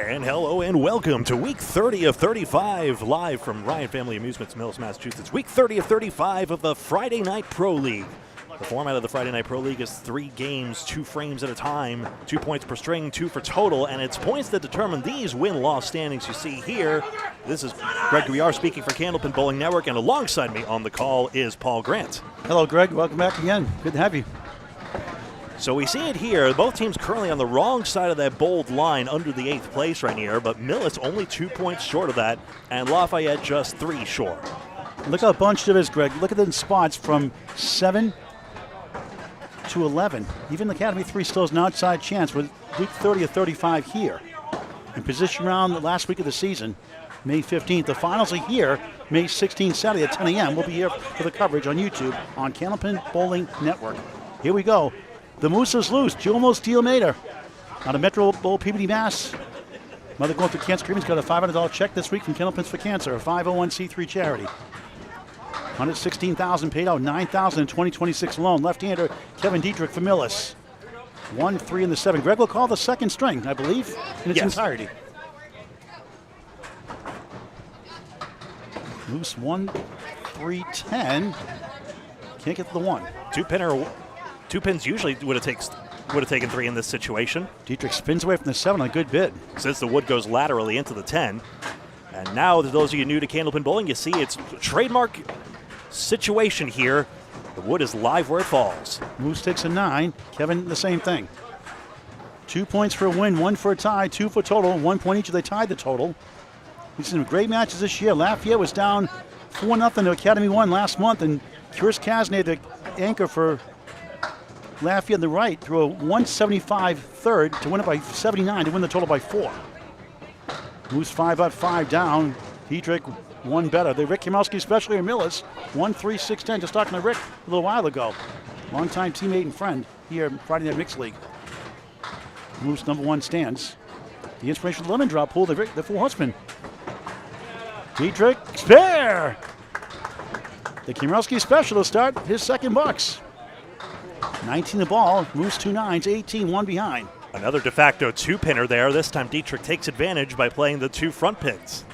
And hello and welcome to week 30 of 35, live from Ryan Family Amusements, Millis, Massachusetts. Week 30 of 35 of the Friday Night Pro League. The format of the Friday Night Pro League is 3 games, 2 frames at a time, 2 points per string, 2 for total, and it's points that determine these win-loss standings you see here. This is Greg Gouillart speaking for Candlepin Bowling Network, and alongside me on the call is Paul Grant. Hello, Greg. Welcome back again. Good to have you. So we see it here. Both teams currently on the wrong side of that bold line under the 8th place right here, but Millis only 2 points short of that, and Lafayette just 3 short. Look how bunched it is, Greg. Look at the spots from 7 to 11. Even the Academy 3 still has an outside chance with week 30 of 35 here. In position round the last week of the season, May 15th. The finals are here, May 16th, Saturday at 10 a.m. We'll be here for the coverage on YouTube on Candlepin Bowling Network. Here we go. The Moose is loose. Almost DeAlmeida out of Metro Bowl, Peabody, Mass. Mother going through cancer treatment's got a $500 check this week from Candlepins for Cancer, a 501c3 charity. $116,000 paid out, $9,000 in 2026 alone. Left-hander Kevin Dietrich for Millis. 1, 3 in the 7. Greg will call the second string, I believe, in its entirety. Moose 1, 3, 10. Can't get to the 1. Two pins usually would have taken 3 in this situation. Dietrich spins away from the 7 on a good bid. Since the wood goes laterally into the 10. And now, to those of you new to Candlepin Bowling, you see it's a trademark situation here. The wood is live where it falls. Moose takes a 9. Kevin, the same thing. 2 points for a win, 1 for a tie, 2 for total. 1 point each. They tied the total. We've seen some great matches this year. Lafayette was down 4-0 to Academy 1 last month, and Cazenave, the anchor for Lafayette on the right, threw a 175 third to win it by 79 to win the total by 4. Moose 5 up, 5 down. Dietrich 1 better. The Rick Kimowski, especially in Millis, 1-3-6-10. Just talking to Rick a little while ago. Longtime teammate and friend here in Friday Night Mixed League. Moose number 1 stands. The inspirational lemon drop pull, the 4 horsemen. Dietrich, spare! The Kimowski special to start his second box. 19 the ball, Moose 2 9s, 18, 1 behind. Another de facto 2-pinner there. This time Dietrich takes advantage by playing the 2 front pins.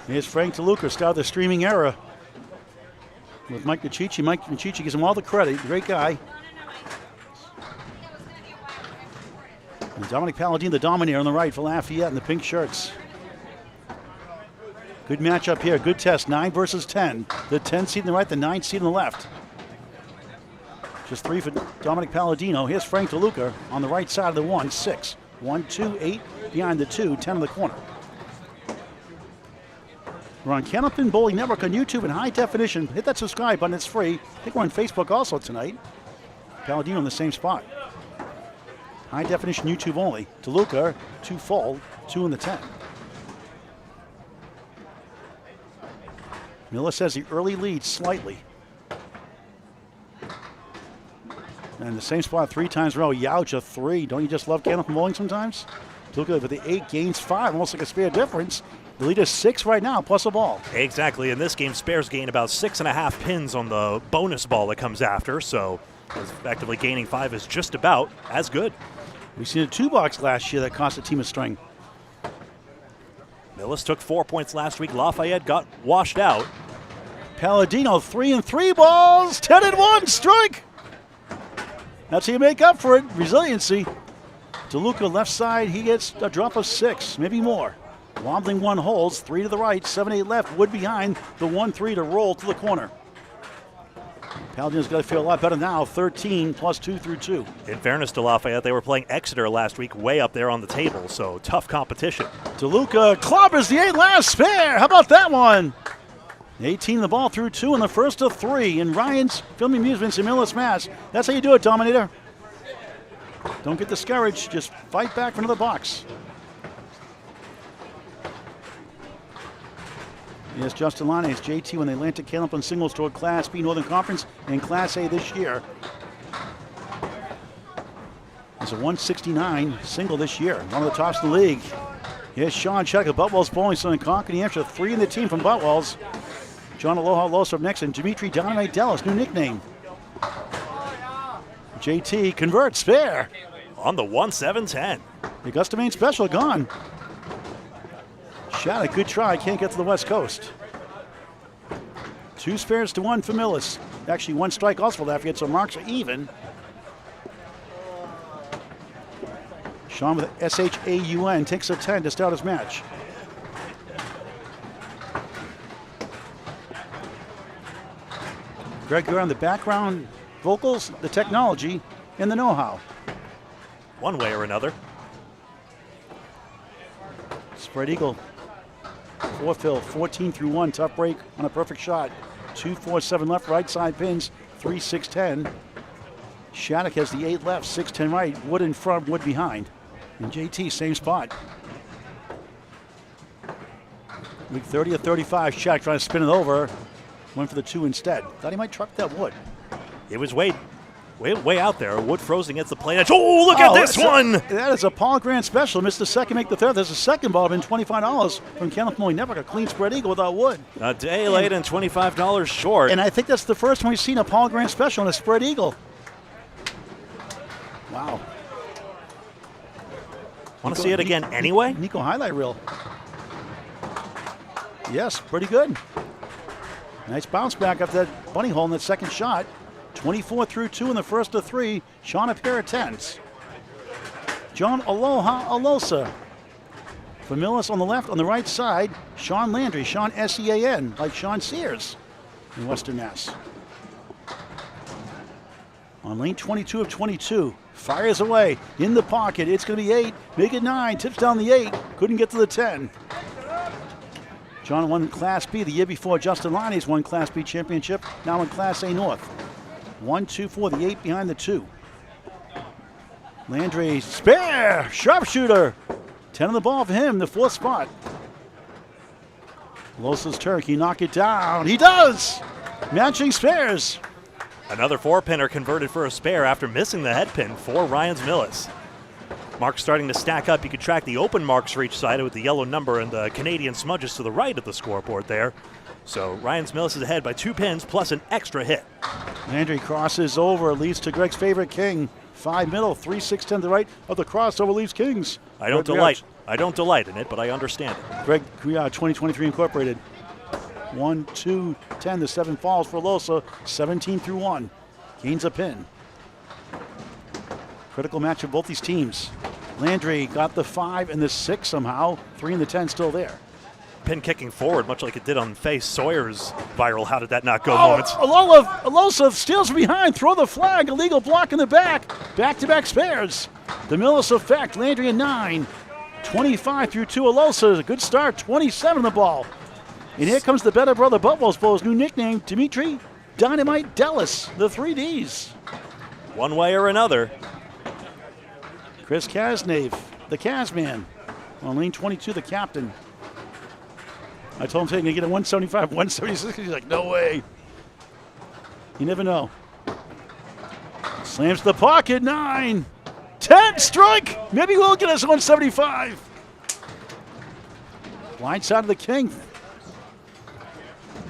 Here's Frank DeLuca, start the streaming era with Mike Michichi. Mike Michichi gives him all the credit. Great guy. And Dominic Paladino, the Dominator on the right for Lafayette in the pink shirts. Good matchup here. Good test. 9 versus 10. The 10 seed on the right, the 9 seed on the left. Just 3 for Dominic Paladino. Here's Frank DeLuca on the right side of the 1, 6. 1, 2, 8 behind the 2, 10 in the corner. We're on Candlepin Bowling Network on YouTube in high definition. Hit that subscribe button, it's free. I think we're on Facebook also tonight. Paladino in the same spot. High definition YouTube only. DeLuca, 2 full, 2 in the 10. Millis has the early lead slightly. And the same spot 3 times in a row. Youch a 3. Don't you just love Candlepin Bowling sometimes? Look at the 8 gains 5, almost like a spare difference. The lead is 6 right now, plus a ball. Exactly. In this game, spares gain about 6.5 pins on the bonus ball that comes after. So effectively gaining 5 is just about as good. We've seen a 2-box last year that cost a team a string. Millis took 4 points last week. Lafayette got washed out. Paladino 3 and 3 balls, 10 and 1 strike. That's how you make up for it. Resiliency. DeLuca left side, he gets a drop of 6, maybe more. Wobbling 1 holds, 3 to the right, 7-8 left, wood behind, the 1-3 to roll to the corner. Paladino's got to feel a lot better now, 13 plus 2 through 2. In fairness to Lafayette, they were playing Exeter last week, way up there on the table, so tough competition. DeLuca clobbers the 8 last spare. How about that one? 18 the ball through 2 in the first of 3 in Ryan's Filming Amusements in Millis, Mass. That's how you do it, Dominator. Don't get discouraged. Just fight back for another box. Yes, Justin Lyonnais, JT, when they land to Candlepin singles toward Class B Northern Conference and Class A this year. It's a 169 single this year, one of the tops in the league. Here's Shaun Shattuck, Buttwell's Bowling Center in Concord, New Hampshire. 3 in the team from Buttwell's. John Alosa up next, and Demetri Dellas, new nickname. JT converts, spare. On the 1-7-10. The Augusta main special gone. Shattuck, good try, can't get to the West Coast. 2 spares to 1 for Millis. Actually, 1 strike also for Lafayette, so marks are even. Shaun with S-H-A-U-N takes a 10 to start his match. Greg, you're on the background vocals, the technology, and the know-how. One way or another. Spread eagle. 4 fill, 14 through 1, tough break on a perfect shot. 2, 4, 7 left, right side pins, 3, 6, 10. Shattuck has the 8 left, 6, 10 right, wood in front, wood behind. And JT, same spot. Week 30 of 35, Shattuck trying to spin it over. Went for the 2 instead. Thought he might truck that wood. It was way out there. Wood frozen against the plate. Oh, look at this one! That is a Paul Grant special. Missed the second, make the third. There's a second ball, been $25 from Candlepin Bowling. Never a clean spread eagle without wood. A day late and $25 short. And I think that's the first time we've seen a Paul Grant special on a spread eagle. Wow. Want to see it again anyway? Nico highlight reel. Yes, pretty good. Nice bounce back after that bunny hole in that second shot. 24 through 2 in the first of 3. Shaun a pair of 10s. John Alosa. For Millis on the left, on the right side, Shaun Landry. Shaun S-E-A-N, like Sean Sears in Western Mass. On lane 22 of 22. Fires away in the pocket. It's going to be 8. Make it 9. Tips down the 8. Couldn't get to the 10. John won Class B the year before. Justin Lonnie's won Class B championship. Now in Class A North. 1, 2, 4. The 8 behind the 2. Landry spare. Sharpshooter. 10 on the ball for him. The 4th spot. Alosa's turn. Can he knock it down? He does. Matching spares. Another 4-pinner converted for a spare after missing the head pin for Ryan's Millis. Marks starting to stack up. You could track the open marks for each side with the yellow number and the Canadian smudges to the right of the scoreboard there. So Ryan's Millis is ahead by 2 pins plus an extra hit. Landry crosses over, leads to Greg's favorite king. 5 middle, 3, 6, 10 to the right of the crossover leaves Kings. I don't delight in it, but I understand it. Greg Gouillart, 2023 Incorporated. 1, 2, 10, the 7 falls for Alosa, 17 through 1. Gains a pin. Critical match of both these teams. Landry got the 5 and the 6 somehow. 3 and the 10 still there. Pin kicking forward, much like it did on Faye Sawyer's viral "How did that not go" moments. Alosa steals from behind, throw the flag, illegal block in the back. Back-to-back spares. The Millis effect, Landry at 9. 25 through 2, Alosa, a good start, 27 on the ball. And here comes the better brother Buffalo's Bowl's new nickname, Demetri, Dynamite, Dellas, the 3Ds. One way or another. Chris Cazenave, the Casman. On lane 22, the captain. I told him he's going to get a 175, 176. He's like, no way. You never know. Slams the pocket, 9. 10, strike. Maybe we'll get us 175. Blind side of the king.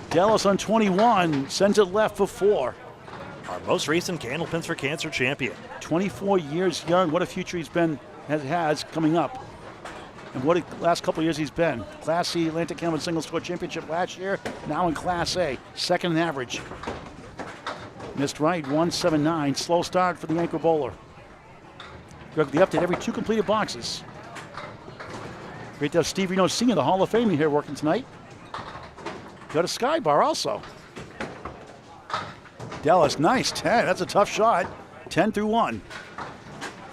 Dellas on 21, sends it left for 4. Our most recent Candlepins for Cancer champion. 24 years young. What a future he's been, has coming up. And what a last couple of years he's been. Class C Atlantic Candlepin Single Score Championship last year. Now in Class A, second in average. Missed right, 179. Slow start for the anchor bowler. Greg, the update, every 2 completed boxes. Great to have Steve Reno Sr., the Hall of Fame, here working tonight. Got a sky bar also. Dellas, nice, 10. That's a tough shot. 10 through 1.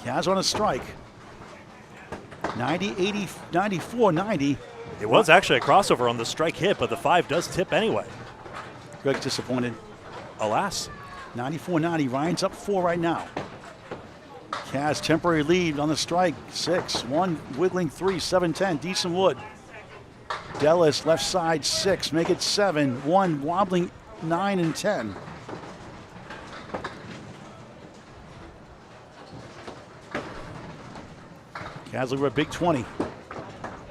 Kaz on a strike. 90, 80, 94, 90. It was actually a crossover on the strike hit, but the 5 does tip anyway. Greg's disappointed. Alas. 94, 90. Ryan's up 4 right now. Kaz temporary lead on the strike. 6, 1 wiggling 3, 7, 10. Decent wood. Dellas left side 6, make it 7, 1 wobbling 9 and 10. Kaz with a big 20.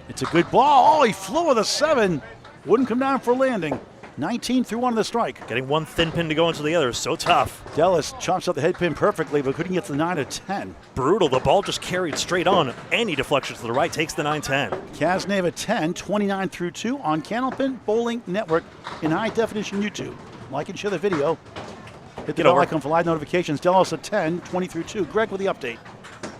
It's a good ball. Oh, he flew with a 7. Wouldn't come down for a landing. 19 through one of the strike. Getting one thin pin to go into the other is so tough. Dellas chops up the head pin perfectly, but couldn't get to the 9 or 10. Brutal. The ball just carried straight on. Any deflection to the right takes the 9-10. Cazenave at 10, 29 through 2 on Candlepin Bowling Network in high definition YouTube. Like and share the video. Hit the bell icon for live notifications. Dellas at 10, 20 through 2. Greg with the update.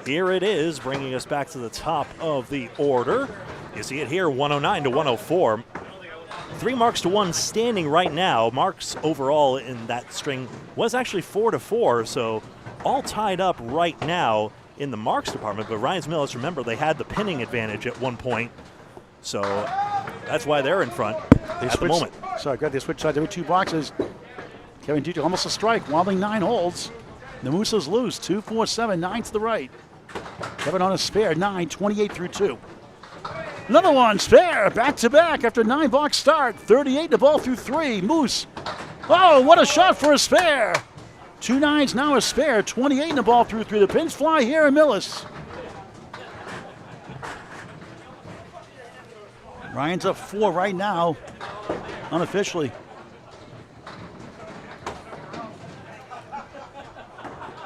Here it is, bringing us back to the top of the order. You see it here, 109 to 104. 3 marks to 1 standing right now. Marks overall in that string was actually 4 to 4, so all tied up right now in the marks department. But Ryan's Millis, remember, they had the pinning advantage at one point, so that's why they're in front at the moment. Sorry, Greg, they switched sides every 2 boxes. Kevin Dietrich almost a strike, wobbling 9 holds. The Mooses loose, 2, 4, 7, 9 to the right. Kevin on a spare, 9, 28 through 2. Another one, spare, back-to-back after 9-box start. 38 the ball through 3. Moose. Oh, what a shot for a spare. 2 9s, now a spare. 28 in the ball through 3. The pins fly here in Millis. Ryan's up 4 right now, unofficially.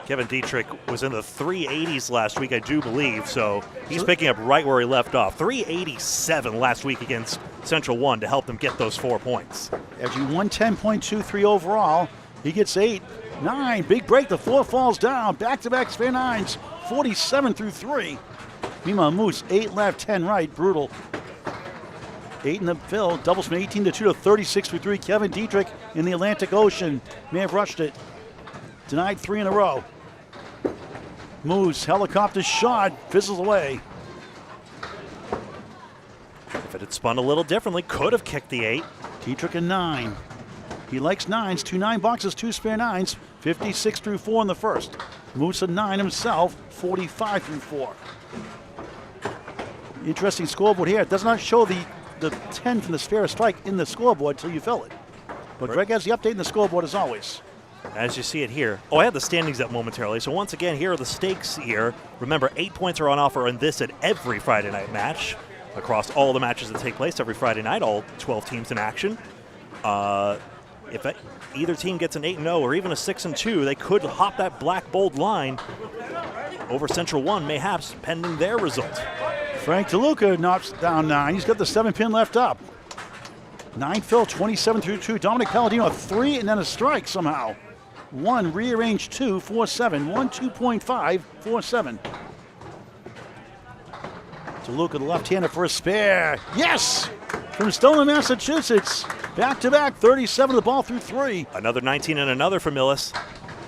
Kevin Dietrich was in the 380s last week, I do believe, so he's picking up right where he left off. 387 last week against Central 1 to help them get those 4 points. Averaging 110.23 overall. He gets 8, 9, big break, the 4 falls down. Back-to-back spare 9s, 47 through 3. Meanwhile, Moose, 8 left, 10 right, brutal. 8 in the fill, doubles from 18 to 2 to 36 through 3. Kevin Dietrich in the Atlantic Ocean, may have rushed it. Denied 3 in a row. Moose, helicopter shot, fizzles away. If it had spun a little differently, could have kicked the 8. Dietrich a 9. He likes 9s, 2 9 boxes, 2 spare 9s, 56 through 4 in the first. Moose a 9 himself, 45 through 4. Interesting scoreboard here. It does not show the 10 from the spare strike in the scoreboard until you fill it. But Greg has the update in the scoreboard as always. As you see it here. Oh, I had the standings up momentarily. So once again, here are the stakes here. Remember, 8 points are on offer in this at every Friday night match. Across all the matches that take place every Friday night, all 12 teams in action. If either team gets an 8-0 or even a 6-2, they could hop that black bold line over Central 1, mayhaps pending their result. Frank DeLuca knocks down 9. He's got the 7 pin left up. 9 fill, 27 through 2. Dominic Paladino, a 3 and then a strike somehow. 1, rearranged 2, 4, 7. 1, 2.5, 4, 7. DeLuca, the left-hander for a spare. Yes! From Stoneham, Massachusetts. Back-to-back, 37 the ball through 3. Another 19 and another for Millis.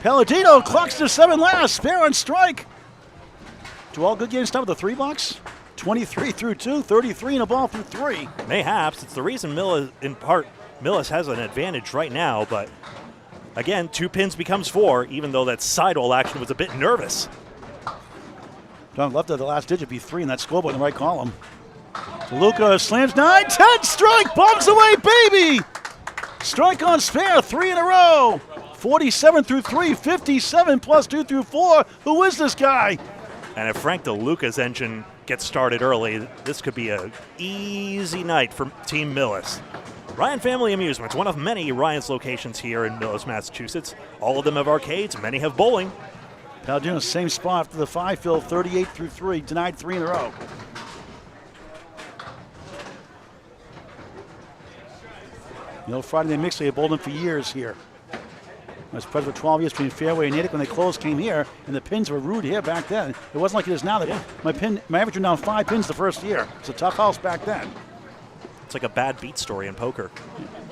Paladino clocks to 7 last. Spare on strike. Do all good games start with a 3 box? 23 through 2, 33 and a ball through 3. Mayhaps. It's the reason Millis, in part, Millis has an advantage right now, but again, 2 pins becomes 4, even though that sidewall action was a bit nervous. John left at the last digit be 3 in that scoreboard in the right column. DeLuca slams 9, 10, strike, bombs away, baby! Strike on spare, 3 in a row. 47 through 3, 57 plus 2 through 4. Who is this guy? And if Frank DeLuca's engine gets started early, this could be an easy night for Team Millis. Ryan Family Amusements, one of many Ryan's locations here in Millis, Massachusetts. All of them have arcades, many have bowling. Paladino, same spot after the 5 fill, 38 through 3, denied 3 in a row. You know, Friday Night Mix, they have bowled them for years here. I was present for 12 years between Fairway and Nite when they closed, came here, and the pins were rude here back then. It wasn't like it is now. My average went down 5 pins the first year. It's a tough house back then. It's like a bad beat story in poker.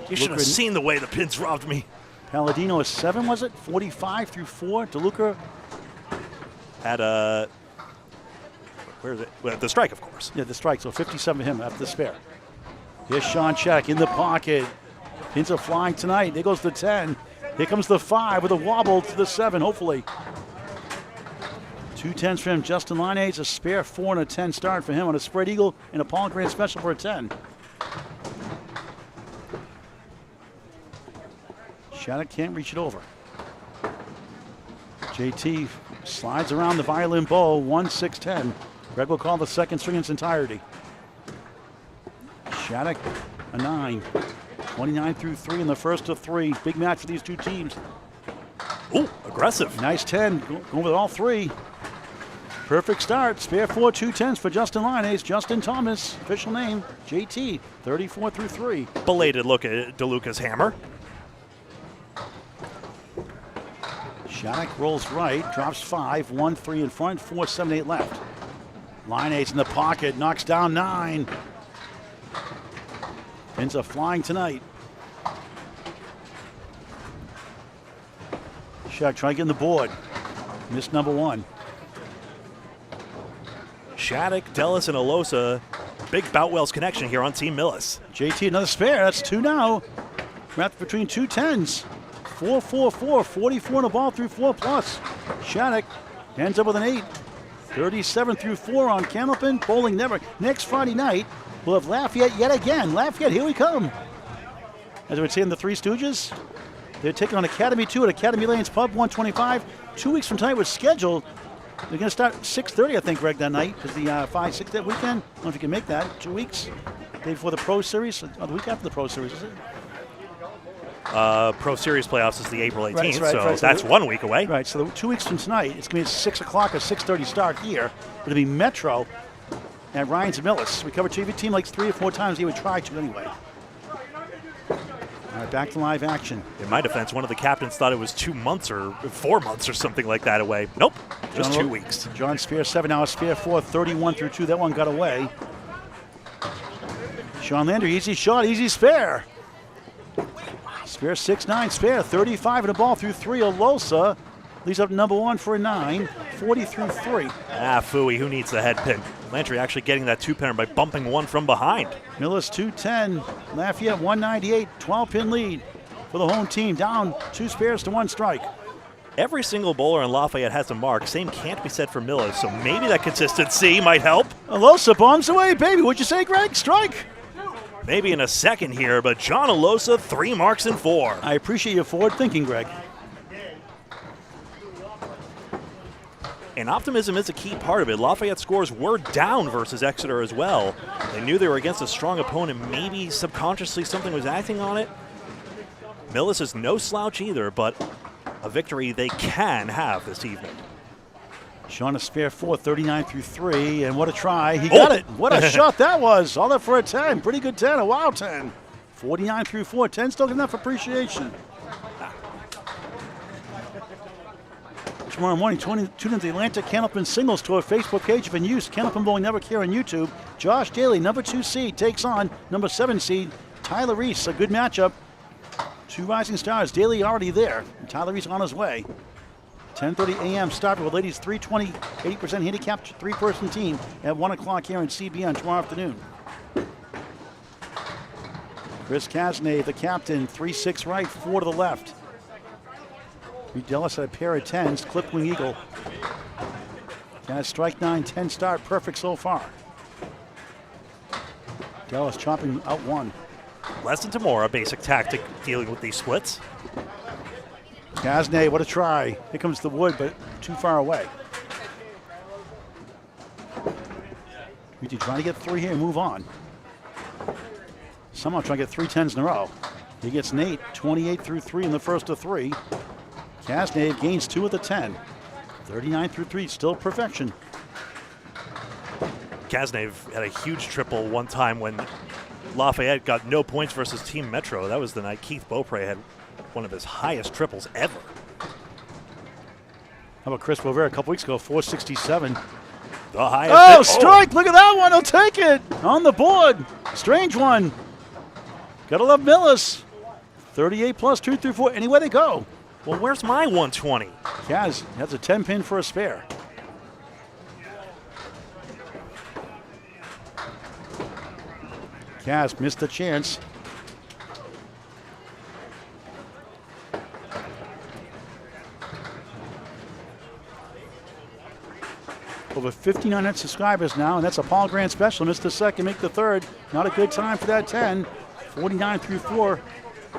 You should have seen the way the pins robbed me. Paladino is 7, was it? 45 through 4. DeLuca had a, where is it? Well, the strike, of course. Yeah, the strike, so 57 to him after the spare. Here's Shaun Shattuck in the pocket. Pins are flying tonight. There goes the 10. Here comes the 5 with a wobble to the 7, hopefully. 2 10s for him. Justin Lyonnais, a spare 4 and a 10 start for him on a spread eagle and a Paul Grand special for a 10. Shattuck can't reach it over. JT slides around the violin bow, 1 6 10. Greg will call the second string in its entirety. Shattuck, a 9. 29 through 3 in the first of 3. Big match for these two teams. Ooh, aggressive. Nice 10. Go with all 3. Perfect start. Spare 4, 2 10s for Justin Lyonnais. Justin Thomas, official name, JT, 34 through 3. Belated look at DeLuca's hammer. Shattuck rolls right, drops 5, 1 3 in front, 4 7 8 left. Lyonnais in the pocket, knocks down 9. Pins are flying tonight. Shattuck trying to get in the board. Missed number 1. Shattuck, Dellas, and Alosa. Big Boutwell's connection here on Team Millis. JT another spare. That's 2 now. Wrapped between 2 10s. 4 4 4. 44 in the ball through 4 plus. Shattuck ends up with an 8. 37 through 4 on Candlepin Bowling Network. Next Friday night, we'll have Lafayette yet again. Lafayette, here we come. As I would say in the Three Stooges, they're taking on Academy 2 at Academy Lanes Pub, 125. 2 weeks from tonight was scheduled. They're going to start 6:30, I think, Greg, that night, because the 5-6 that weekend. I don't know if you can make that. 2 weeks. Day before the Pro Series. Or the week after the Pro Series, is it? Pro Series playoffs is the April 18th, right. so that's 1 week away. Right, so 2 weeks from tonight, it's going to be 6 o'clock or 6:30 start here. It'll be Metro at Ryan's and Millis. We covered TV team like 3 or 4 times. He would try to anyway. All right, back to live action. In my defense, one of the captains thought it was 2 months or 4 months or something like that away. Nope, just 2 weeks. John Spear 7 now, Spear 4, 31 through 2. That one got away. Shaun Landry, easy shot, easy spare. Spare 6-9, spare 35 in the ball through 3. Alosa leads up number 1 for a 9, 40 through 3. Phooey, who needs the head pin? Landry actually getting that 2-pinner by bumping 1 from behind. Millis 210, Lafayette 198, 12-pin lead for the home team. Down 2 spares to 1 strike. Every single bowler in Lafayette has a mark. Same can't be said for Millis, so maybe that consistency might help. Alosa bombs away, baby. What'd you say, Greg? Strike. Maybe in a second here, but John Alosa, 3 marks in 4. I appreciate your forward thinking, Greg. And optimism is a key part of it. Lafayette scores were down versus Exeter as well. They knew they were against a strong opponent. Maybe subconsciously something was acting on it. Millis is no slouch either, but a victory they can have this evening. Shaun a spare 4, 39 through 3, and what a try. He got it. What a shot that was. All that for a 10. Pretty good 10, a wild 10. 49 through 4, 10 still enough appreciation. Tomorrow morning, tune into the Atlantic Candlepin Singles Tour Facebook page if in use. Candlepin Bowling Network here on YouTube. Josh Daly, number 2 seed, takes on number 7 seed, Tyler Reese. A good matchup. 2 rising stars. Daly already there. And Tyler Reese on his way. 10:30 a.m. start with ladies 320, 80% handicapped 3-person team at 1 o'clock here in CBN tomorrow afternoon. Chris Cazenave, the captain, 3-6 right, 4 to the left. Dellas had a pair of 10s, clip wing eagle. Guys, strike 9, 10 start, perfect so far. Dellas chopping out 1. Lesson to more, a basic tactic dealing with these splits. Cazenave, what a try. Here comes the wood, but too far away. We're trying to get 3 here and move on. Somehow trying to get 3 10s in a row. He gets Nate, 28 through 3 in the first of 3. Cazenave gains 2 at the 10. 39 through 3, still perfection. Cazenave had a huge triple one time when Lafayette got no points versus Team Metro. That was the night Keith Beaupre had one of his highest triples ever. How about Chris Bovera a couple weeks ago, 467. The highest. Oh, strike! Look at that one. He'll take it on the board. Strange one. Gotta love Millis. 38 plus 2 through 4. Anywhere they go. Well, where's my 120? Kaz has a 10-pin for a spare. Kaz missed the chance. Over 1,500 subscribers now, and that's a Paul Grant special. Missed the second, make the third. Not a good time for that 10. 49 through 4.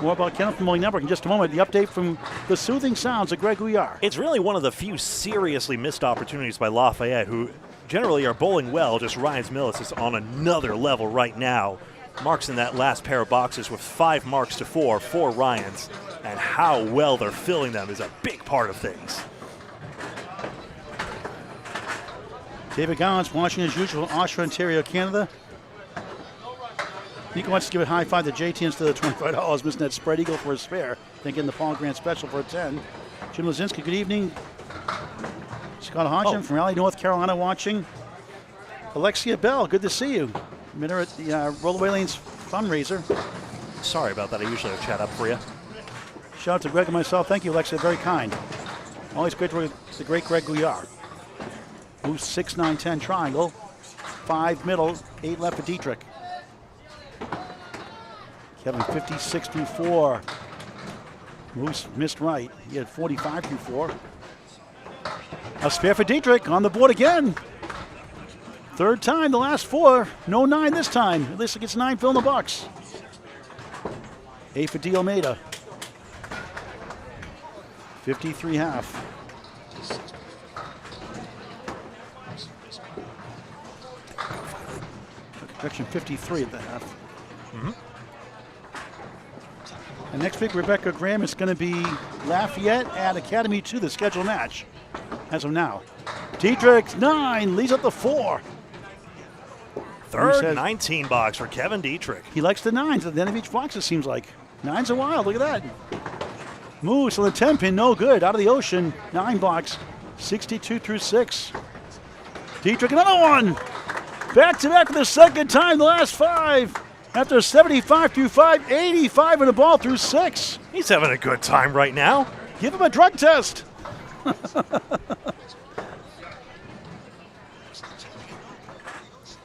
More about Candlepin Bowling Network in just a moment. The update from the soothing sounds of Greg Gouillart. It's really one of the few seriously missed opportunities by Lafayette, who generally are bowling well. Just Ryan's Millis is on another level right now. marks in that last pair of boxes with 5 marks to 4 Ryans. And how well they're filling them is a big part of things. David Gallant's watching as usual, Oshawa, Ontario, Canada. Nico wants to give a high five to JT instead of $25, missing that spread eagle for a spare. Then getting the Paul Grant special for a 10. Jim Lazinski, good evening. Scott Hodgson from Raleigh, North Carolina watching. Alexia Bell, good to see you. Minner at the Rollaway Lanes fundraiser. Sorry about that. I usually have chat up for you. Shout out to Greg and myself. Thank you, Alexia. Very kind. Always great to work with the great Greg Gouillart. Moose 6, 9, 10 triangle. 5 middle, 8 left for Dietrich. Kevin 56 through 4. Moose missed right. He had 45 through 4. A spare for Dietrich on the board again. Third time the last 4. No 9 this time. At least it gets 9 filling the box. 8 for DeAlmeida. 53 half. Correction, 53 at the half. Mm-hmm. And next week, Rebecca Graham is going to be Lafayette at Academy 2, the scheduled match, as of now. Dietrich, 9, leads up the 4. Third 19 box for Kevin Dietrich. He likes the 9s at the end of each box, it seems like. 9's a wild, look at that. Moose on the 10 pin, no good. Out of the ocean, 9 box, 62 through 6. Dietrich, another one. Back to back for the second time, the last 5. After 75 through 5, 85 in the ball through 6. He's having a good time right now. Give him a drug test.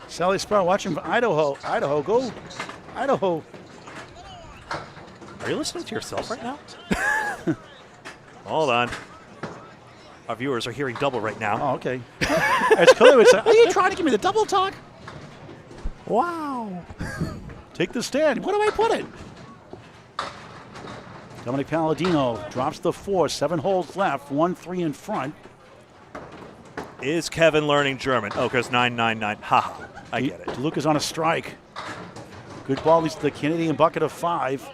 Sally Sparrow watching from Idaho. Idaho, go. Idaho. Are you listening to yourself right now? Hold on. Our viewers are hearing double right now. Oh, okay. As Kelly would say, are you trying to give me the double talk? Wow. Take the stand. Where do I put it? Dominic Paladino drops the 4. 7 holes left. 1-3 in front. Is Kevin learning German? Oh, because 999. Haha. I get it. DeLuca's on a strike. Good ball leads to the Canadian bucket of 5.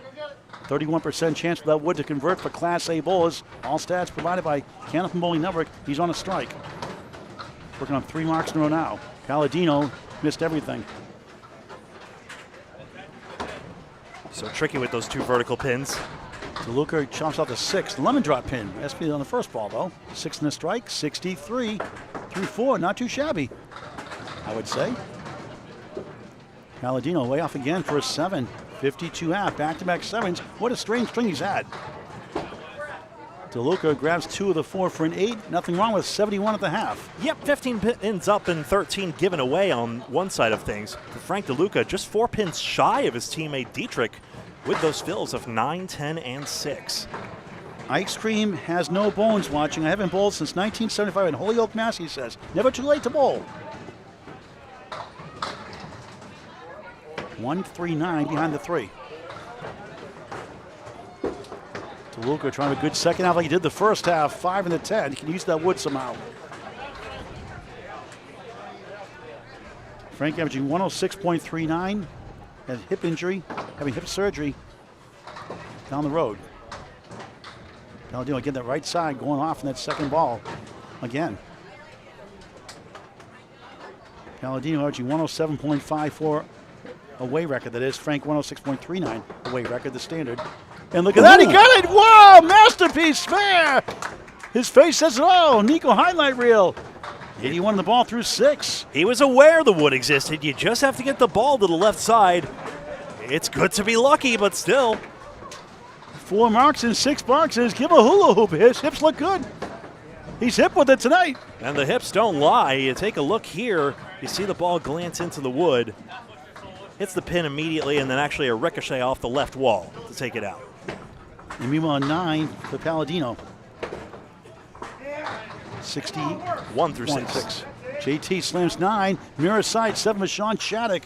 31% chance for that wood to convert for Class A bowlers. All stats provided by Candlepin Bowling Network. He's on a strike. Working on 3 marks in a row now. Paladino missed everything. So tricky with those 2 vertical pins. DeLuca chops out the 6th lemon drop pin. SP on the first ball though. 6 in the strike, 63 through 4. Not too shabby, I would say. Paladino way off again for a 7. 52 half, back-to-back 7s. What a strange string he's had. DeLuca grabs 2 of the 4 for an 8. Nothing wrong with 71 at the half. Yep, 15 pins up and 13 given away on one side of things. For Frank DeLuca, just 4 pins shy of his teammate Dietrich with those fills of 9, 10, and 6. Ice Cream has no bones watching. I haven't bowled since 1975 in Holyoke, Mass, he says. Never too late to bowl. 1-3-9 behind the 3. DeLuca trying a good second half like he did the first half. 5 in the 10. He can use that wood somehow. Frank averaging 106.39. Has hip injury, having hip surgery down the road. Paladino getting that right side going off in that second ball again. Paladino averaging 107.54 away record, that is. Frank 106.39 away record, the standard. And look at that, he got it! Wow, masterpiece spare! His face says it all. Nico highlight reel. 81 on the ball through 6. He was aware the wood existed. You just have to get the ball to the left side. It's good to be lucky, but still. 4 marks in 6 boxes. Give a hula hoop. His hips look good. He's hip with it tonight. And the hips don't lie. You take a look here. You see the ball glance into the wood. Hits the pin immediately, and then actually a ricochet off the left wall to take it out. And meanwhile, 9 for Paladino. 61 through 6. JT slams 9. Mirror side, 7 for Shaun Shattuck.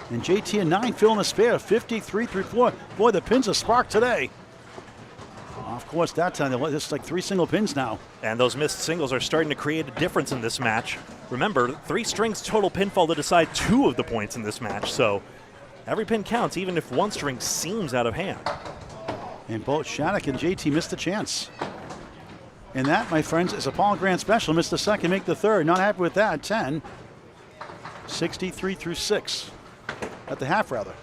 And JT and 9 filling the spare, 53 through 4. Boy, the pins are sparked today. Of course, that time, it's like 3 single pins now. And those missed singles are starting to create a difference in this match. Remember, 3 strings total pinfall to decide 2 of the points in this match. So Every pin counts, even if one string seems out of hand. And both Shattuck and JT missed the chance. And that, my friends, is a Paul Grant special. Missed the second, make the third. Not happy with that. 10, 63 through 6. At the half, rather.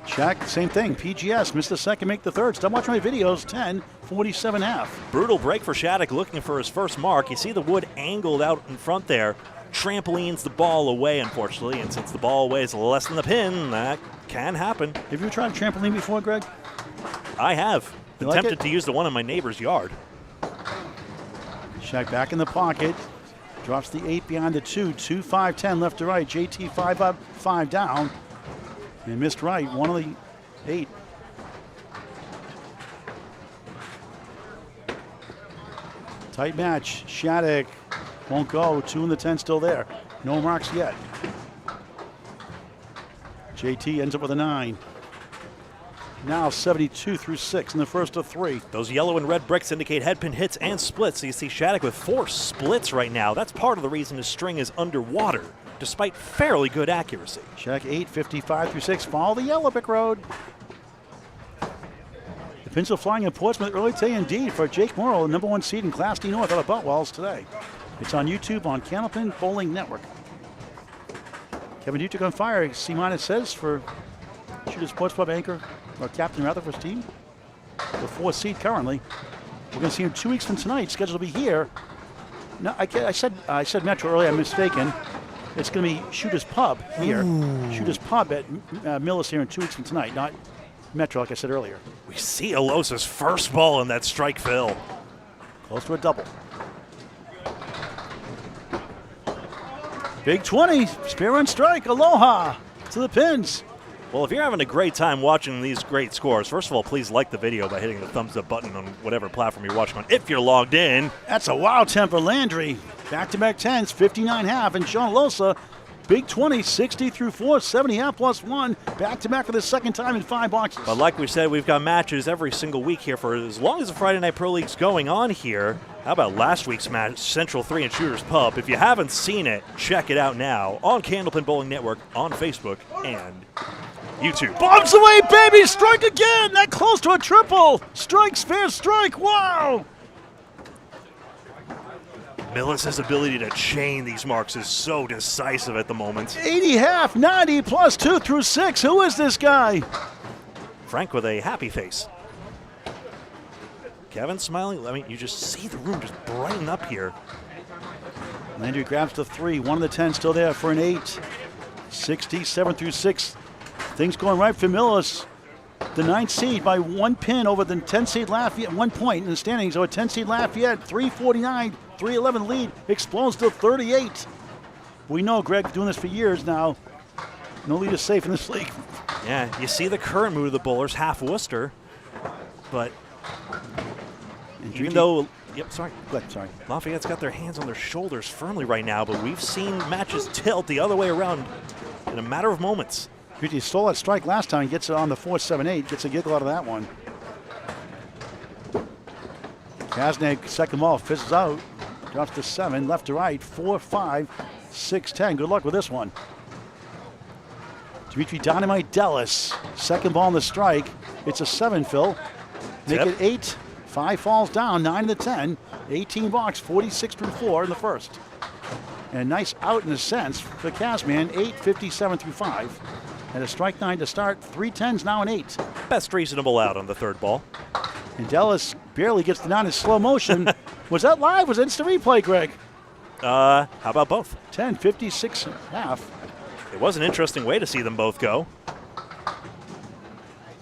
Shattuck, same thing. PGS, missed the second, make the third. Stop watching my videos. 10, 47 half. Brutal break for Shattuck, looking for his first mark. You see the wood angled out in front there. Trampolines the ball away, unfortunately. And since the ball weighs less than the pin, that can happen. Have you tried a trampoline before, Greg? I have. You Attempted like it? to use the one in my neighbor's yard. Shattuck back in the pocket. Drops the 8 behind the 2. 2, 5, 10 left to right. JT 5 up, 5 down. And missed right. One of the 8. Tight match. Shattuck won't go. 2 in the 10 still there. No marks yet. JT ends up with a 9. Now 72 through 6 in the first of 3. Those yellow and red bricks indicate head pin hits and splits. So you see Shattuck with 4 splits right now. That's part of the reason his string is underwater, despite fairly good accuracy. Shattuck 8, 55 through 6. Follow the yellow brick road. The pins are flying in Portsmouth early today indeed for Jake Morrow, the #1 seed in Class D North out of Buttwells today. It's on YouTube on Candlepin Bowling Network. Kevin Dietrich on fire. C- says for Shooter Sports Club anchor, or captain rather, for his team. The 4th seed currently. We're going to see him 2 weeks from tonight. Scheduled to be here. No, I said Metro earlier. I'm mistaken. It's going to be Shooter's Pub here. Shooter's Pub at Millis here in 2 weeks from tonight, not Metro, like I said earlier. We see Alosa's first ball in that strike fill. Close to a double. Big 20, spare run strike, aloha to the pins. Well, if you're having a great time watching these great scores, first of all, please like the video by hitting the thumbs up button on whatever platform you're watching on if you're logged in. That's a wild temper. Landry, back-to-back 10s, 59 half, and Shaun Alosa, big 20, 60 through 4, 70 half plus 1, back-to-back for the second time in 5 boxes. But like we said, we've got matches every single week here for as long as the Friday Night Pro League's going on here. How about last week's match, Central 3 and Shooters Pub? If you haven't seen it, check it out now on Candlepin Bowling Network on Facebook and YouTube. Bombs away, baby! Strike again! That close to a triple! Strike, spare strike! Wow! Millis' ability to chain these marks is so decisive at the moment. 80 half, 90 plus 2 through 6. Who is this guy? Frank with a happy face. Kevin smiling. I mean, you just see the room just brighten up here. Landry grabs the 3. 1 of the 10 still there for an 8. 67 through 6. Things going right for Millis. The 9th seed by 1 pin over the 10 seed Lafayette. 1 point in the standings over 10 seed Lafayette. 349, 311 lead. Explodes to 38. We know, Greg, doing this for years now. No lead is safe in this league. Yeah, you see the current mood of the bowlers, half Worcester. But even though, sorry. Go ahead, sorry. Lafayette's got their hands on their shoulders firmly right now, but we've seen matches tilt the other way around in a matter of moments. He stole that strike last time, gets it on the 4-7-8, gets a giggle out of that one. Cazenave, second ball, fizzles out, drops to 7, left to right, 4, 5, 6, 10. Good luck with this one. Demetri Dynamite Dellas, second ball on the strike. It's a 7, Phil. Make it 8, 5 falls down, 9 to 10, 18 box, 46 through 4 in the first. And a nice out in a sense for Kazman, 8, 57 through 5. And a strike 9 to start, 3 10s, now an 8. Best reasonable out on the third ball. And Dellas barely gets it down in slow motion. Was that live? Was it instant replay, Greg? How about both? 10, 56 and a half. It was an interesting way to see them both go.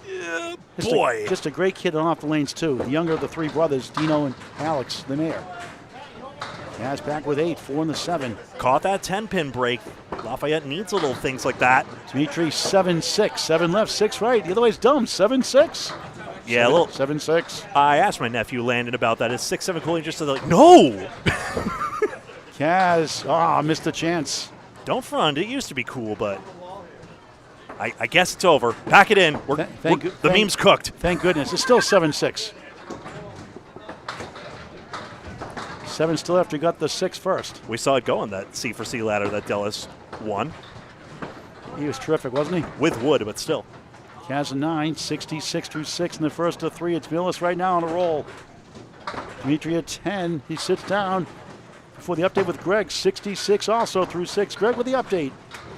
Yeah, boy. Just a great kid on off the lanes, too. The younger of the 3 brothers, Dino and Alex, the mayor. Kaz back with 8, 4 in the 7. Caught that 10-pin break. Lafayette needs little things like that. Demetri 7-6, 7 left, 6 right. The other way's dumb, 7-6. Yeah, a little 7-6. I asked my nephew Landon about that. Is 6-7 cool? He just said, like, no! Kaz, missed the chance. Don't front. It used to be cool, but I guess it's over. Pack it in. The meme's cooked. Thank goodness. It's still 7-6. 7 still after he got the 6 first. We saw it go on that C4C ladder that Dellas won. He was terrific, wasn't he? With wood, but still. Cazenave, 66 through 6 in the first of 3. It's Millis right now on a roll. Demetri at 10. He sits down before the update with Greg. 66 also through 6. Greg with the update.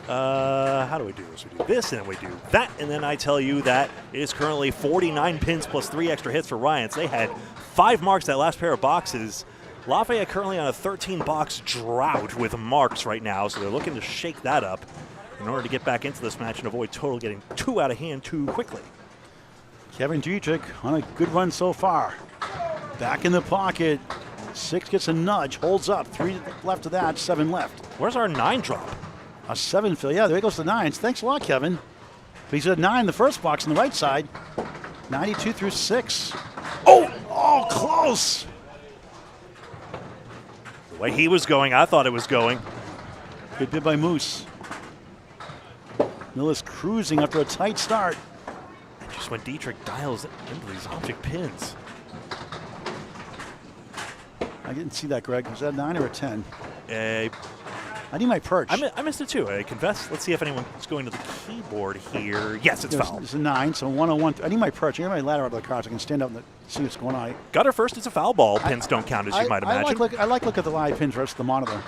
How do we do this? We do this, and then we do that, and then I tell you that it is currently 49 pins plus 3 extra hits for Ryans. They had 5 marks that last pair of boxes. Lafayette currently on a 13-box drought with marks right now, so they're looking to shake that up in order to get back into this match and avoid total getting too out of hand too quickly. Kevin Dietrich on a good run so far. Back in the pocket. 6 gets a nudge, holds up. 3 left of that, 7 left. Where's our 9 drop? A 7 fill. Yeah, there goes the 9s. Thanks a lot, Kevin. But he's at 9 in the first box on the right side. 92 through 6. Oh, close. The way he was going, I thought it was going. Good bid by Moose. Millis cruising after a tight start. And just when Dietrich dials into these object pins. I didn't see that, Greg. Was that a 9 or a 10? I need my perch. I missed it too, I confess. Let's see if anyone's going to the keyboard here. Yes, it's foul. It's a 9, so 101. I need my perch. I need my ladder out of the car so I can stand up and see what's going on. Gutter first, it's a foul ball. Pins don't count, as you might imagine. I like look at the live pins versus the monitor.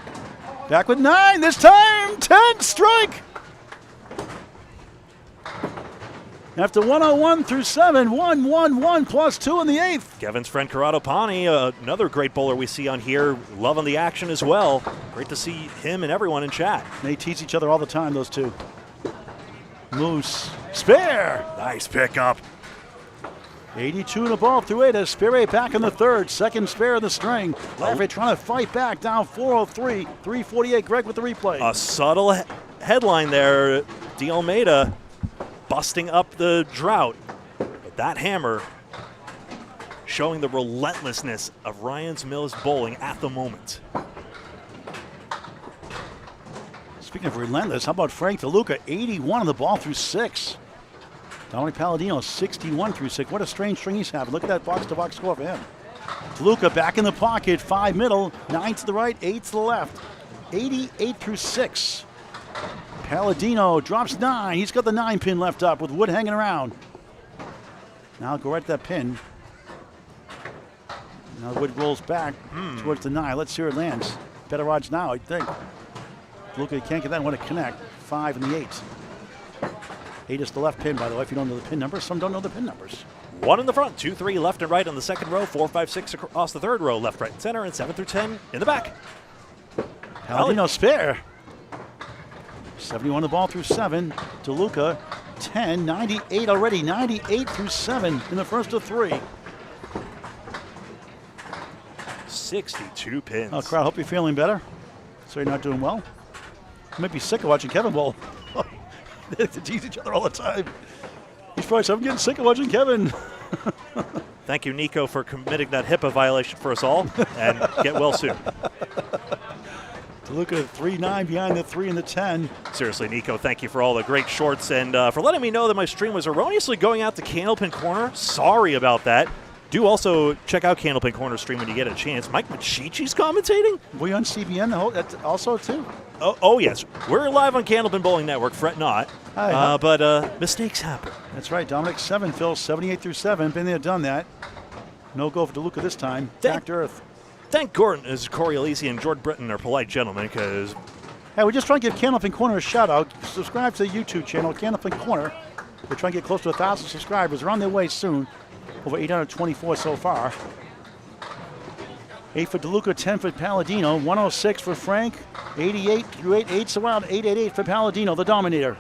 Back with 9 this time. 10 strike. After 101 through 7, 1-1-1 plus 2 in the 8th. Kevin's friend Corrado Pani, another great bowler we see on here, loving the action as well. Great to see him and everyone in chat. They tease each other all the time, those two. Moose, spare. Nice pickup. 82 in the ball through 8. Spare back in the 3rd. Second spare in the string. Lafayette trying to fight back, down 403. 348. Greg with the replay. A subtle headline there. DeAlmeida busting up the drought. But that hammer showing the relentlessness of Ryan's Millis bowling at the moment. Speaking of relentless, how about Frank DeLuca? 81 on the ball through 6. Dominic Paladino, 61 through 6. What a strange string he's having. Look at that box-to-box score for him. DeLuca back in the pocket, 5 middle, 9 to the right, 8 to the left. 88 through 6. Paladino drops 9. He's got the 9 pin left up with Wood hanging around. Now go right to that pin. Now Wood rolls back towards the 9. Let's see where it lands. Better odds now, I think. DeLuca can't get that one to connect. 5 and the 8. 8 is the left pin, by the way, if you don't know the pin numbers. Some don't know the pin numbers. 1 in the front, 2, 3 left and right on the second row, 4, 5, 6 across the third row, left, right, and center, and 7 through 10 in the back. Paladino spare. 71 the ball through 7. DeLuca 10, 98 already. 98 through 7 in the first of 3. 62 pins. Oh, crowd, hope you're feeling better. So you're not doing well. You might be sick of watching Kevin bowl. They tease each other all the time. He's probably saying, I'm getting sick of watching Kevin. Thank you, Nico, for committing that HIPAA violation for us all, and get well soon. DeLuca 3-9 behind the 3 and the 10. Seriously, Nico, thank you for all the great shorts and for letting me know that my stream was erroneously going out to Candlepin Corner. Sorry about that. Do also check out Candlepin Corner stream when you get a chance. Mike Machichi's commentating? Were you on CBN also, too? Oh, yes. We're live on Candlepin Bowling Network. Fret not. Hi. But mistakes happen. That's right. Dominic 7, Phil, 78 through 7. Been there, done that. No go for DeLuca this time. Back to earth. Thank Gordon as Corey Alesi and George Britton are polite gentlemen because... Hey, we're just trying to give Candlepin Corner a shout-out. Subscribe to the YouTube channel, Candlepin Corner. We're trying to get close to 1,000 subscribers. They're on their way soon. Over 824 so far. 8 for DeLuca, 10 for Paladino, 106 for Frank, 88 through 8, 8's around, 888 for Paladino, the Dominator.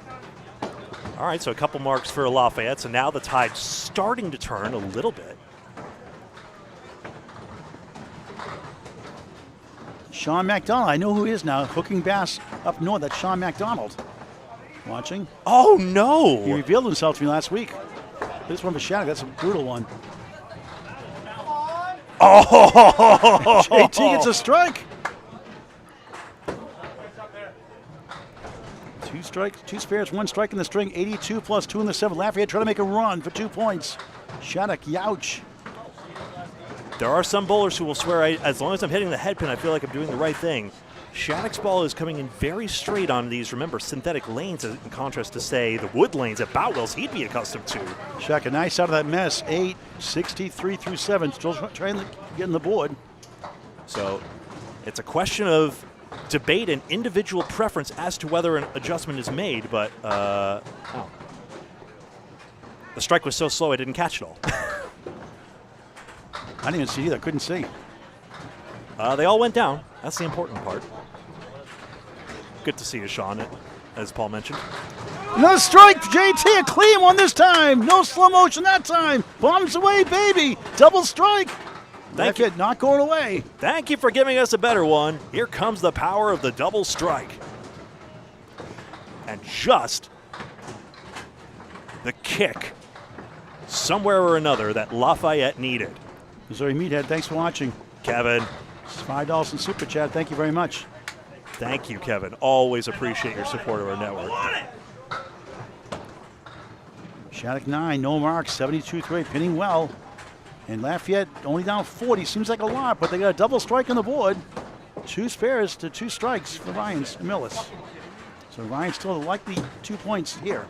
All right, so a couple marks for Lafayette, so now the tide's starting to turn a little bit. Shaun McDonald, I know who he is now, hooking bass up north, that's Shaun McDonald. Watching. Oh, no! He revealed himself to me last week. This one for Shattuck, that's a brutal one. Oh! JT gets a strike. 2 strikes, 2 spares, 1 strike in the string, 82 plus 2 in the 7. Lafayette trying to make a run for 2 points. Shattuck, youch. There are some bowlers who will swear, as long as I'm hitting the head pin, I feel like I'm doing the right thing. Shattuck's ball is coming in very straight on these, remember, synthetic lanes, in contrast to, say, the wood lanes at Boutwell's he'd be accustomed to. Shaka nice out of that mess. 8, 63 through 7. Still trying to get on the board. So it's a question of debate and individual preference as to whether an adjustment is made, but the strike was so slow I didn't catch it all. I didn't even see it either. Couldn't see. They all went down. That's the important part. Good to see you, Shaun, as Paul mentioned. No strike, JT, a clean one this time. No slow motion that time. Bombs away, baby. Double strike. Thank you. Not going away. Thank you for giving us a better one. Here comes the power of the double strike. And just the kick, somewhere or another, that Lafayette needed. Missouri Meathead, thanks for watching. Kevin. It's $5 in Super Chat. Thank you very much. Thank you, Kevin. Always appreciate your support of our network. Shattuck 9, no marks, 72 through 8, pinning well. And Lafayette only down 40. Seems like a lot, but they got a double strike on the board. 2 spares to 2 strikes for Ryan's and Millis. So Ryan's still likely 2 points here.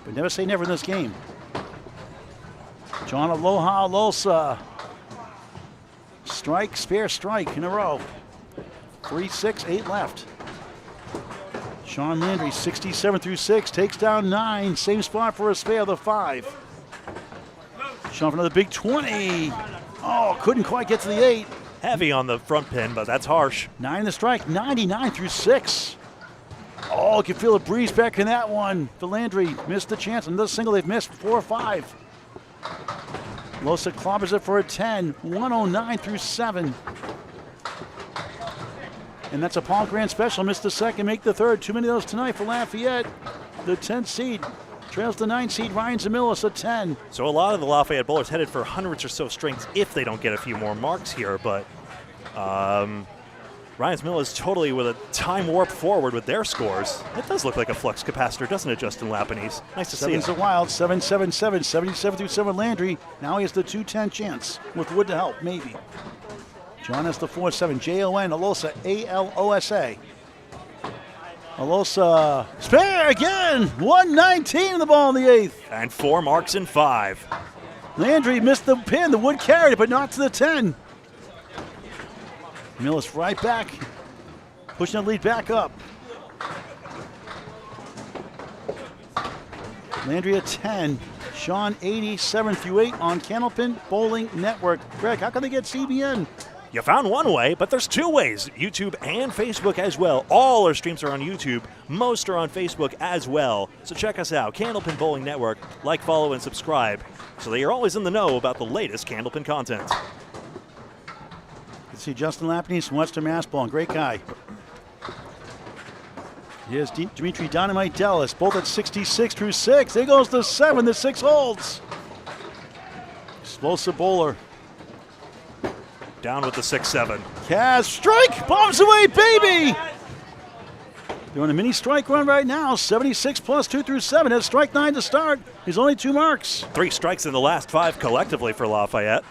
But never say never in this game. John Aloha Alosa. Strike, spare, strike in a row. 3, 6, 8 left. Shaun Landry, 67 through 6, takes down 9. Same spot for a spare, the 5. Shaun for another big 20. Oh, couldn't quite get to the 8. Heavy on the front pin, but that's harsh. 9 in the strike, 99 through 6. Oh, you can feel a breeze back in that one. For Landry, missed the chance. Another single they've missed, 4 or 5. Alosa clobbers it for a 10, 109 through 7. And that's a Palm Grand special. Missed the second, make the third. Too many of those tonight for Lafayette. The 10th seed trails the 9th seed, Ryan Millis, a 10. So a lot of the Lafayette bowlers headed for hundreds or so strings if they don't get a few more marks here. But Ryan Millis totally with a time warp forward with their scores. It does look like a flux capacitor, doesn't it, Justin Lapinese? Nice to see it. Seven's a wild, 7-7-7, 77 through 7 Landry. Now he has the 2-10 chance with wood to help, maybe. John has the 4-7, Jon Alosa, Alosa. Alosa, spare again, 119 in the ball in the 8th. And 4 marks in 5. Landry missed the pin, the wood carried it, but not to the 10. Millis right back, pushing the lead back up. Landry at 10, Shaun 87 through 8 on Candlepin Bowling Network. Greg, how can they get CBN? You found one way, but there's 2 ways, YouTube and Facebook as well. All our streams are on YouTube. Most are on Facebook as well. So check us out, Candlepin Bowling Network. Like, follow, and subscribe so that you're always in the know about the latest Candlepin content. You can see Justin Lapinese from Western Mass Bowling, great guy. Here's Demetri Dynamite Dellas, both at 66 through 6. There goes the 7, the 6 holds. Explosive bowler. Down with the 6-7. Kaz, strike, bombs away, baby! They're on a mini strike run right now, 76 plus 2 through 7. Has strike 9 to start. He's only 2 marks. 3 strikes in the last 5 collectively for Lafayette.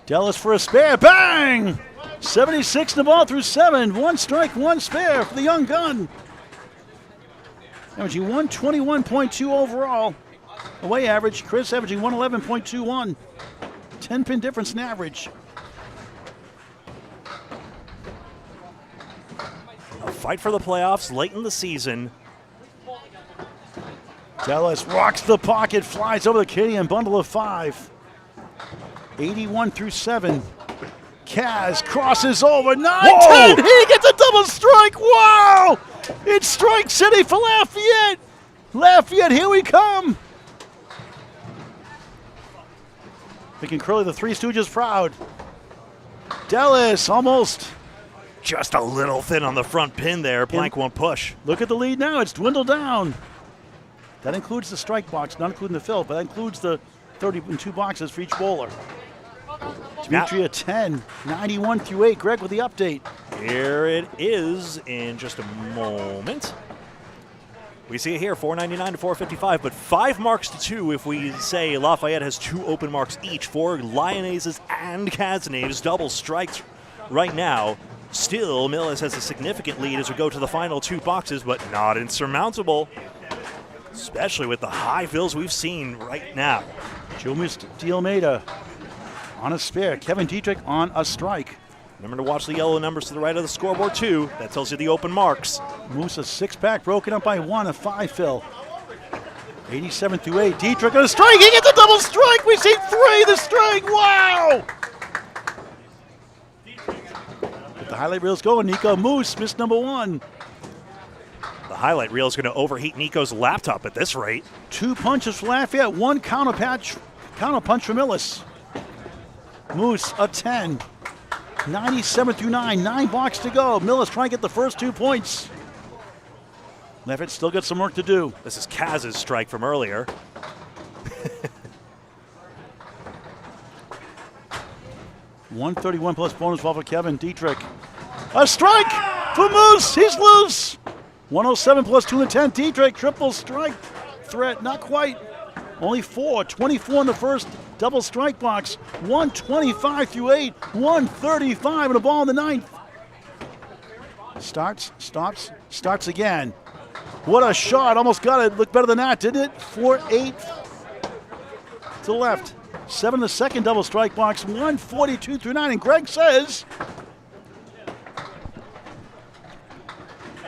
Dellas for a spare, bang! 76 in the ball through 7. 1 strike, 1 spare for the young gun. Averaging 121.2 overall. Away average, Chris averaging 111.21. 10 pin difference in average. A fight for the playoffs late in the season. Dellas rocks the pocket, flies over the Canadian bundle of 5. 81 through 7. Kaz crosses over, 9-10. He gets a double strike. Wow! It's strike city for Lafayette. Lafayette, here we come. Making Curly the Three Stooges proud. Dellas almost. Just a little thin on the front pin there. Blank won't push. Look at the lead now. It's dwindled down. That includes the strike box, not including the fill, but that includes the 32 boxes for each bowler. Demetri at 10, 91 through 8. Greg with the update. Here it is in just a moment. We see it here, 499 to 455, but 5 marks to 2 if we say Lafayette has 2 open marks each for Lyonnais and Cazenave's double strikes right now. Still, Millis has a significant lead as we go to the final 2 boxes, but not insurmountable, especially with the high fills we've seen right now. DeAlmeida on a spare. Kevin Dietrich on a strike. Remember to watch the yellow numbers to the right of the scoreboard, too. That tells you the open marks. Moose a 6-pack broken up by 1, a 5 fill. 87 through 8. Dietrich on a strike. He gets a double strike. We see 3 the strike. Wow! Get the highlight reels going. Nico Moose missed number 1. The highlight reel is going to overheat Nico's laptop at this rate. 2 punches for Lafayette. 1 counter punch for Millis. Moose a 10. 97 through 9. 9 blocks to go. Millis trying to get the first 2 points. Lafayette still got some work to do. This is Kaz's strike from earlier. $131 plus bonus ball for Kevin Dietrich. A strike for Moose. He's loose. 107 plus 2 and 10. Dietrich triple strike threat. Not quite. Only 4. 24 in the first double strike box. 125 through 8. 135 and a ball in the 9th. Starts, stops, starts again. What a shot. Almost got it. Looked better than that, didn't it? 4-8 to the left. 7 in the second double strike box. 142 through 9. And Greg says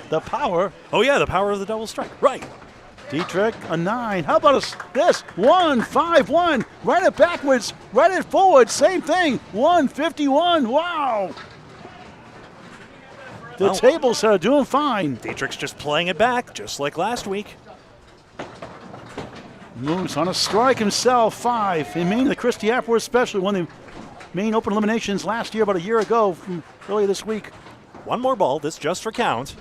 the power. Oh, yeah, the power of the double strike. Right. Dietrich, a 9. How about this? 1-5-1. Right it backwards, right it forward. Same thing. 151. Wow. The tables are doing fine. Dietrich's just playing it back, just like last week. Moose on a strike himself. 5. In Maine, the Christie Appleworth Special won the Maine Open Eliminations last year, about a year ago, from earlier this week. 1 more ball. This just for count.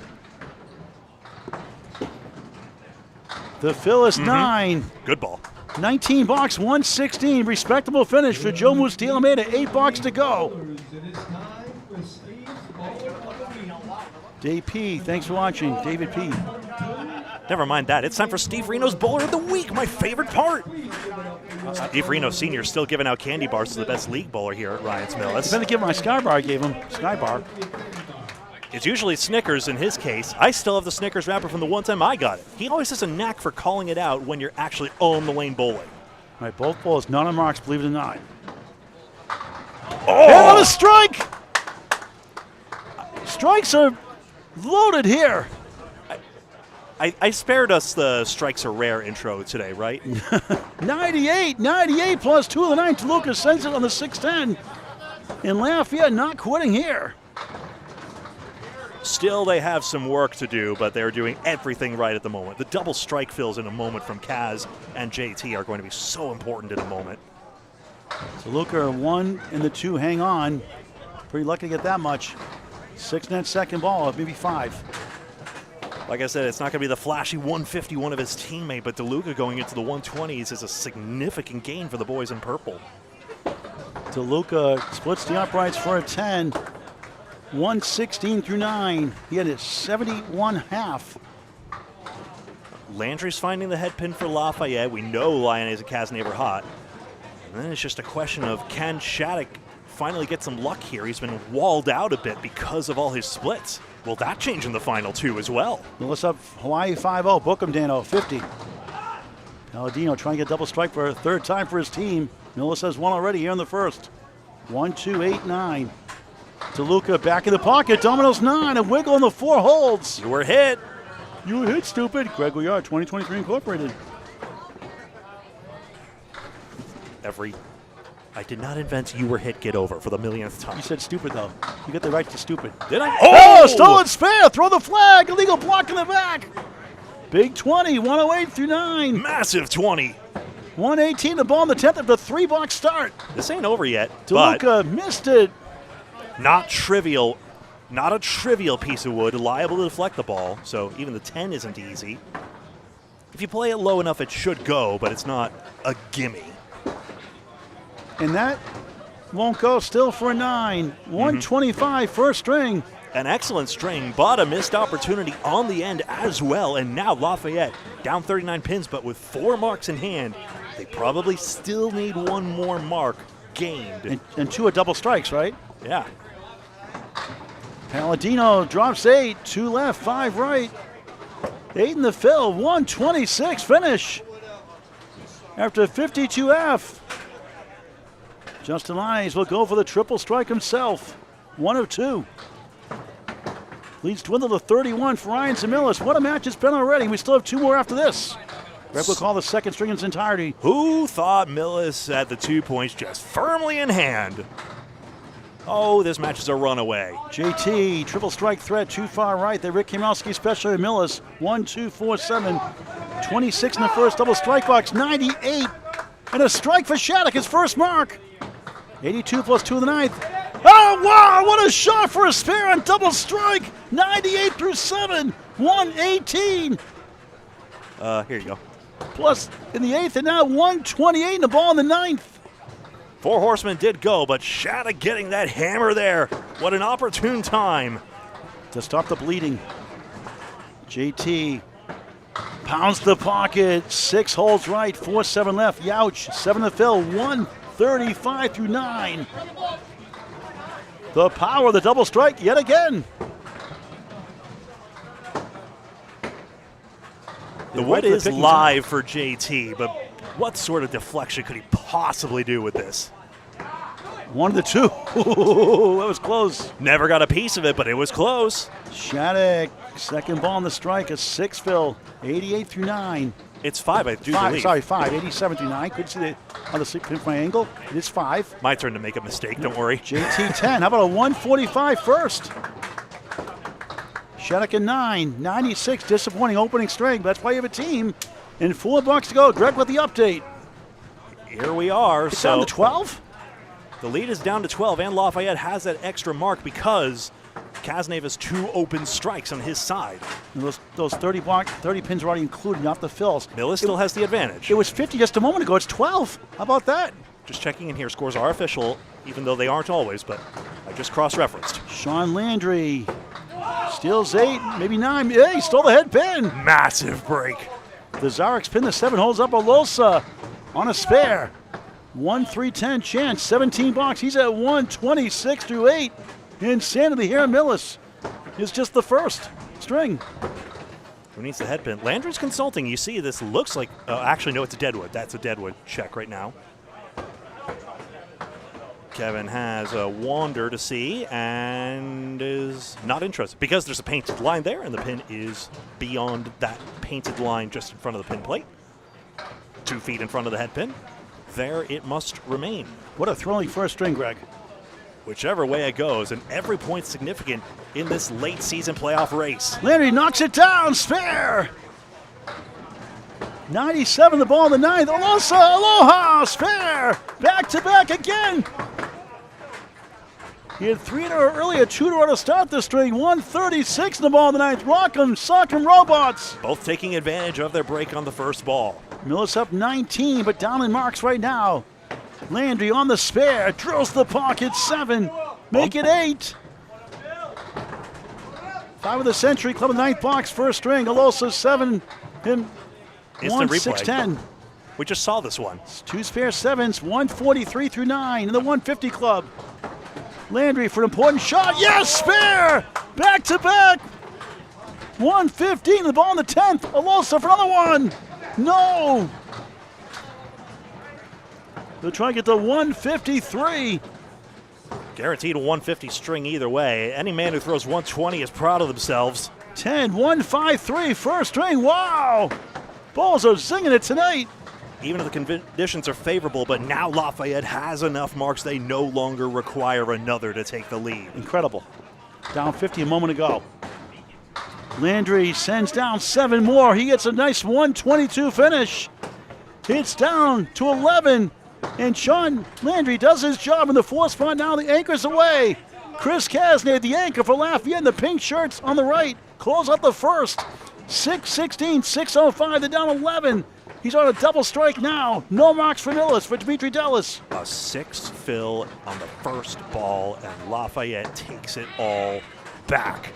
The fill is 9. Good ball. 19 box, 116. Respectable finish for Joe Moose DeAlmeida. 8 box to go. Dave P., thanks for watching. David P. Never mind that. It's time for Steve Reno's Bowler of the Week, my favorite part. Steve Reno Sr. still giving out candy bars to the best league bowler here at Ryan's Millis. Depending give my Sky Bar I gave him. Sky Bar. It's usually Snickers in his case. I still have the Snickers wrapper from the one time I got it. He always has a knack for calling it out when you're actually on the lane bowling. All right, both balls, none on marks, believe it or not. Oh! And on a strike! Strikes are loaded here. I spared us the strikes are rare intro today, right? 98 plus 2 of the 9. DeLuca sends it on the 6-10. And Lafayette not quitting here. Still, they have some work to do, but they're doing everything right at the moment. The double strike fills in a moment from Kaz and JT are going to be so important in a moment. DeLuca 1 and the 2 hang on. Pretty lucky to get that much. 6 net second ball, maybe 5. Like I said, it's not going to be the flashy 151 of his teammate, but DeLuca going into the 120s is a significant gain for the boys in purple. DeLuca splits the uprights for a 10. 116 through 9. He had a 71 half. Landry's finding the head pin for Lafayette. We know Lyonnais and Cazenave are hot. And then it's just a question of can Shattuck finally get some luck here? He's been walled out a bit because of all his splits. Will that change in the final 2 as well? Millis up Hawaii 5-0. Book him, Dano, 50. Paladino trying to get double strike for a 3rd time for his team. Millis has 1 already here in the first. 1, 2, 8, 9. DeLuca back in the pocket. Domino's 9. A wiggle on the 4 holds. You were hit. You were hit, stupid. Greg Gouillart, 2023 Incorporated. I did not invent you were hit, get over for the millionth time. You said stupid, though. You got the right to stupid. Did I? Oh, stolen spare. Throw the flag. Illegal block in the back. Big 20. 108 through 9. Massive 20. 118 the ball in the 10th of the 3-box start. This ain't over yet. DeLuca missed it. Not trivial. Not a trivial piece of wood, liable to deflect the ball, so even the 10 isn't easy. If you play it low enough, it should go, but it's not a gimme. And that Won't go, still for a 9. 125 first string. An excellent string, but a missed opportunity on the end as well. And now Lafayette down 39 pins, but with 4 marks in hand, they probably still need 1 more mark gained. And 2 are double strikes, right? Yeah. Paladino drops 8, 2 left, 5 right. 8 in the fill, 126 finish. After 52F. Justin Lyons will go for the triple strike himself. 1 of 2. Leads dwindle to 31 for Ryan Millis. What a match it's been already. We still have 2 more after this. Greg will call the second string in its entirety. Who thought Millis had the 2 points just firmly in hand? Oh, this match is a runaway. JT, triple strike threat, too far right. The Rick Kamalski special to Millis. 1, 2, 4, 7. 26 in the first double strike box. 98. And a strike for Shattuck, his first mark. 82 plus 2 in the 9th. Oh, wow, what a shot for a spare on double strike. 98 through 7, 118. Here you go. Plus in the 8th and now 128 in the ball in the 9th. 4 horsemen did go, but Shattuck getting that hammer there. What an opportune time. To stop the bleeding. JT pounds the pocket. 6 holds right, 4-7 left. Youch, 7 to fill, 135 through 9. The power of the double strike yet again. The wood is live for JT, but what sort of deflection could he possibly do with this? 1 of the 2. That was close. Never got a piece of it, but it was close. Shattuck, second ball on the strike, a 6 fill, 88 through 9. It's 5, I do 5, believe. sorry, 5, 87 through 9. Couldn't see the on the pin from my angle. It is 5. My turn to make a mistake, don't worry. JT 10. How about a 145 first? Shattuck in 9, 96. Disappointing opening string. But that's why you have a team. And $4 to go. Greg with the update. Here we are. It's down to 12. The lead is down to 12, and Lafayette has that extra mark because Cazenave has 2 open strikes on his side. And those 30 pins are already included, not the fills. Millis still has the advantage. It was 50 just a moment ago. It's 12. How about that? Just checking in here. Scores are official, even though they aren't always, but I just cross-referenced. Shaun Landry steals 8, maybe 9. Yeah, he stole the head pin. Massive break. The Zareks pin the 7, holds up Alosa on a spare. 1-3-10 chance, 17 bucks. He's at 126 through 8. Insanity here. Millis is just the first string. Who needs the head pin? Landry's consulting. You see, this looks like. Actually, no, it's a deadwood. That's a deadwood check right now. Kevin has a wander to see and is not interested because there's a painted line there, and the pin is beyond that painted line just in front of the pin plate. 2 feet in front of the head pin. There it must remain. What a thrilling first string, Greg. Whichever way it goes, and every point significant in this late season playoff race. Landry knocks it down, spare. 97 the ball in the 9th. Alosa, aloha, spare. Back to back again. He had 3 in a row earlier, 2 in a row to start the string. 136 in the ball in the 9th. Rock'em, sock'em, robots. Both taking advantage of their break on the first ball. Millis up 19, but down in marks right now. Landry on the spare, drills the pocket, 7, make it 8. 5 of the century, club of the 9th box, first string, Alosa 7, him 1, 6, 10. We just saw this one. It's 2 spare 7s, 143 through 9 in the 150 club. Landry for an important shot, yes, spare, back to back. 115, the ball in the 10th, Alosa for another one, no. They'll try to get to 153. Guaranteed a 150 string either way. Any man who throws 120 is proud of themselves. 10, 153, first string, wow. Balls are zinging it tonight. Even if the conditions are favorable, but now Lafayette has enough marks, they no longer require another to take the lead. Incredible. Down 50 a moment ago. Landry sends down 7 more. He gets a nice 122 finish. It's down to 11. And Shaun Landry does his job in the 4th spot. Now the anchor's away. Chris Cazenave, the anchor for Lafayette, in the pink shirts on the right. Close out the first. 6-16, 6:05. They're down 11. He's on a double strike now. No marks for Millis for Demetri Dellas. A 6 fill on the first ball, and Lafayette takes it all back.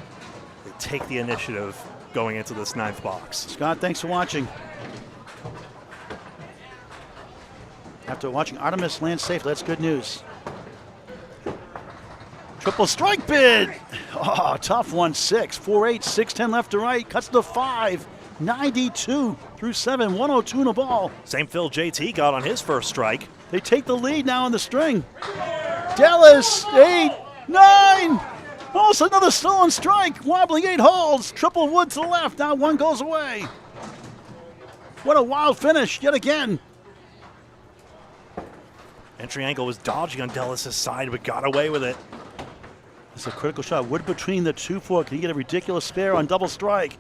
They take the initiative going into this 9th box. Scott, thanks for watching. After watching Artemis land safe, that's good news. Triple strike bid. Oh, tough one. 6, 4-8, 6-10 left to right. Cuts to 5. 92 through 7, 102 in the ball. Same fill JT got on his first strike. They take the lead now on the string. Dallas, 8, 9. Oh, it's another stolen strike. Wobbling 8 holes. Triple wood to the left. Now 1 goes away. What a wild finish yet again. Entry angle was dodging on Dellas' side, but got away with it. It's a critical shot. Wood between the 2-4. Can he get a ridiculous spare on double strike?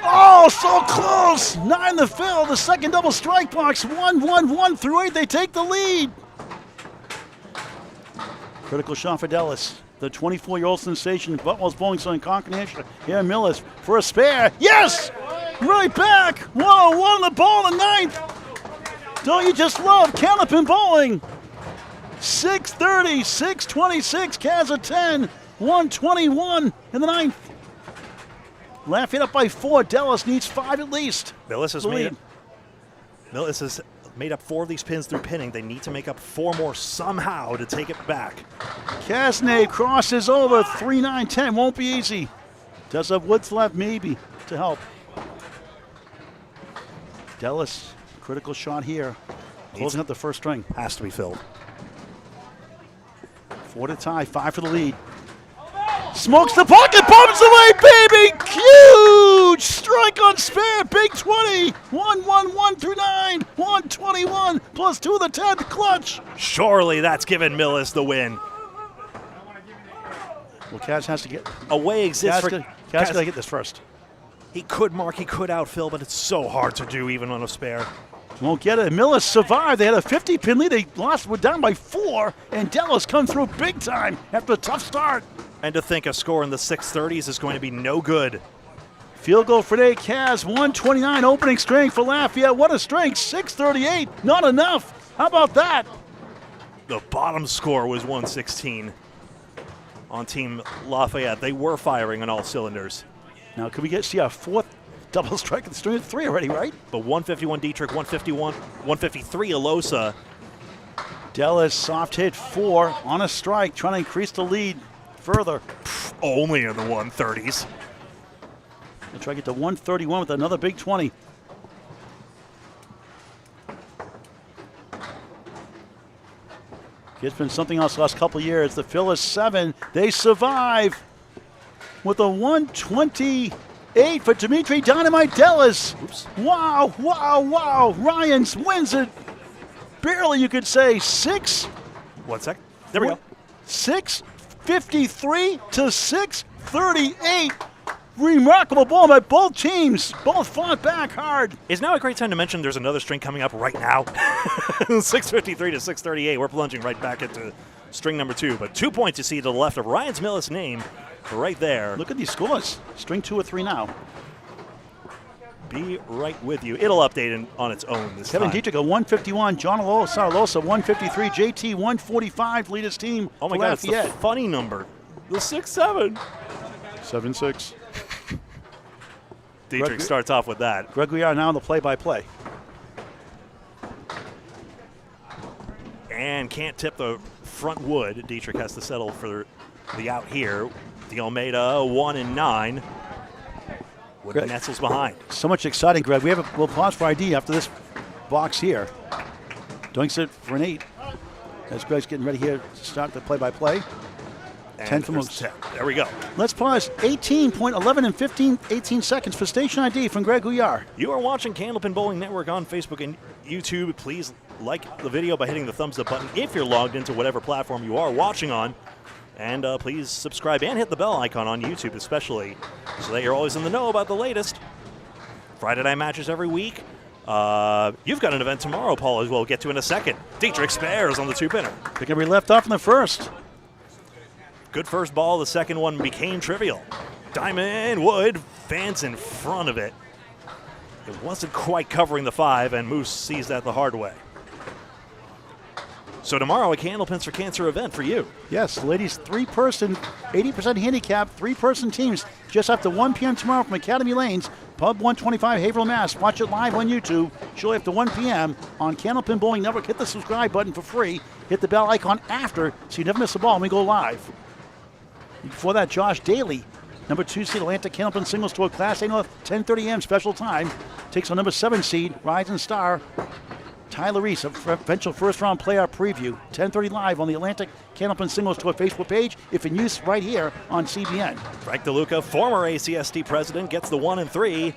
Oh, so close! 9 to fill. The second double strike box. 1 through 8. They take the lead. Critical shot for Dellas. The 24-year-old sensation, Buttwell's Bowling Center in Concord, Hampshire. Here, Millis for a spare. Yes! Right back. 101 on the ball in the 9th. Don't you just love Candlepin Bowling? 6:30, 6:26. Caz at 10. 121 in the 9th. Lafayette up by 4. Dellas needs 5 at least. Millis has made up 4 of these pins through pinning. They need to make up 4 more somehow to take it back. Cazenave crosses over. 3-9-10. Won't be easy. Does have woods left maybe to help. Dellas, critical shot here. Closing up the first string. Has to be filled. 4 to tie, 5 for the lead. Smokes the pocket, bombs away, baby! Huge strike on spare, big 20. 1 through 9, 121 plus 2 of the 10th, clutch. Surely that's given Millis the win. Well, Caz has to get. A way exists for Caz got to get this first. He could mark, he could outfill, but it's so hard to do even on a spare. Won't get it. Millis survived. They had a 50-pin lead. They lost, were down by 4, and Dellas come through big time after a tough start. And to think a score in the 630s is going to be no good. Field goal for Nate Caz, 129 opening string for Lafayette. What a string, 638, not enough. How about that? The bottom score was 116 on Team Lafayette. They were firing on all cylinders. Now, could we see our 4th double strike of the string? 3 already, right? But 151 Dietrich, 153 Alosa. Dellas soft hit 4 on a strike, trying to increase the lead further. Only in the 130s. They'll try to get to 131 with another big 20. It's been something else the last couple of years. The fill is 7. They survive with a 128 for Demetri Dynamite Dellas. Oops. Wow. Ryans wins it. Barely, you could say. 6. 1 sec. There we go. 6:53 to 6:38. Remarkable ball by both teams. Both fought back hard. Is now a great time to mention there's another string coming up right now? 653 to 638. We're plunging right back into string number 2. But 2 points you see to the left of Ryan's Millis' name right there. Look at these scores. String 2 or 3 now. Be right with you. It'll update on its own this Kevin time. Dietrich, a 151. John Alosa, 153. JT, 145. Lead his team. Oh my God, it's the funny number. The 6-7. 7-6. Dietrich starts off with that. Gouillart now in the play-by-play. And can't tip the front wood. Dietrich has to settle for the out here. DeAlmeida, 1 and 9. With Netzels behind. So much exciting, Greg. We'll pause for ID after this box here. Doinks it for an 8. As Greg's getting ready here to start the play-by-play. 10 from Moose. There we go. Let's pause 18.11 and 18 seconds for station ID from Greg Gouillart. You are watching Candlepin Bowling Network on Facebook and YouTube. Please like the video by hitting the thumbs up button if you're logged into whatever platform you are watching on. And please subscribe and hit the bell icon on YouTube especially so that you're always in the know about the latest. Friday night matches every week. You've got an event tomorrow, Paul, as we'll get to in a second. Dietrich spares on the 2-pinner. They're going to be left off in the first. Good first ball. The second one became trivial. Diamond Wood fans in front of it. It wasn't quite covering the 5, and Moose sees that the hard way. So tomorrow, a Candlepins for Cancer event for you. Yes, ladies, 3-person, 80% handicap, 3-person teams just after 1 p.m. tomorrow from Academy Lanes, Pub 125, Haverhill, Mass. Watch it live on YouTube, shortly after 1 p.m. on Candlepin Bowling Network. Hit the subscribe button for free. Hit the bell icon after so you never miss a ball when we go live. Before that, Josh Daly, number 2 seed Atlantic Candlepin Singles Tour Class A North, 10:30 a.m. special time. Takes on number 7 seed Rising Star Tyler Reese, a eventual first-round playoff preview. 10:30 live on the Atlantic Candlepin Singles Tour Facebook page. If in use, right here on CBN. Frank DeLuca, former ACST president, gets the 1 and 3.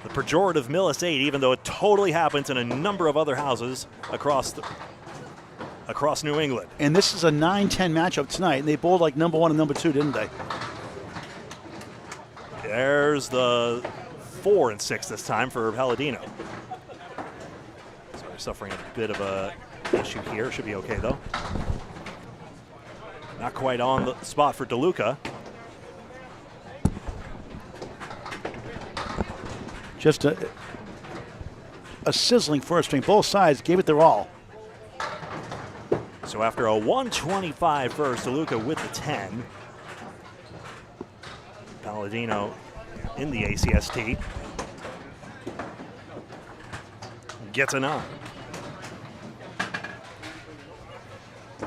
The pejorative Millis 8, even though it totally happens in a number of other houses across New England. And this is a 9-10 matchup tonight, and they bowled like number 1 and number 2, didn't they? There's the 4 and 6 this time for Paladino. So they're suffering a bit of a issue here. Should be okay, though. Not quite on the spot for DeLuca. Just a sizzling first string. Both sides gave it their all. So after a 125 first, DeLuca with the 10. Paladino in the ACST gets a 9.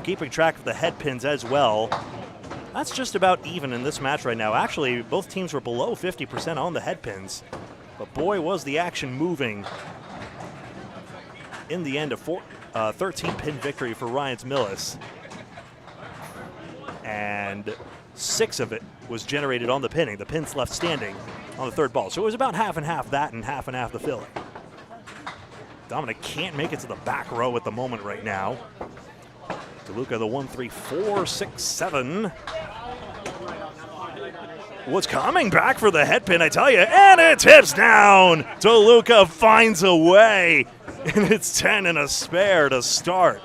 Keeping track of the head pins as well. That's just about even in this match right now. Actually, both teams were below 50% on the head pins. But boy, was the action moving. In the end, a 13-pin victory for Ryan's Millis. And 6 of it was generated on the pinning. The pins left standing on the 3rd ball. So it was about half and half that and half the filling. Dominic can't make it to the back row at the moment right now. DeLuca, the 1, 3, 4, 6, 7. Was coming back for the head pin, I tell you, and it tips down. DeLuca finds a way, and it's 10 and a spare to start.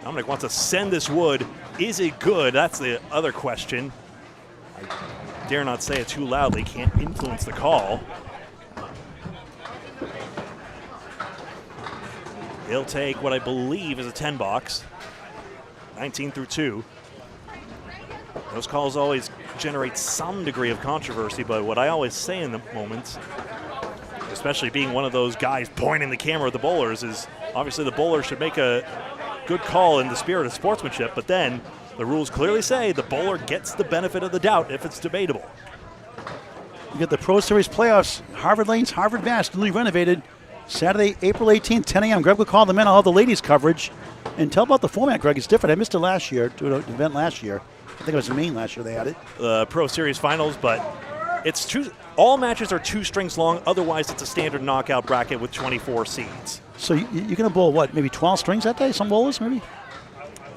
Dominic wants to send this wood. Is it good? That's the other question. I dare not say it too loudly. Can't influence the call. He'll take what I believe is a 10 box. 19 through 2. Those calls always generate some degree of controversy, but what I always say in the moments, especially being one of those guys pointing the camera at the bowlers, is obviously the bowler should make a good call in the spirit of sportsmanship, but then the rules clearly say the bowler gets the benefit of the doubt if it's debatable. You get the Pro Series playoffs, Harvard Lanes, Harvard Mass, newly renovated. Saturday, April 18th, 10 a.m. Greg will call the men. I'll have the ladies coverage. And tell about the format, Greg. It's different. I missed it last year, to an event last year. I think it was in Maine last year they had it. The Pro Series finals, but it's all matches are 2 strings long. Otherwise, it's a standard knockout bracket with 24 seeds. So you're going to bowl, what, maybe 12 strings that day? Some bowlers, maybe?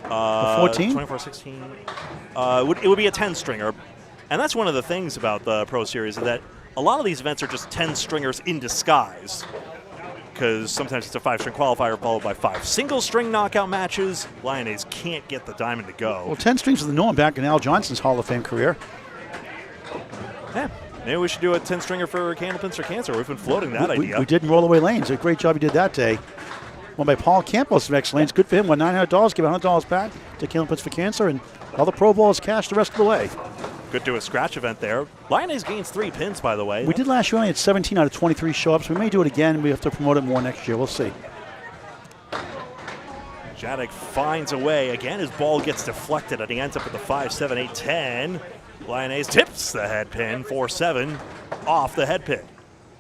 14? 24, 16. It would be a 10-stringer. And that's one of the things about the Pro Series, is that a lot of these events are just 10-stringers in disguise. Because sometimes it's a 5-string qualifier followed by 5 single-string knockout matches. Lyonnais can't get the diamond to go. Well, 10 strings was the norm back in Al Johnson's Hall of Fame career. Yeah, maybe we should do a 10-stringer for Candlepins for Cancer. We've been floating that idea. We did in Roll Away Lanes. A great job he did that day. Won by Paul Campos of X Lanes. Good for him. Won $900. Give $100 back to Candlepins for Cancer. And all the Pro Bowls cash the rest of the way. Good to a scratch event there. Lyonnais gains 3 pins, by the way. We did last year. Only had 17 out of 23 show-ups. We may do it again. We have to promote it more next year. We'll see. Shattuck finds a way. Again, his ball gets deflected, and he ends up with the 5, 7, 8, 10. Lyonnais tips the head pin, 4-7, off the head pin.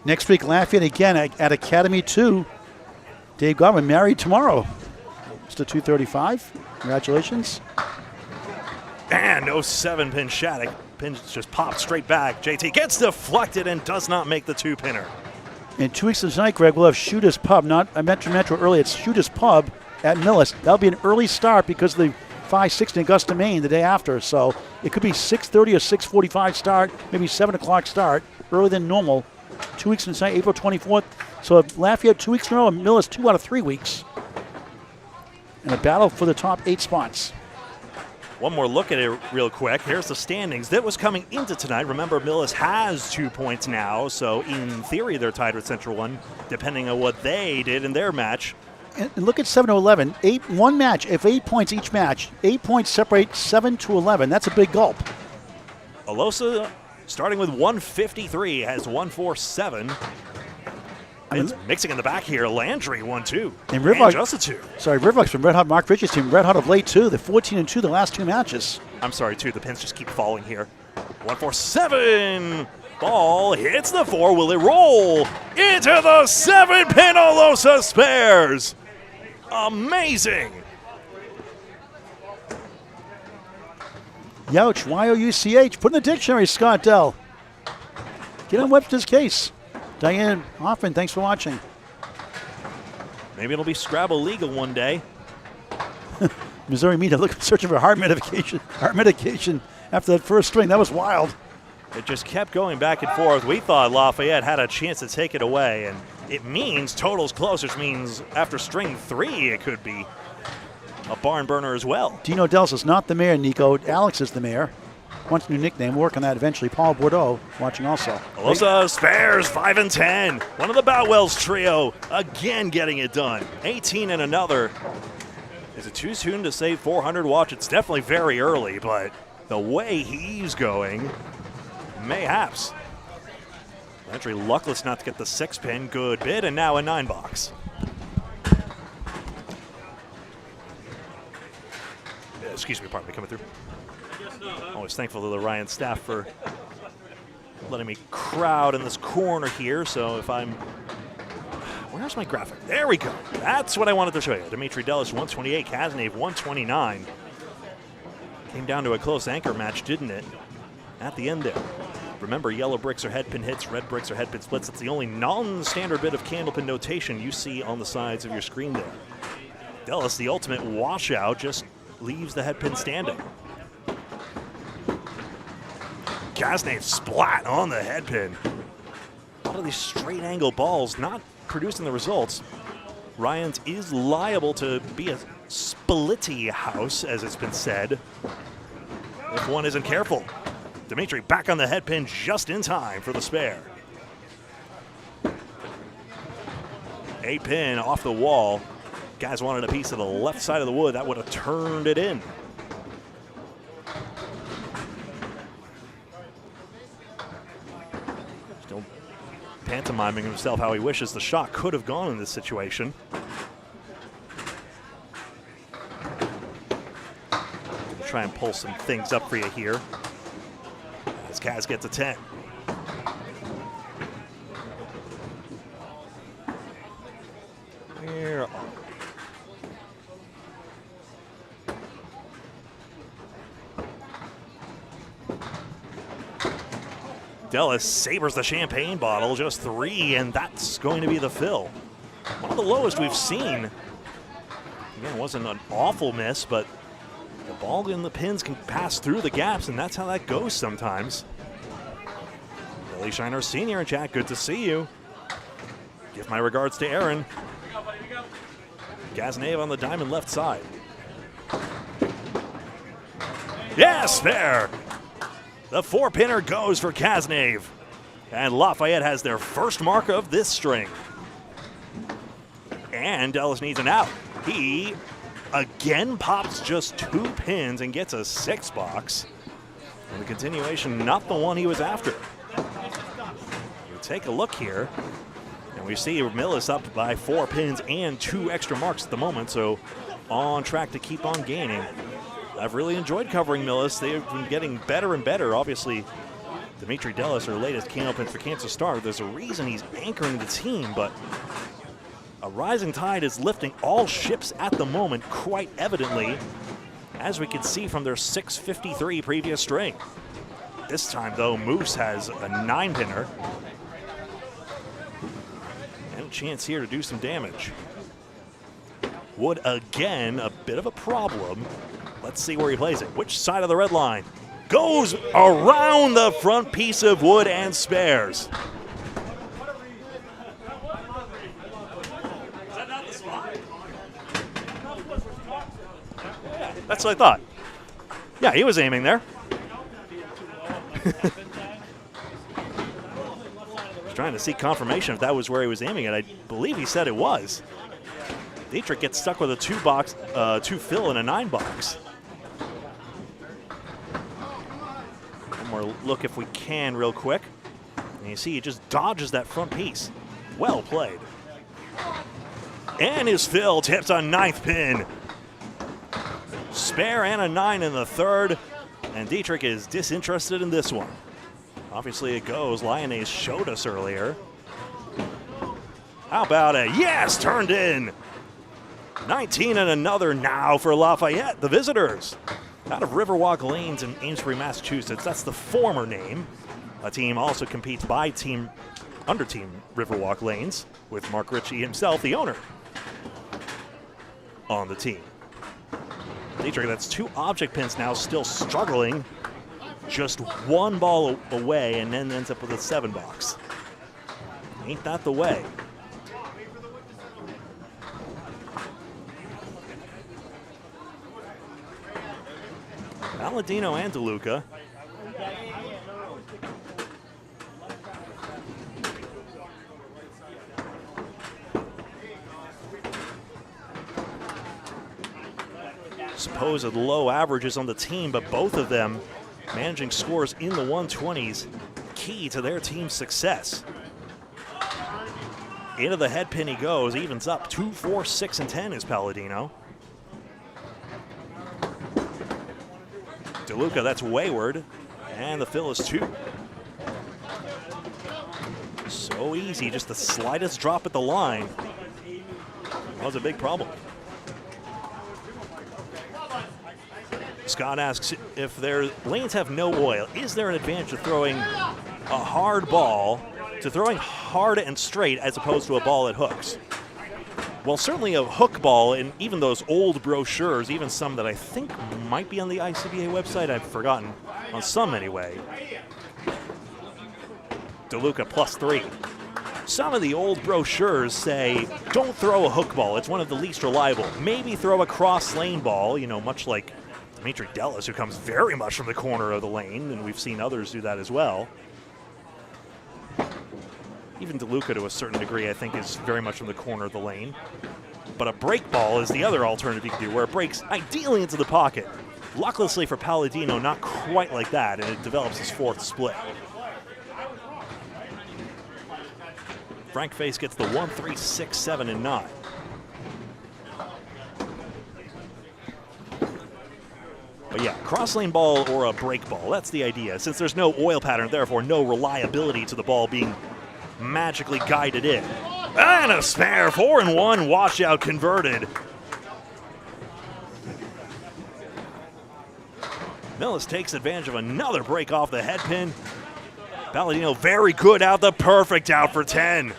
Next week, Lafayette again at Academy 2. Dave Garvin married tomorrow. Mr. 235. Congratulations. And no 7-pin Shattuck. Pin just popped straight back. JT gets deflected and does not make the 2-pinner. In 2 weeks of tonight, Greg, we'll have Shooter's Pub. I mentioned Metro earlier. It's Shooter's Pub at Millis. That'll be an early start because of the 5:60 in Augusta, Maine the day after. So it could be 6:30 or 6:45 start, maybe 7 o'clock start, earlier than normal. 2 weeks from tonight, April 24th. So Lafayette 2 weeks in a row, and Millis 2 out of 3 weeks. And a battle for the top 8 spots. One more look at it real quick. Here's the standings. That was coming into tonight. Remember, Millis has 2 points now, so in theory they're tied with Central 1, depending on what they did in their match. And look at 7 to 11. One match, if 8 points each match, 8 points separate 7 to 11. That's a big gulp. Alosa, starting with 153, has 147. It's mixing in the back here. Landry 1-2. And just a 2. Sorry, Rivlock's from Red Hot Mark Rich's team. Red Hot of late, too. They're 14-2 the last 2 matches. I'm sorry, too. The pins just keep falling here. 147. Ball hits the 4. Will it roll into the 7-pin Alosa spares? Amazing. Youch, Y-O-U-C-H. Put in the dictionary, Scott Dell. Get on Webster's case. Diane Hoffman, thanks for watching. Maybe it'll be Scrabble legal one day. Missouri Media searching for heart medication after that first string. That was wild. It just kept going back and forth. We thought Lafayette had a chance to take it away, and it means totals close, which means after string 3 it could be a barn burner as well. Dino Dellas is not the mayor, Nico. Alex is the mayor. Wants a new nickname. Work on that eventually. Paul Bordeaux watching also. Alosa spares 5 and 10. One of the Boutwells trio again getting it done. 18 and another. Is it too soon to say 400 watch? It's definitely very early, but the way he's going, mayhaps. Landry luckless not to get the 6-pin. Good bid, and now a 9-box. Excuse me, pardon me, coming through. Always thankful to the Ryan staff for letting me crowd in this corner here. So if I'm, where's my graphic? There we go. That's what I wanted to show you. Demetri Dellas 128, Cazenave 129. Came down to a close anchor match, didn't it? At the end there. Remember, yellow bricks are headpin hits, red bricks are headpin splits. It's the only non-standard bit of Candlepin notation you see on the sides of your screen there. Dellas, the ultimate washout, just leaves the headpin standing. Cazenave splat on the headpin. A lot of these straight angle balls not producing the results. Ryan's is liable to be a splitty house, as it's been said, if one isn't careful. Demetri back on the headpin just in time for the spare. 8-pin off the wall. Guys wanted a piece of the left side of the wood. That would have turned it in. Still pantomiming himself how he wishes the shot could have gone in this situation. Try and pull some things up for you here as Kaz gets a 10. Where are we? Dellas sabers the champagne bottle, just 3, and that's going to be the fill. One of the lowest we've seen. Again, it wasn't an awful miss, but the ball in the pins can pass through the gaps, and that's how that goes sometimes. Billy Shiner Sr. in chat, good to see you. Give my regards to Aaron. Cazenave on the diamond left side. Yes, there. The 4-pinner goes for Cazenave. And Lafayette has their first mark of this string. And Dellas needs an out. He again pops just 2 pins and gets a 6-box. And the continuation, not the one he was after. You take a look here, and we see Millis up by 4 pins and 2 extra marks at the moment, so on track to keep on gaining. I've really enjoyed covering Millis. They've been getting better and better. Obviously, Demetri Dellas, our latest Candlepin for Cancer star, there's a reason he's anchoring the team, but a rising tide is lifting all ships at the moment, quite evidently, as we can see from their 653 previous string. This time, though, Moose has a 9-pinner. And a chance here to do some damage. Wood, again, a bit of a problem. Let's see where he plays it. Which side of the red line? Goes around the front piece of wood and spares. That's what I thought. Yeah, he was aiming there. Trying to seek confirmation if that was where he was aiming it. I believe he said it was. Dietrich gets stuck with a 2 fill and a 9 box. One more look if we can real quick. And you see he just dodges that front piece. Well played. And his fill tips on 9th pin. Spare and a 9 in the 3rd. And Dietrich is disinterested in this one. Obviously it goes. Lyonnais showed us earlier. How about it? Yes, turned in. 19 and another now for Lafayette, the visitors. Out of Riverwalk Lanes in Amesbury, Massachusetts. That's the former name. A team also competes under team Riverwalk Lanes with Mark Ritchie himself, the owner, on the team. Dietrich, that's 2 object pins now, still struggling. Just 1 ball away and then ends up with a 7 box. Ain't that the way? Paladino and DeLuca. Supposed low averages on the team, but both of them managing scores in the 120s, key to their team's success. Into the head pin he goes, evens up 2, 4, 6, and 10 is Paladino. DeLuca, that's wayward, and the fill is 2. So easy, just the slightest drop at the line was a big problem. Scott asks if their lanes have no oil, is there an advantage to throwing a hard ball to throwing hard and straight as opposed to a ball that hooks? Well, certainly a hook ball in even those old brochures, even some that I think might be on the ICBA website, I've forgotten, on some anyway. DeLuca +3. Some of the old brochures say, don't throw a hook ball, it's one of the least reliable. Maybe throw a cross lane ball, you know, much like Demetri Dellas, who comes very much from the corner of the lane, and we've seen others do that as well. Even DeLuca, to a certain degree, I think, is very much from the corner of the lane. But a break ball is the other alternative you can do, where it breaks ideally into the pocket. Lucklessly for Paladino, not quite like that, and it develops his 4th split. Frank Face gets the 1, 3, 6, 7, and 9. But yeah, cross lane ball or a break ball, that's the idea. Since there's no oil pattern, therefore no reliability to the ball being magically guided in. And a spare 4 and 1 washout converted. Millis takes advantage of another break off the head pin. Paladino very good out, the perfect out for 10.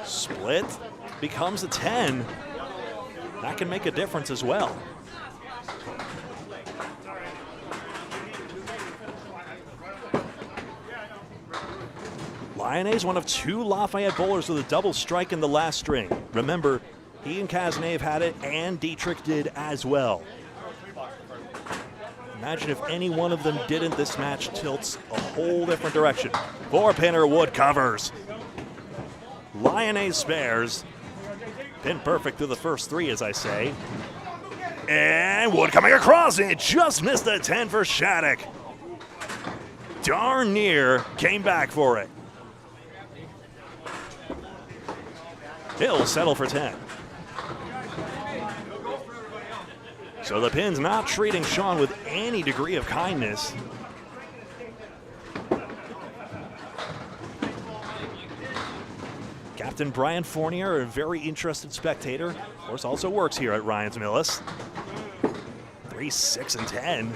Split becomes a 10. That can make a difference as well. Lyonnais, one of 2 Lafayette bowlers with a double strike in the last string. Remember, he and Cazenave had it, and Dietrich did as well. Imagine if any one of them didn't, this match tilts a whole different direction. 4-pinner Wood covers. Lyonnais spares. Pin perfect through the first 3, as I say. And Wood coming across it. Just missed the 10 for Shattuck. Darn near came back for it. He'll settle for 10. So the pin's not treating Shaun with any degree of kindness. Captain Brian Fournier, a very interested spectator, of course also works here at Ryan's Millis. 3, 6, and 10.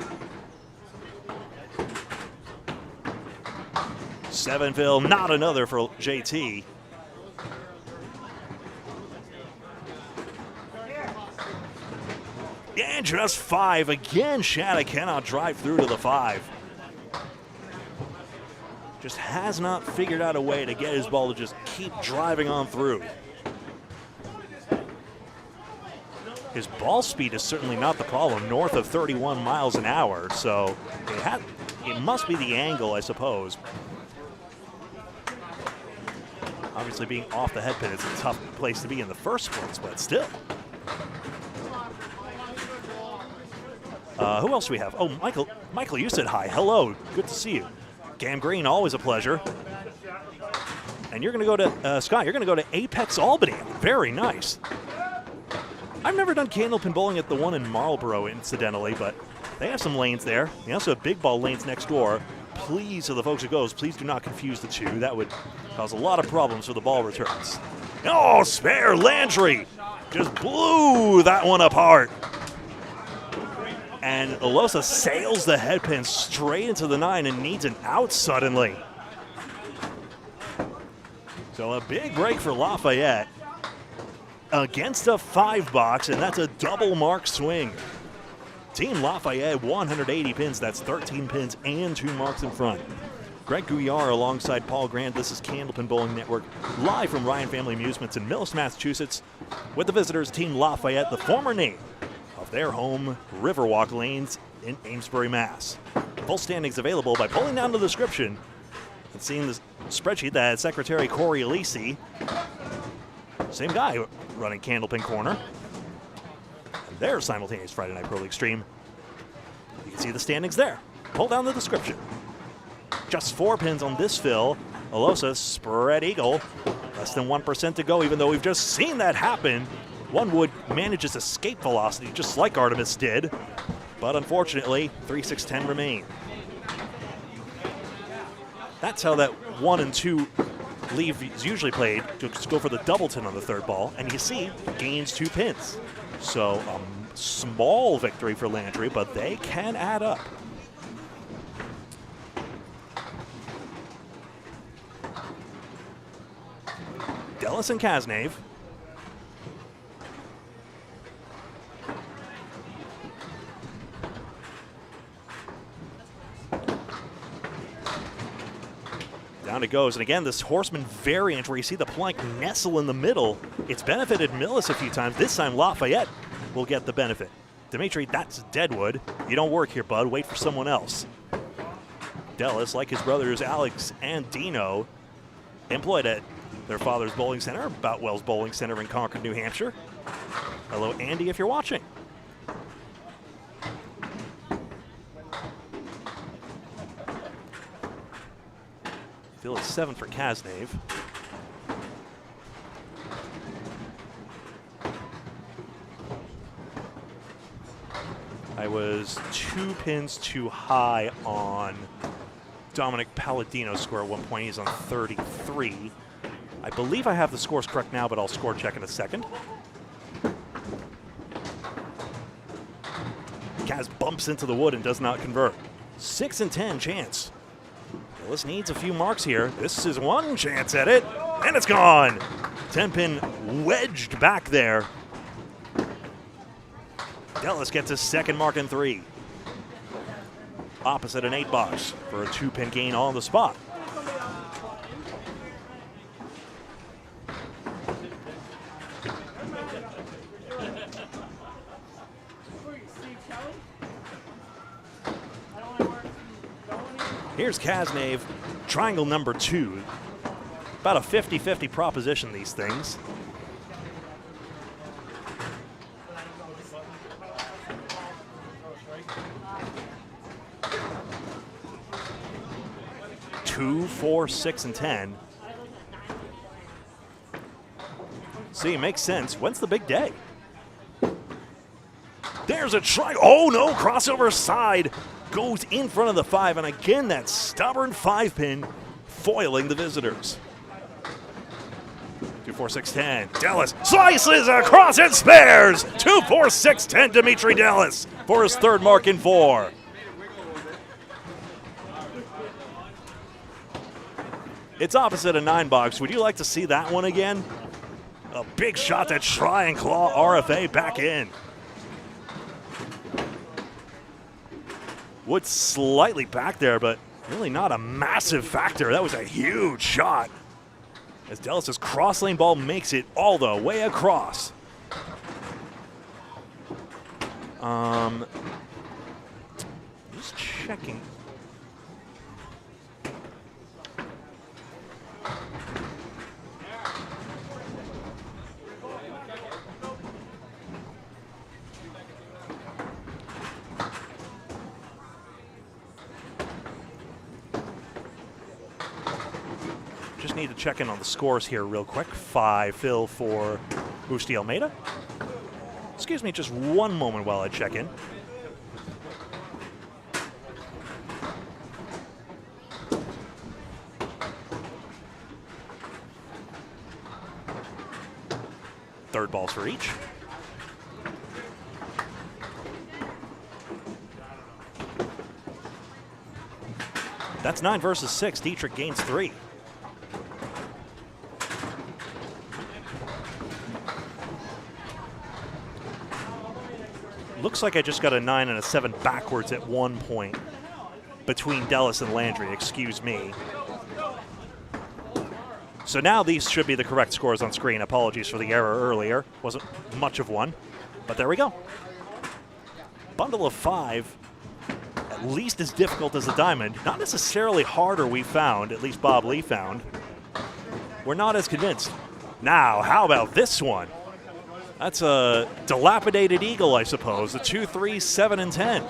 7 fill, not another for JT. And just 5. Again, Shattuck cannot drive through to the 5. Just has not figured out a way to get his ball to just keep driving on through. His ball speed is certainly not the problem, north of 31 miles an hour, so it must be the angle, I suppose. Obviously, being off the head pin is a tough place to be in the first place, but still. Who else do we have? Oh, Michael. Michael, you said hi. Hello. Good to see you. Gam Green, always a pleasure. And you're going to go to, Scott, you're going to go to Apex Albany. Very nice. I've never done Candlepin Bowling at the one in Marlboro, incidentally, but they have some lanes there. They also have big ball lanes next door. Please, to the folks who goes, please do not confuse the two. That would cause a lot of problems for the ball returns. Oh, spare Landry. Just blew that one apart. And Alosa sails the head pin straight into the 9 and needs an out suddenly. So a big break for Lafayette against a 5 box, and that's a double mark swing. Team Lafayette, 180 pins. That's 13 pins and 2 marks in front. Greg Gouillart alongside Paul Grant. This is Candlepin Bowling Network, live from Ryan Family Amusements in Millis, Massachusetts, with the visitors, Team Lafayette, the former name of their home Riverwalk Lanes in Amesbury, Mass. Full standings available by pulling down the description and seeing the spreadsheet that Secretary Corey Alisi, same guy running Candlepin Corner, and their simultaneous Friday Night Pro League stream. You can see the standings there. Pull down the description. Just 4 pins on this fill. Alosa spread eagle. Less than 1% to go, even though we've just seen that happen. One would manage its escape velocity just like Artemis did, but unfortunately, 3-6-10 remain. That's how that 1 and 2 leave is usually played, to go for the doubleton on the 3rd ball, and you see, gains 2 pins. So a small victory for Landry, but they can add up. Dellas and Cazenave. Down it goes, and again, this horseman variant where you see the plank nestle in the middle, it's benefited Millis a few times. This time Lafayette will get the benefit. Demetri, that's deadwood. You don't work here, bud. Wait for someone else. Dellas, like his brothers Alex and Dino, employed at their father's bowling center, Boutwell's Bowling Center in Concord, New Hampshire. Hello, Andy, if you're watching. Fill is 7 for Cazenave. I was 2 pins too high on Dominic Paladino's score at one point. He's on 33. I believe I have the scores correct now, but I'll score check in a second. Kaz bumps into the wood and does not convert. 6 and 10 chance. This needs a few marks here. This is one chance at it, and it's gone. 10-pin wedged back there. Dellas gets his 2nd mark in 3. Opposite an 8 box for a 2-pin gain on the spot. Here's Cazenave, triangle number 2. About a 50-50 proposition, these things. Two, 4, 6, and 10. See, it makes sense. When's the big day? There's a try. Oh no, crossover side. Goes in front of the 5, and again that stubborn 5-pin foiling the visitors. 2, 4, 6, 10. Dellas slices across and spares. 2, 4, 6, 10. Demetri Dellas for his 3rd mark in 4. It's opposite a 9 box. Would you like to see that one again? A big shot to try and claw RFA back in. Wood slightly back there, but really not a massive factor. That was a huge shot. As Dellas' cross lane ball makes it all the way across. Just checking. Just need to check in on the scores here real quick. 5 fill for DeAlmeida. Excuse me just one moment while I check in. Third balls for each. That's 9 versus 6. Dietrich gains 3. Looks like I just got a 9 and a 7 backwards at one point between Dellas and Landry, excuse me. So now these should be the correct scores on screen. Apologies for the error earlier. Wasn't much of one, but there we go. Bundle of 5, at least as difficult as the diamond. Not necessarily harder, we found, at least Bob Lee found. We're not as convinced. Now, how about this one? That's a dilapidated eagle, I suppose. A 2, 3, 7, and 10.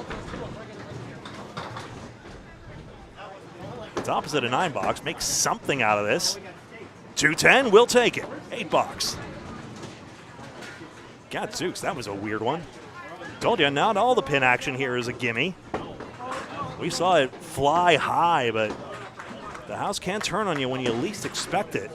It's opposite a 9 box. Make something out of this. 210, we'll take it. 8 box. Gadzooks, that was a weird one. Told you, not all the pin action here is a gimme. We saw it fly high, but the house can turn on you when you least expect it.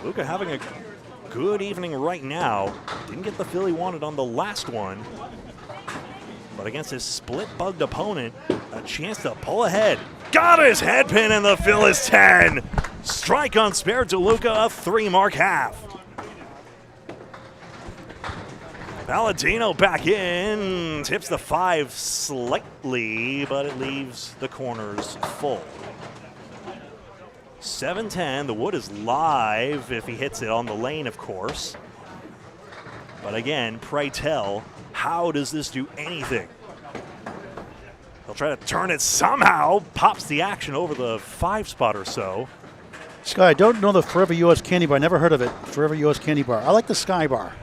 DeLuca having a good evening right now. Didn't get the fill he wanted on the last one. But against his split-bugged opponent, a chance to pull ahead. Got his head pin and the fill is 10. Strike on spare DeLuca, a 3-mark half. Paladino back in. Tips the 5 slightly, but it leaves the corners full. 7-10, the wood is live if he hits it on the lane, of course. But again, pray tell, how does this do anything? He'll try to turn it somehow, pops the action over the 5 spot or so. Sky, I don't know the Forever U.S. Candy Bar. I never heard of it. Forever U.S. Candy Bar. I like the Sky Bar.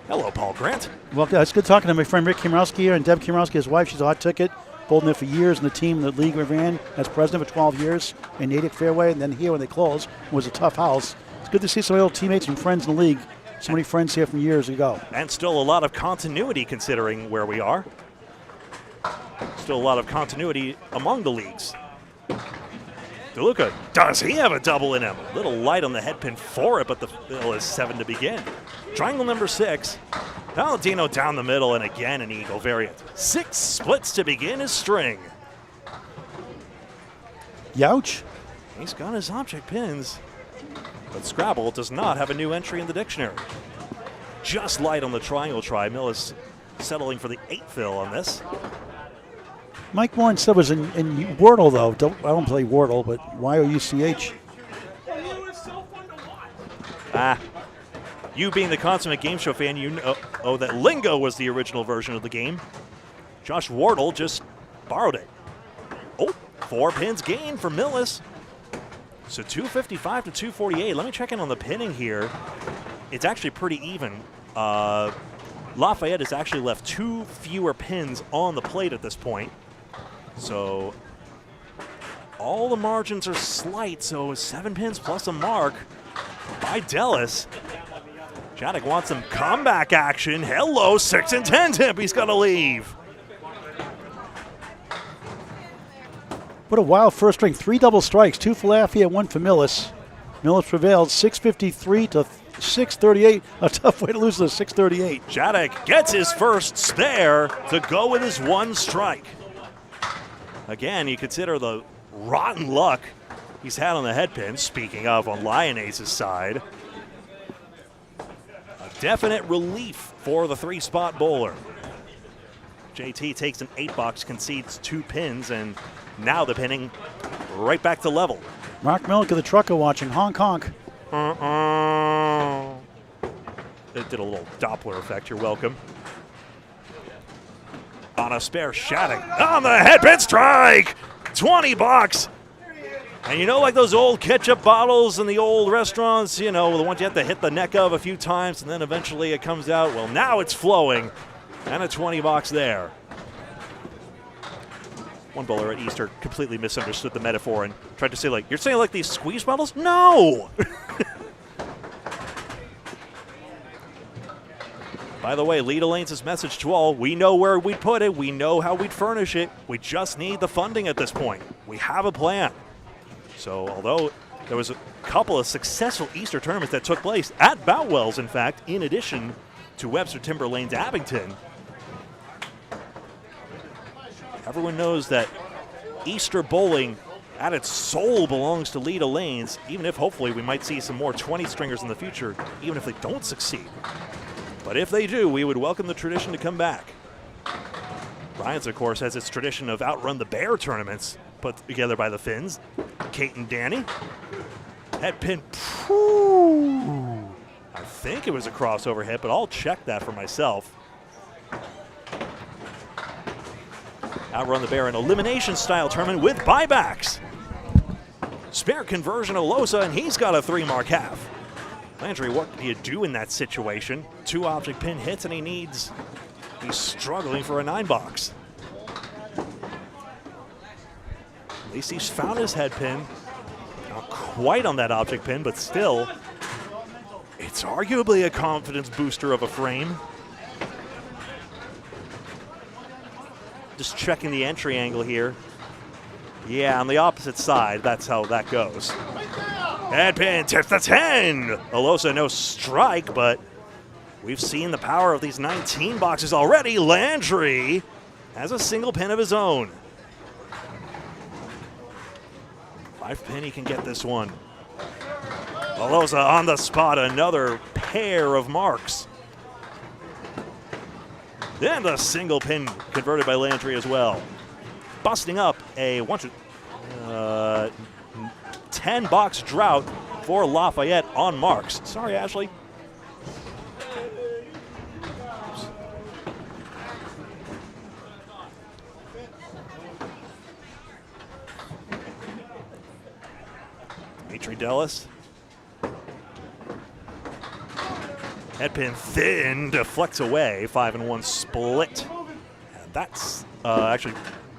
Hello, Paul Grant. Well, it's good talking to my friend Rick Kimrowski and Deb Kimrowski, his wife. She's a hot ticket. Bowled in there for years in the team, the league we ran as president for 12 years in Natick Fairway, and then here when they closed, it was a tough house. It's good to see some old teammates and friends in the league. So many friends here from years ago. And still a lot of continuity considering where we are. Still a lot of continuity among the leagues. DeLuca, does he have a double in him? A little light on the head pin for it, but the fill is 7 to begin. Triangle number 6. Paladino down the middle, and again an eagle variant. 6 splits to begin his string. Youch. He's got his object pins, but Scrabble does not have a new entry in the dictionary. Just light on the triangle try. Millis settling for the 8 fill on this. Mike Warren said was in Wordle, though. I don't play Wordle, but Y-O-U-C-H. You being the consummate game show fan, you know that Lingo was the original version of the game. Josh Wardle just borrowed it. Oh, 4 pins gain for Millis. So 255 to 248. Let me check in on the pinning here. It's actually pretty even. Lafayette has actually left 2 fewer pins on the plate at this point. So all the margins are slight, so 7 pins plus a mark by Dellas. Shattuck wants some comeback action. Hello, 6 and 10 tip. He's got to leave. What a wild first string. 3 double strikes, 2 for Lafayette, 1 for Millis. Millis prevailed 653 to 638. A tough way to lose to 638. Shattuck gets his first spare to go with his 1 strike. Again, you consider the rotten luck he's had on the head pin. Speaking of, on Lyonnais' side. A definite relief for the 3-spot bowler. JT takes an 8 box, concedes 2 pins, and now the pinning right back to level. Mark Millick of the Trucker watching. Honk, honk. It did a little Doppler effect. You're welcome. On a spare, Shattuck on the headpin strike. 20 bucks. And you know, like those old ketchup bottles in the old restaurants, you know, the ones you have to hit the neck of a few times and then eventually it comes out. Well, now it's flowing. And a 20 bucks there. One bowler at Easter completely misunderstood the metaphor and tried to say, like, you're saying like these squeeze bottles? No! By the way, Lita Lanes' message to all, we know where we'd put it, we know how we'd furnish it, we just need the funding at this point. We have a plan. So although there was a couple of successful Easter tournaments that took place at Boutwell's, in fact, in addition to Webster Timberlane's Abington, everyone knows that Easter bowling at its soul belongs to Lita Lanes, even if hopefully we might see some more 20-stringers in the future, even if they don't succeed. But if they do, we would welcome the tradition to come back. Ryan's, of course, has its tradition of Outrun the Bear tournaments put together by the Finns. Kate and Danny. Head pin. I think it was a crossover hit, but I'll check that for myself. Outrun the Bear, an elimination-style tournament with buybacks. Spare conversion Alosa, and he's got a 3-mark half. Landry, what do you do in that situation? 2 object pin hits, and he's struggling for a 9-box. At least he's found his head pin. Not quite on that object pin, but still, it's arguably a confidence booster of a frame. Just checking the entry angle here. Yeah, on the opposite side, that's how that goes. Head pin tips the 10. Alosa, no strike, but we've seen the power of these 19 boxes already. Landry has a single pin of his own. 5 pin, he can get this one. Alosa on the spot, another pair of marks. And a single pin converted by Landry as well. Busting up a 10-box drought for Lafayette on marks. Sorry, Ashley. Demetri Dellas. Headpin thin, deflects away, 5-1 split. And that's actually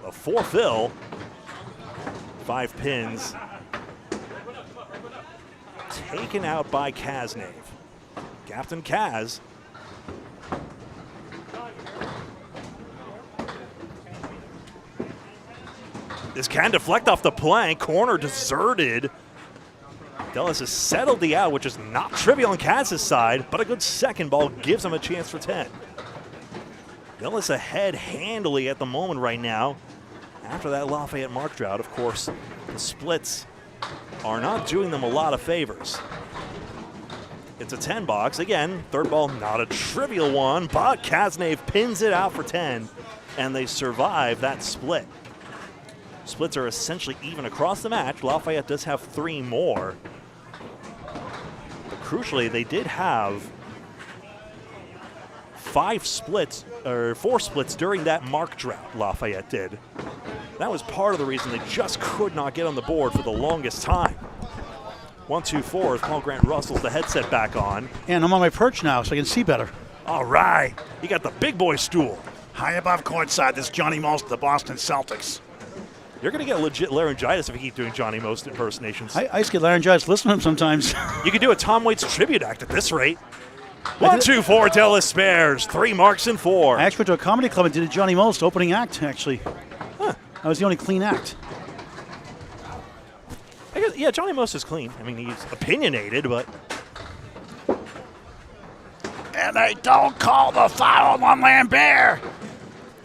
a 4 fill. 5 pins. Taken out by Cazenave. Captain Kaz. This can deflect off the plank. Corner deserted. Dellas has settled the out, which is not trivial on Kaz's side, but a good second ball gives him a chance for 10. Dellas ahead handily at the moment right now. After that Lafayette mark drought, of course, the splits are not doing them a lot of favors. It's a 10 box. Again, third ball, not a trivial one, but Cazenave pins it out for 10, and they survive that split. Splits are essentially even across the match. Lafayette does have 3 more. But crucially, they did have 4 splits during that mark drought, Lafayette did. That was part of the reason they just could not get on the board for the longest time. 1-2-4 as Paul Grant Russell's the headset back on. And I'm on my perch now, so I can see better. All right. You got the big boy stool. High above courtside, this Johnny Most of the Boston Celtics. You're going to get legit laryngitis if you keep doing Johnny Most impersonations. I used to get laryngitis listening to him sometimes. You could do a Tom Waits tribute act at this rate. 1-2-4 Dellas spares. 3 marks and 4. I actually went to a comedy club and did a Johnny Most opening act, actually. Huh. I was the only clean act. I guess, yeah, Johnny Most is clean. I mean, he's opinionated, but... And they don't call the foul on Lambert.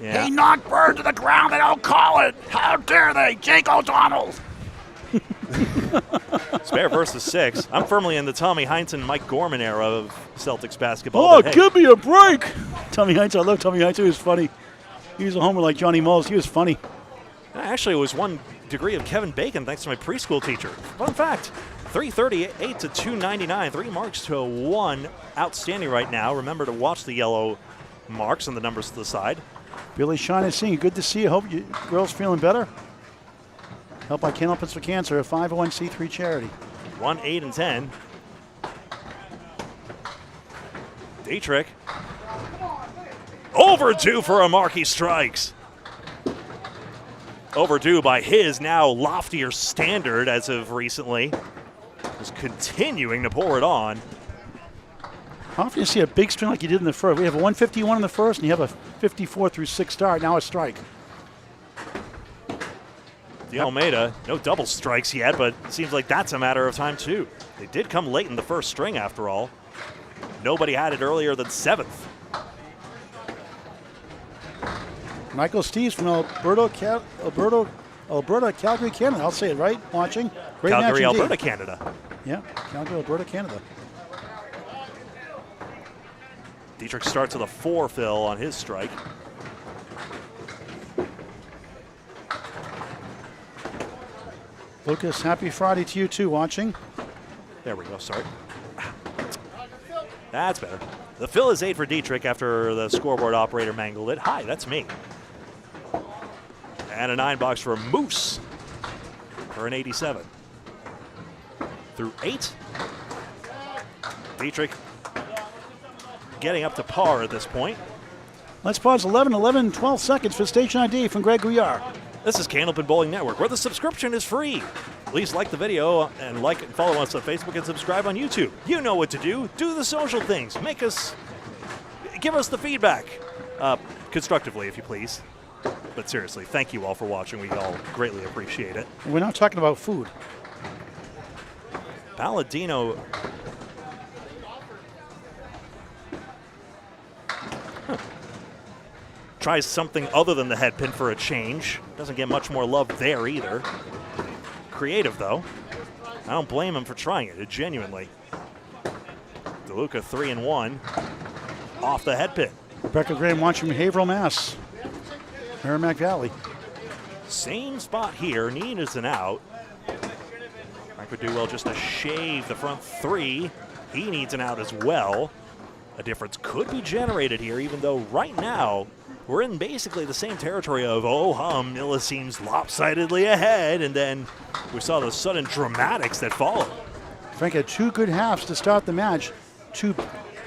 Yeah. He knocked Bird to the ground. They don't call it. How dare they? Jake O'Donnell. Spare versus 6. I'm firmly in the Tommy Heinz and Mike Gorman era of Celtics basketball. Oh, hey. give me a break. Tommy Heinz, I love Tommy Heinz. He was funny. He was a homer like Johnny Most. He was funny. Actually, it was one degree of Kevin Bacon thanks to my preschool teacher. Fun fact, 338 to 299, 3 marks to 1. Outstanding right now. Remember to watch the yellow marks and the numbers to the side. Billy, Shaun, and seeing you. Good to see you. Hope you girls feeling better. Helped by Candlepins for Cancer, a 501c3 charity. 1, 8, and 10. Dietrich. Overdue for a mark, he strikes. Overdue by his now loftier standard as of recently. Just continuing to pour it on. How often do you see a big string like you did in the first? We have a 151 in the first, and you have a 54 through 6 start. Now a strike. DeAlmeida, no double strikes yet, but it seems like that's a matter of time too. They did come late in the first string after all. Nobody had it earlier than 7th. Michael Steves from Alberta, Calgary, Canada. I'll say it right, watching. Great Calgary, match indeed. Alberta, Canada. Yeah, Calgary, Alberta, Canada. Dietrich starts with a 4 fill on his strike. Lucas, happy Friday to you too, watching. There we go, sorry. That's better. The fill is 8 for Dietrich after the scoreboard operator mangled it. Hi, that's me. And a 9 box for Moose for an 87. Through 8. Dietrich getting up to par at this point. Let's pause 11, 12 seconds for station ID from Greg Gouillart. This is Candlepin Bowling Network, where the subscription is free. Please like the video and like and follow us on Facebook and subscribe on YouTube. You know what to do. Do the social things. Give us the feedback. Constructively, if you please. But seriously, thank you all for watching. We all greatly appreciate it. We're not talking about food. Paladino. Tries something other than the head pin for a change. Doesn't get much more love there either. Creative, though. I don't blame him for trying it, genuinely. DeLuca 3 and 1 off the head pin. Rebecca Graham watching from Haverhill, Mass. Merrimack Valley. Same spot here. Needs an out. Frank would do well just to shave the front 3. He needs an out as well. A difference could be generated here, even though right now we're in basically the same territory of, Millis seems lopsidedly ahead, and then we saw the sudden dramatics that followed. Frank had 2 good halves to start the match. 2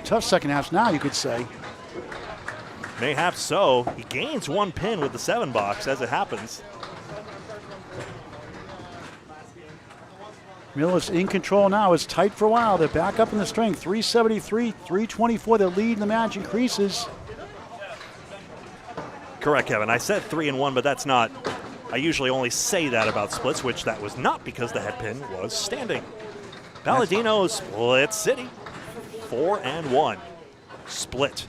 tough second halves now, you could say. Mayhaps so. He gains 1 pin with the 7 box as it happens. Millis in control now. It's tight for a while. They're back up in the string. 373, 324. Their lead in the match increases. Correct, Kevin. I said 3 and 1, but that's not. I usually only say that about splits, which that was not because the head pin was standing. Paladino split city. 4 and 1. Split.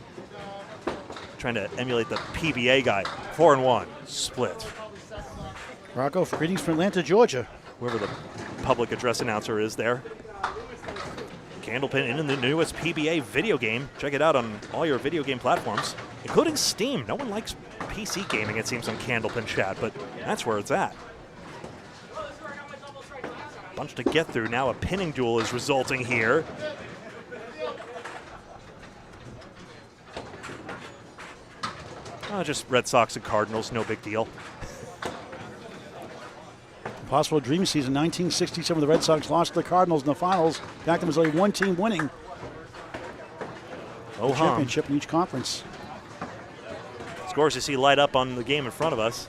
Trying to emulate the PBA guy. 4 and 1. Split. Rocco, greetings from Atlanta, Georgia. Whoever the public address announcer is there. Candlepin in the newest PBA video game. Check it out on all your video game platforms, including Steam. No one likes PC gaming, it seems, on Candlepin chat, but that's where it's at. Bunch to get through. Now a pinning duel is resulting here. Just Red Sox and Cardinals, no big deal. Possible dream season, 1967, the Red Sox lost to the Cardinals in the finals. Back then was only one team winning the championship in each conference. Scores you see light up on the game in front of us.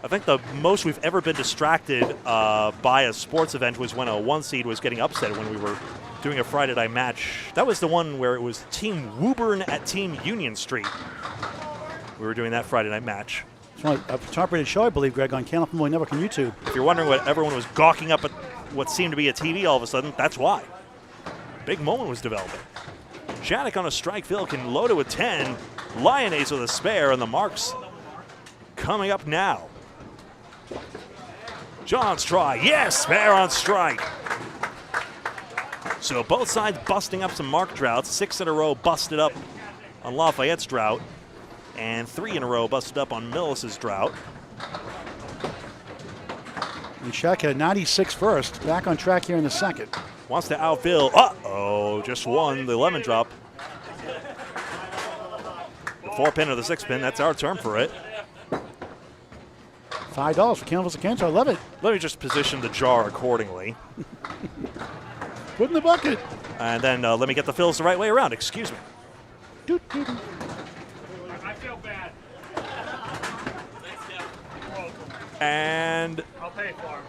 I think the most we've ever been distracted by a sports event was when a 1 seed was getting upset when we were doing a Friday night match. That was the one where it was Team Woburn at Team Union Street. We were doing that Friday night match. It's a top-rated show, I believe, Greg, on Candlepin Bowling Network on YouTube. If you're wondering what everyone was gawking up at what seemed to be a TV all of a sudden, that's why. Big moment was developing. Shattuck on a strike field can load it with 10. Lyonnais with a spare, and the marks coming up now. John's try. Yes, spare on strike. So both sides busting up some mark droughts. 6 in a row busted up on Lafayette's drought. And 3 in a row busted up on Millis' drought. And Shattuck had 96 first. Back on track here in the second. Wants to outfill. Uh-oh, just won the lemon drop. The 4-pin or the 6-pin, that's our term for it. $5 for Candlepins and Cancer. I love it. Let me just position the jar accordingly. Put in the bucket. And then let me get the fills the right way around. Excuse me. Doot, doot, doot. I feel bad. And I'll pay for it.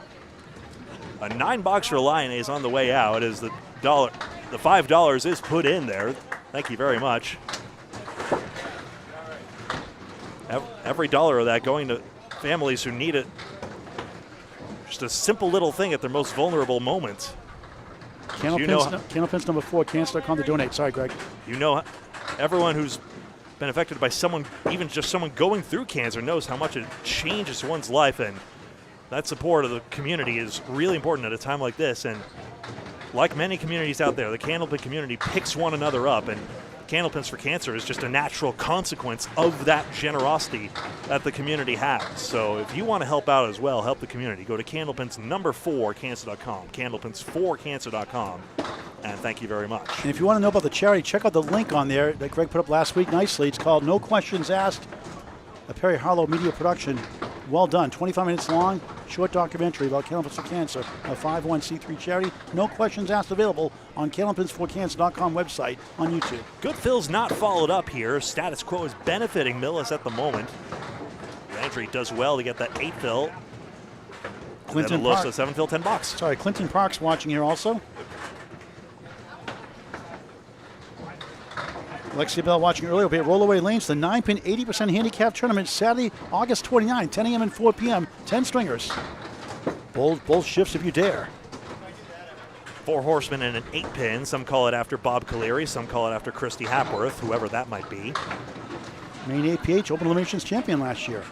a $9 for Lyonnais is on the way out as the $5 is put in there. Thank you very much. Every dollar of that going to families who need it. Just a simple little thing at their most vulnerable moments. Candlepins number 4, cancer.com to donate. Sorry, Greg. You know, everyone who's been affected by someone, even just someone going through cancer, knows how much it changes one's life, and that support of the community is really important at a time like this. And like many communities out there, the Candlepin community picks one another up, and Candlepins for Cancer is just a natural consequence of that generosity that the community has. So if you want to help out as well, help the community, go to Candlepins number 4 cancer.com, Candlepins4cancer.com, and thank you very much. And if you want to know about the charity, check out the link on there that Greg put up last week nicely. It's called No Questions Asked, a Perry Harlow media production. Well done. 25 minutes long, short documentary about Candlepins for Cancer, a 501c3 charity. No questions asked available on Candlepins4cancer.com website on YouTube. Good fills not followed up here. Status quo is benefiting Millis at the moment. Landry does well to get that 8 fill. Clinton Alosa, Park. 7 fill, $10. Sorry, Clinton Park's watching here also. Alexia Bell watching earlier. We'll be at Rollaway Lanes, the 9-pin 80% handicap tournament, Saturday, August 29, 10 a.m. and 4 p.m. 10 stringers. Both shifts if you dare. 4 horsemen and an 8-pin. Some call it after Bob Caleri. Some call it after Christy Hapworth, whoever that might be. Main APH Open Eliminations champion last year.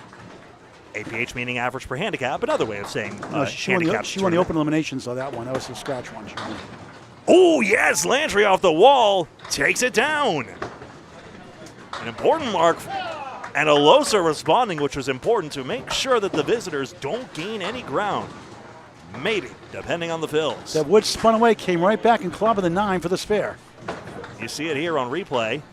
APH meaning average per handicap, another way of saying She won the Open Eliminations, though, that one. That was the scratch one. Oh, yes, Landry off the wall takes it down. An important mark, and Alosa responding, which was important to make sure that the visitors don't gain any ground. Maybe, depending on the fills. That wood spun away, came right back and clobbered the 9 for the spare. You see it here on replay.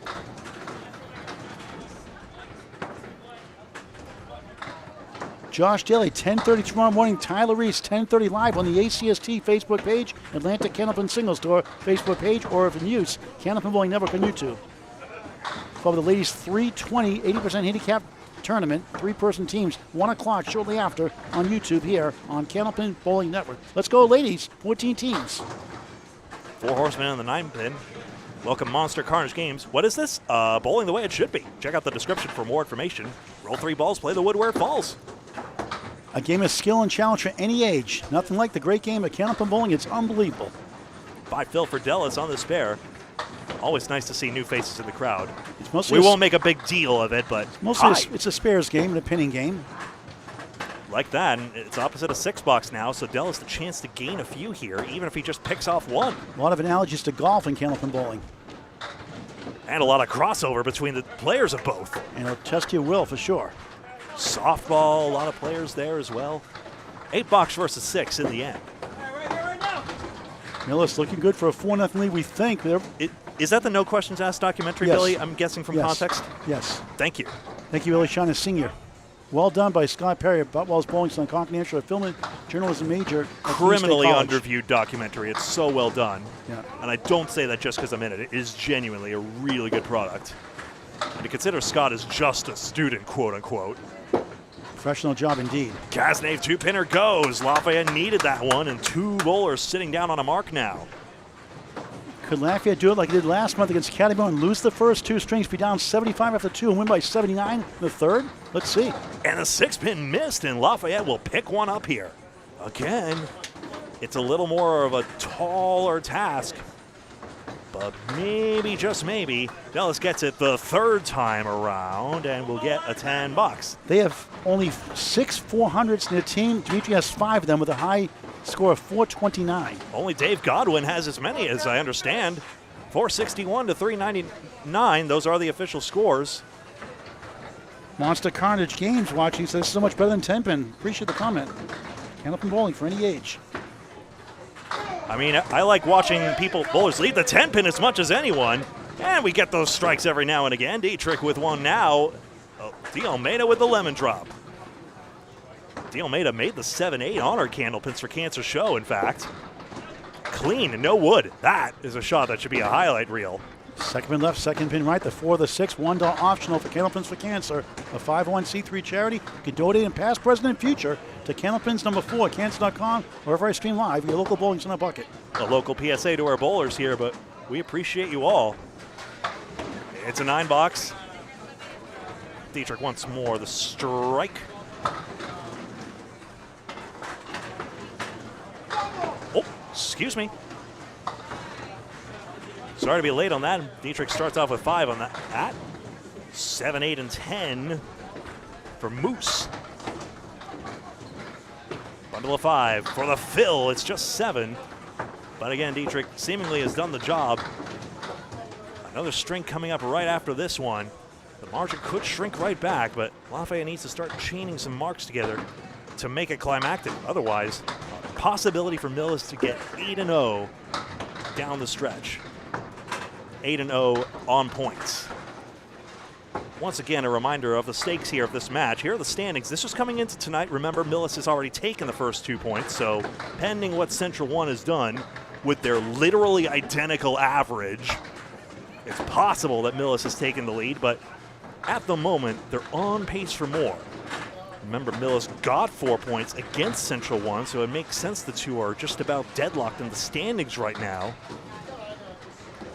Josh Daly, 10:30 tomorrow morning. Tyler Reese, 10:30 live on the ACST Facebook page, Atlantic Candlepin Single Store Facebook page, or if in use, Candlepin Bowling Network on YouTube. For the ladies' 320 80% handicap tournament, 3-person teams, 1 o'clock shortly after on YouTube here on Candlepin Bowling Network. Let's go, ladies. 14 teams. 4 horsemen on the 9-pin. Welcome Monster Carnage Games. What is this? Bowling the way it should be. Check out the description for more information. Roll 3 balls, play the wood where it falls. A game of skill and challenge for any age. Nothing like the great game of Candlepin Bowling. It's unbelievable. 5 fill for Dellas on the spare. Always nice to see new faces in the crowd. It's mostly we won't make a big deal of it, but it's a spares game and a pinning game. Like that, and it's opposite a 6-box now, so Dellas the chance to gain a few here, even if he just picks off 1. A lot of analogies to golf and Candlepin Bowling. And a lot of crossover between the players of both. And it'll test your will for sure. Softball, a lot of players there as well. 8-box versus 6 in the end. Millis looking good for a 4-0 lead, we think. Is that the No Questions Asked documentary, Yes. Billy? I'm guessing from context? Yes. Thank you. Thank you, Billy Shaun, a senior. Well done by Scott Perry of Butwell's Bowling Son, Continental Film and Journalism major. Criminally underviewed documentary. It's so well done. Yeah. And I don't say that just because I'm in it. It is genuinely a really good product. And to consider Scott as just a student, quote unquote. Professional job indeed. Cazenave 2-pinner goes. Lafayette needed that one, and 2 bowlers sitting down on a mark now. Could Lafayette do it like he did last month against Cazenave and lose the first 2 strings, be down 75 after 2 and win by 79 in the third? Let's see. And the 6-pin missed, and Lafayette will pick one up here. Again, it's a little more of a taller task. But maybe, just maybe, Dellas gets it the 3rd time around and will get a $10. They have only 6 400s in their team. Demetri has 5 of them with a high score of 429. Only Dave Godwin has as many, as I understand. 461 to 399. Those are the official scores. Monster Carnage Games watching says so much better than 10-pin. Appreciate the comment. Candlepin Bowling for any age. I mean, I like watching bowlers lead the 10-pin as much as anyone. And we get those strikes every now and again. Dietrich with one now. Oh, DeAlmeida with the lemon drop. DeAlmeida made the 7-8 on our Candlepins for Cancer show, in fact. Clean, no wood. That is a shot that should be a highlight reel. Second pin left, second pin right, the 4, the 6, $1 optional for Candlepins for Cancer, a 501c3 charity. You can donate in past, present, and future to Candlepins number 4 at cancer.com, or wherever I stream live, your local bowling center bucket. A local PSA to our bowlers here, but we appreciate you all. It's a 9-box. Dietrich once more, the strike. Oh, excuse me. Sorry to be late on that. Dietrich starts off with 5 on that. 7, 8, and 10 for Moose. Bundle of 5 for the fill. It's just 7. But again, Dietrich seemingly has done the job. Another string coming up right after this one. The margin could shrink right back, but Lafayette needs to start chaining some marks together to make it climactic. Otherwise, a possibility for Millis to get 8-0 down the stretch. 8-0 on points. Once again, a reminder of the stakes here of this match. Here are the standings. This was coming into tonight. Remember, Millis has already taken the first 2 points, so pending what Central 1 has done with their literally identical average, it's possible that Millis has taken the lead, but at the moment, they're on pace for more. Remember, Millis got 4 points against Central 1, so it makes sense the two are just about deadlocked in the standings right now.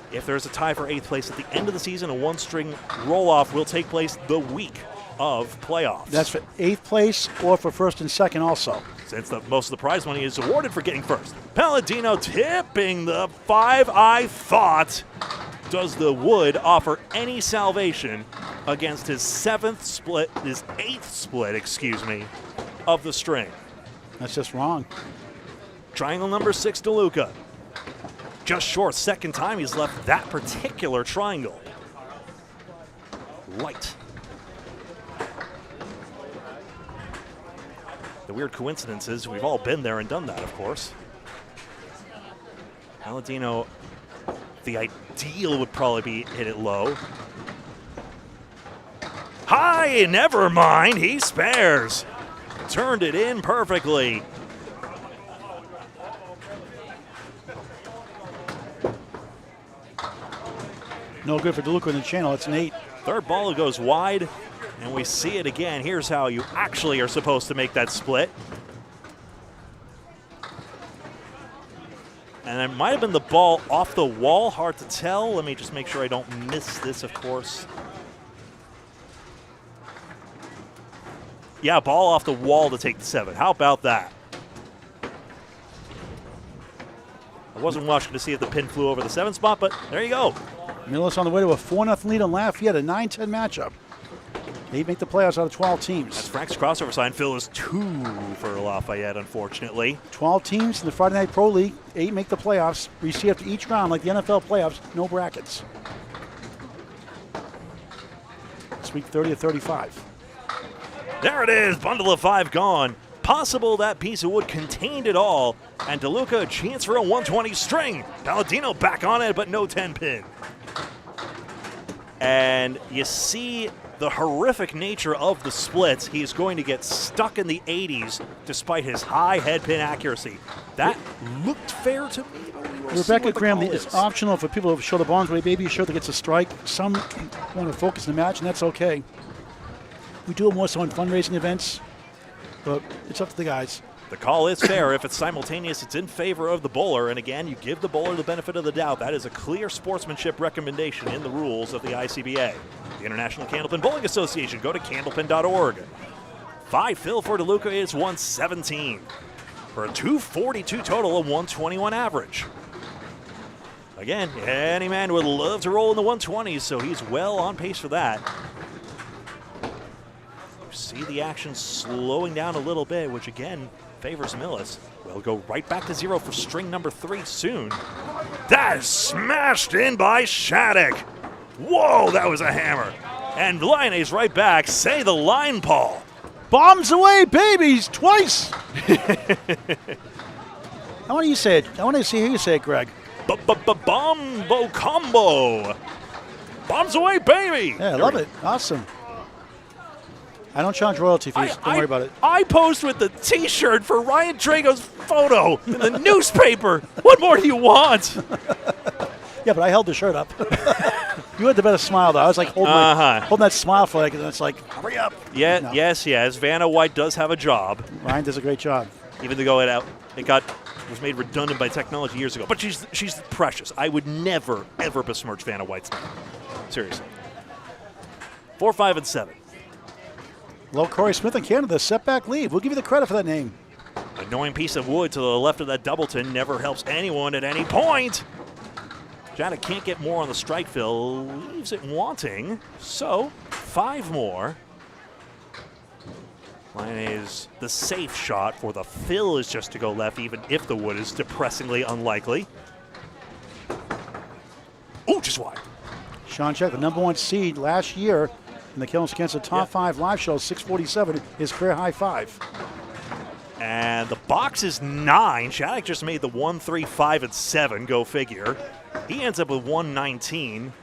If there's a tie for 8th place at the end of the season, a one-string roll-off will take place the week of playoffs. That's for 8th place or for 1st and 2nd also. Since most of the prize money is awarded for getting first. Paladino tipping the 5. I thought, does the wood offer any salvation against his 8th split, excuse me, of the string? That's just wrong. Triangle number 6, DeLuca. Just short, second time he's left that particular triangle. Light. The weird coincidence is we've all been there and done that, of course. Paladino, the ideal would probably be hit it low. High, never mind, he spares. Turned it in perfectly. No good for DeLuca in the channel. It's an 8. Third ball goes wide, and we see it again. Here's how you actually are supposed to make that split. And it might have been the ball off the wall. Hard to tell. Let me just make sure I don't miss this, of course. Yeah, ball off the wall to take the 7. How about that? I wasn't watching to see if the pin flew over the 7 spot, but there you go. Millis on the way to a 4-0 lead on Lafayette, a 9-10 matchup. They make the playoffs out of 12 teams. That's Frank's crossover sign. Phil is 2 for Lafayette, unfortunately. 12 teams in the Friday Night Pro League. 8 make the playoffs. We see after each round, like the NFL playoffs, no brackets. It's week 30 of 35. There it is, bundle of 5 gone. Possible that piece of wood contained it all. And DeLuca, a chance for a 120 string. Paladino back on it, but no 10-pin. And you see the horrific nature of the splits. He's going to get stuck in the 80s despite his high head pin accuracy. That looked fair to me. Rebecca Graham, it's optional for people to show the bonds where maybe a shirt that gets a strike. Some want to focus in the match, and that's okay. We do it more so in fundraising events, but it's up to the guys. The call is fair. If it's simultaneous, it's in favor of the bowler. And again, you give the bowler the benefit of the doubt. That is a clear sportsmanship recommendation in the rules of the ICBA. The International Candlepin Bowling Association. Go to candlepin.org. 5 fill for DeLuca is 117. For a 242 total, a 121 average. Again, any man would love to roll in the 120s, so he's well on pace for that. You see the action slowing down a little bit, which again favors Millis. We'll go right back to 0 for string number 3 soon. That is smashed in by Shattuck. Whoa, that was a hammer. And Lyonnais right back. Say the line, Paul. Bombs away, babies, twice. How want you say it? I want to see how you say it, Greg. Bombo combo. Bombs away, baby. Yeah, I love it. Awesome. I don't charge royalty fees. Don't worry about it. I posed with the T-shirt for Ryan Drago's photo in the newspaper. What more do you want? Yeah, but I held the shirt up. You had the better smile, though. I was like holding that smile for like, and it's like, hurry up. Yeah, No. yes. Vanna White does have a job. Ryan does a great job. Even though it was made redundant by technology years ago. But she's precious. I would never, ever besmirch Vanna White's name. Seriously. 4, 5, and 7. Low Corey Smith in Canada, setback lead. We'll give you the credit for that name. Annoying piece of wood to the left of that doubleton never helps anyone at any point. Shattuck can't get more on the strike fill, leaves it wanting. So, 5 more. Lyonnais, the safe shot for the fill is just to go left, even if the wood is depressingly unlikely. Ooh, just wide. Shaun Check, the number 1 seed last year in the Killen's Cancer Top 5 live show, 647, his career high 5. And the box is 9. Shattuck just made the 1, 3, 5, and 7, go figure. He ends up with 119.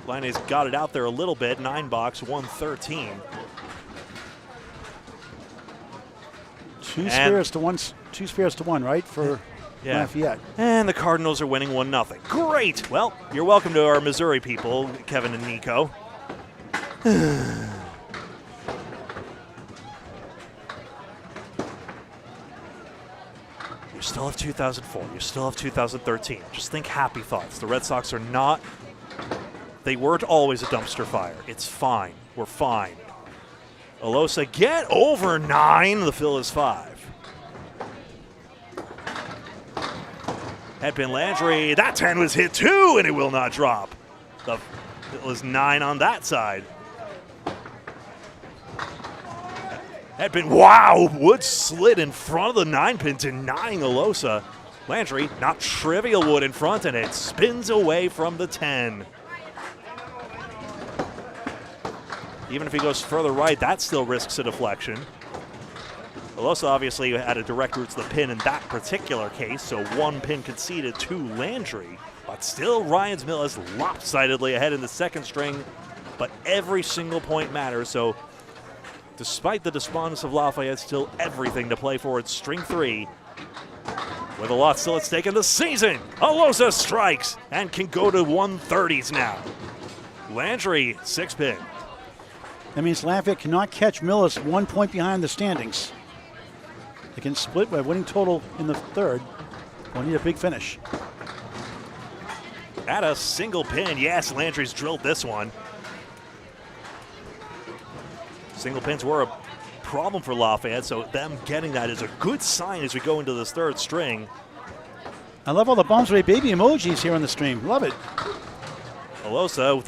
Lyonnais got it out there a little bit. 9 box, 113. Two spares to one, right? For Lafayette. And the Cardinals are winning 1-0. Great. Well, you're welcome to our Missouri people, Kevin and Nico. You still have 2004. You still have 2013. Just think happy thoughts. The Red Sox are not. They weren't always a dumpster fire. It's fine. We're fine. Alosa, get over 9. The fill is 5. Headpin Landry. That 10 was hit too, and it will not drop. The fill is 9 on that side. Headpin. Wow. Wood slid in front of the 9-pin, denying Alosa. Landry, not trivial wood in front, and it spins away from the 10. Even if he goes further right, that still risks a deflection. Alosa obviously had a direct route to the pin in that particular case, so 1 pin conceded to Landry. But still, Ryan's Millis lopsidedly ahead in the second string, but every single point matters, so despite the despondence of Lafayette, still everything to play for. It's string 3. With a lot still at stake in the season, Alosa strikes and can go to 130s now. Landry, 6-pin. That means Lafayette cannot catch Millis 1 point behind the standings. They can split by winning total in the third. We'll need a big finish. At a single pin. Yes, Landry's drilled this one. Single pins were a problem for Lafayette, so them getting that is a good sign as we go into this third string. I love all the bombs with baby emojis here on the stream. Love it. Alosa,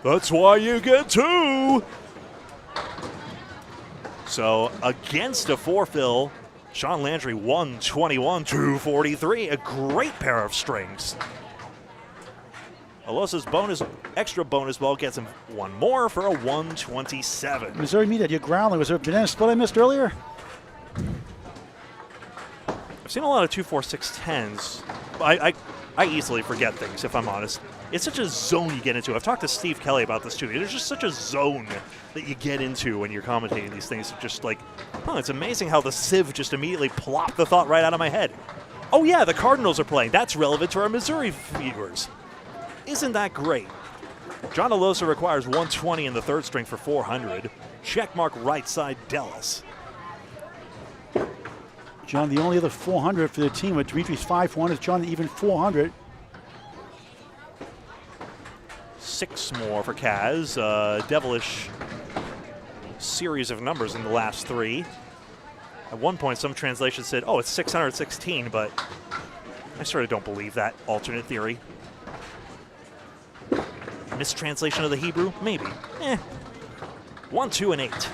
that's why you get 2. So against a 4-fill, Shaun Landry 121, 243. A great pair of strings. Alosa's extra bonus ball gets him 1 more for a 127. Missouri Meat, you're growling. Was there a banana split I missed earlier? I've seen a lot of 2, 4, 6, 10s. I easily forget things, if I'm honest. It's such a zone you get into. I've talked to Steve Kelly about this too. There's just such a zone that you get into when you're commentating these things. It's just like, it's amazing how the sieve just immediately plopped the thought right out of my head. Oh yeah, the Cardinals are playing. That's relevant to our Missouri viewers. Isn't that great? John Alosa requires 120 in the third string for 400. Checkmark right side Dellas. John, the only other 400 for the team with Demetri's 5-400. John, even 400. 6 more for Kaz. Devilish series of numbers in the last 3. At one point, some translations said, it's 616, but I sort of don't believe that alternate theory. Mistranslation of the Hebrew? Maybe. 1, 2, and 8.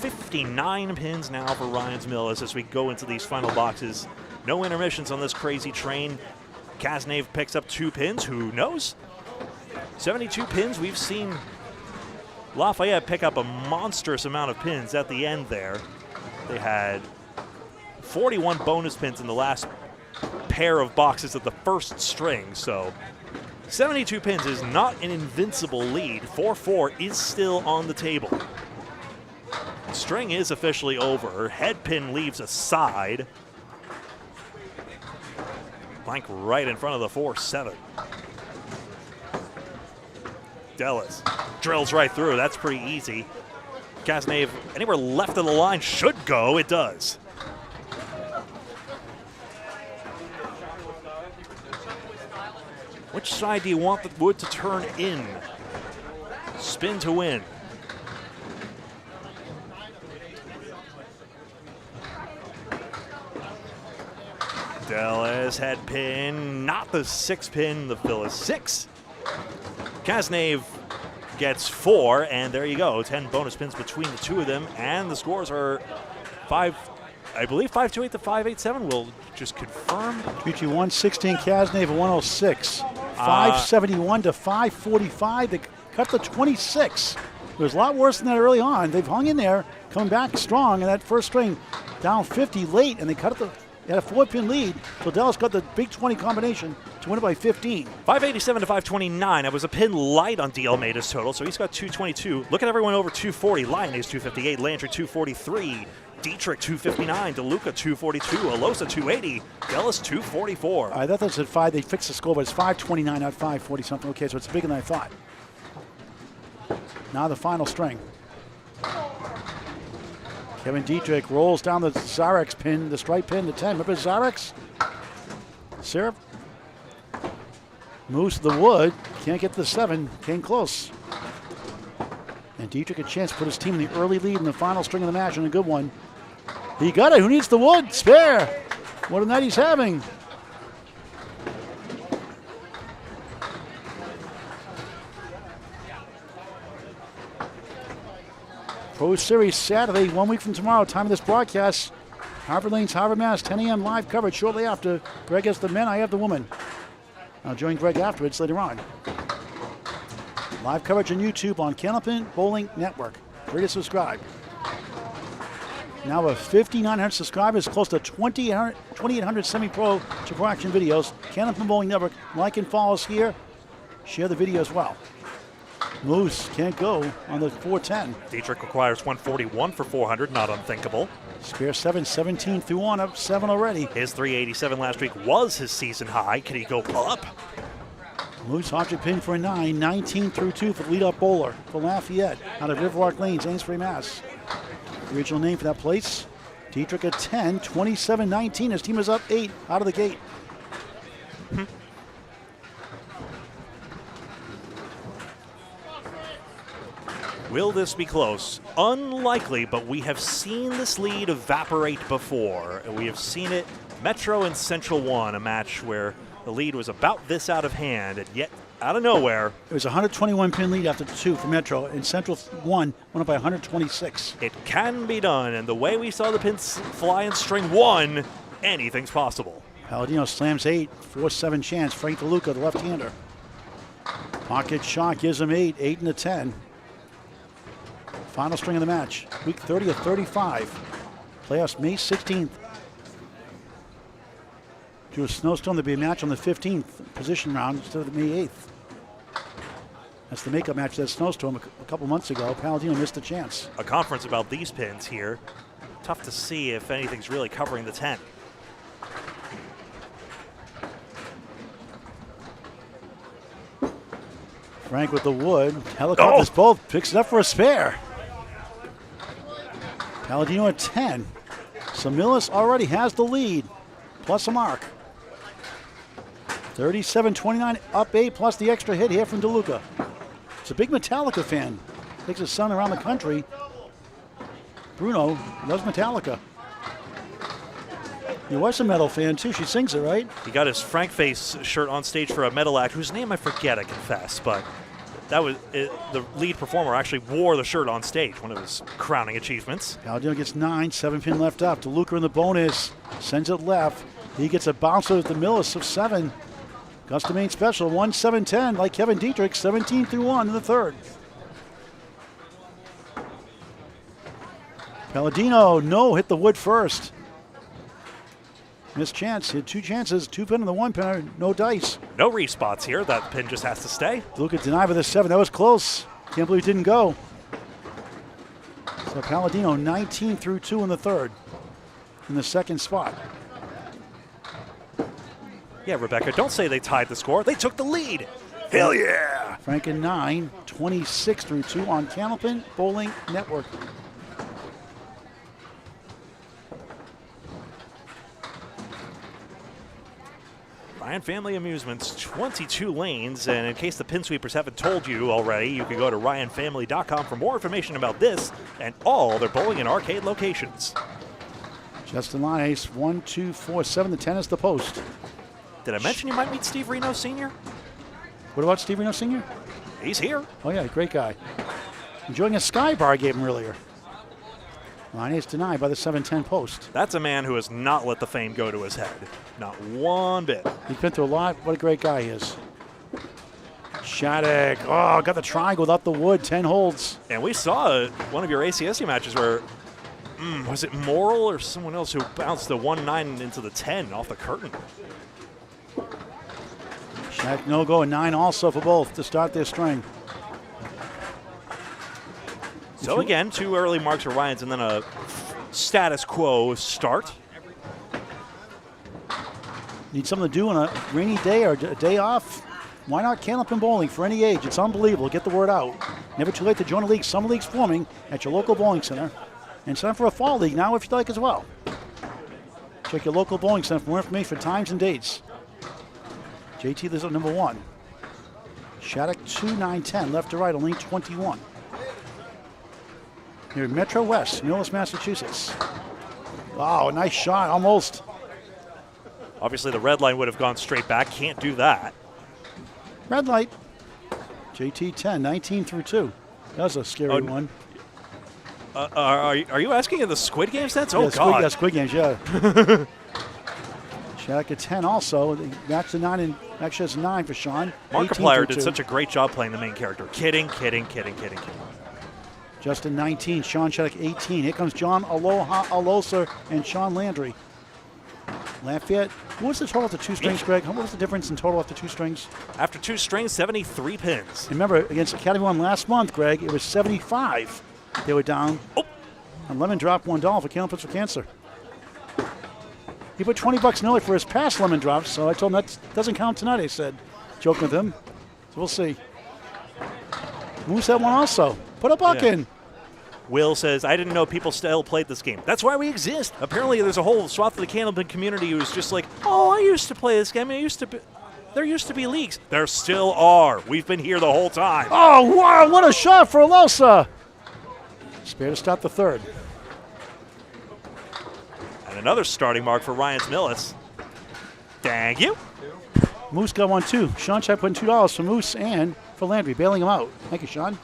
$59 pins now for Ryan's Millis as we go into these final boxes. No intermissions on this crazy train. Cazenave picks up 2 pins. Who knows? 72 pins. We've seen Lafayette pick up a monstrous amount of pins at the end there. They had 41 bonus pins in the last pair of boxes of the first string, so 72 pins is not an invincible lead. 4-4 is still on the table. String is officially over. Head pin leaves aside. Blank right in front of the 4-7. Dellas drills right through. That's pretty easy. Cazenave, anywhere left of the line should go. It does. Which side do you want the wood to turn in? Spin to win. Dellas head pin, not the 6 pin, the fill is 6. Cazenave gets 4, and there you go. 10 bonus pins between the two of them, and the scores are 5, I believe 528 to 587. We'll just confirm. Dietrich 116, Cazenave 106. 571 to 545. They cut the 26. It was a lot worse than that early on. They've hung in there, coming back strong, and that first string down 50 late, and they cut it. They had a 4-pin lead, so Dallas got the big 20 combination to win it by 15. 587 to 529. That was a pin light on DeAlmeida's total, so he's got 222. Look at everyone over 240. Lyonnais 258, Landry 243, Dietrich 259, DeLuca 242, Alosa 280, Dellas 244. I thought that said 5. They fixed the score, but it's 529, not 540 something. Okay, so it's bigger than I thought. Now the final string. Kevin Dietrich rolls down the Zarex pin, the stripe pin to 10. Remember Zarex? Syrup. Moves to the wood. Can't get to the 7. Came close. And Dietrich a chance to put his team in the early lead in the final string of the match, and a good one. He got it. Who needs the wood? Spare. What a night he's having. Pro Series Saturday, 1 week from tomorrow, time of this broadcast. Harvard Lanes, Harvard, Mass, 10 a.m. live coverage shortly after. Greg has the men, I have the women. I'll join Greg afterwards later on. Live coverage on YouTube on Candlepin Bowling Network. Free to subscribe. Now with 5,900 subscribers, close to 2,800 semi-pro to pro action videos. Candlepin Bowling Network, like and follow us here. Share the video as well. Moose can't go on the 410. Dietrich requires 141 for 400, not unthinkable. Spare 7, 17 through 1, up 7 already. His 387 last week was his season high. Can he go up? Moose object pin for a 9, 19 through 2 for the lead-up bowler for Lafayette out of Riverwalk Lanes, Amesbury, Mass. The original name for that place. Dietrich at 10, 27-19. His team is up 8 out of the gate. Will this be close? Unlikely, but we have seen this lead evaporate before. We have seen it Metro and Central 1, a match where the lead was about this out of hand, and yet out of nowhere. It was a 121-pin lead after 2 for Metro, and Central 1 went up by 126. It can be done, and the way we saw the pins fly in string 1, anything's possible. Paladino slams 8, 4-7 chance. Frank DeLuca, the left-hander. Pocket shot gives him 8, 8 and a 10. Final string of the match, week 30 of 35. Playoffs May 16th. Due to a snowstorm, there'll be a match on the 15th position round instead of the May 8th. That's the makeup match of that snowstorm a couple months ago. Paladino missed a chance. A conference about these pins here. Tough to see if anything's really covering the 10. Frank with the wood. Helicopters both. Picks it up for a spare. Paladino at 10. So Millis already has the lead. Plus a mark. 37-29, up 8, plus the extra hit here from DeLuca. He's a big Metallica fan. Takes his son around the country. Bruno loves Metallica. Your wife's a metal fan too. She sings it, right? He got his Frank Face shirt on stage for a metal act whose name I forget, I confess, but that was it, the lead performer actually wore the shirt on stage, one of his crowning achievements. Paladino gets 9, 7-pin left up. DeLuca in the bonus, sends it left. He gets a bouncer at the Millis of 7. Augusta Main Special, 1-7-10, like Kevin Dietrich, 17-1 in the third. Paladino, no, hit the wood first. Missed chance, he had 2 chances, 2 pin and the 1 pinner, no dice. No respots here. That pin just has to stay. DeLuca denied with a 7, that was close. Can't believe it didn't go. So Paladino, 19-2 in the third, in the second spot. Yeah, Rebecca, don't say they tied the score. They took the lead. Hell yeah! Franken 9, 26-2 on Candlepin Bowling Network. Ryan Family Amusements, 22 lanes, and in case the pin sweepers haven't told you already, you can go to ryanfamily.com for more information about this and all their bowling and arcade locations. Justin Lyonnais, 1, 2, 4, 7 to 10 is the post. Did I mention you might meet Steve Reno Sr.? What about Steve Reno Sr.? He's here. Oh yeah, great guy. Enjoying a sky bar I gave him earlier. Lyonnais denied by the 7-10 post. That's a man who has not let the fame go to his head. Not one bit. He's been through a lot. What a great guy he is. Shattuck. Oh, got the triangle without the wood. 10 holds. And we saw one of your ACSU matches where, was it Morrill or someone else who bounced the 1-9 into the 10 off the curtain? Shattuck no go, and 9 also for both to start their string. So again, 2 early marks for Ryans and then a status quo start. Need something to do on a rainy day or a day off? Why not Candlepin Bowling for any age? It's unbelievable. Get the word out. Never too late to join a league. Summer leagues forming at your local bowling center. And sign up for a fall league now if you'd like as well. Check your local bowling center for more information for times and dates. JT, this is number 1. Shattuck 2, 9, 10. Left to right, only 21. Near Metro West, Millis, Massachusetts. Wow, a nice shot, almost. Obviously, the red line would have gone straight back. Can't do that. Red light. JT 10, 19-2. That was a scary one. Are you asking in the Squid Game sense? Oh, yeah, God. Squid Games, yeah. Shattuck at 10 also. They matched the 9 and actually has 9 for Shaun. Markiplier did such a great job playing the main character. Kidding. Justin 19, Shaun Shattuck 18. Here comes John Alosa and Shaun Landry. Lafayette, what was the total after 2 strings, Greg? What was the difference in total after 2 strings? After 2 strings, 73 pins. And remember, against Academy 1 last month, Greg, it was 75. They were down. Oh. And Lemon dropped $1 for Candlepins for Cancer. He put $20 in early for his past lemon drops, so I told him that doesn't count tonight, I said. Joking with him. So we'll see. Moose had one also. Put a buck in. Will says, I didn't know people still played this game. That's why we exist. Apparently there's a whole swath of the Candlepin community who's just like, oh, I used to play this game. There used to be leagues. There still are. We've been here the whole time. Oh, wow, what a shot for Alosa. Spare to stop the third. And another starting mark for Ryan's Millis. Thank you. Moose got one too. Shaun Shattuck put in $2 for Moose and for Landry, bailing him out. Thank you, Shaun.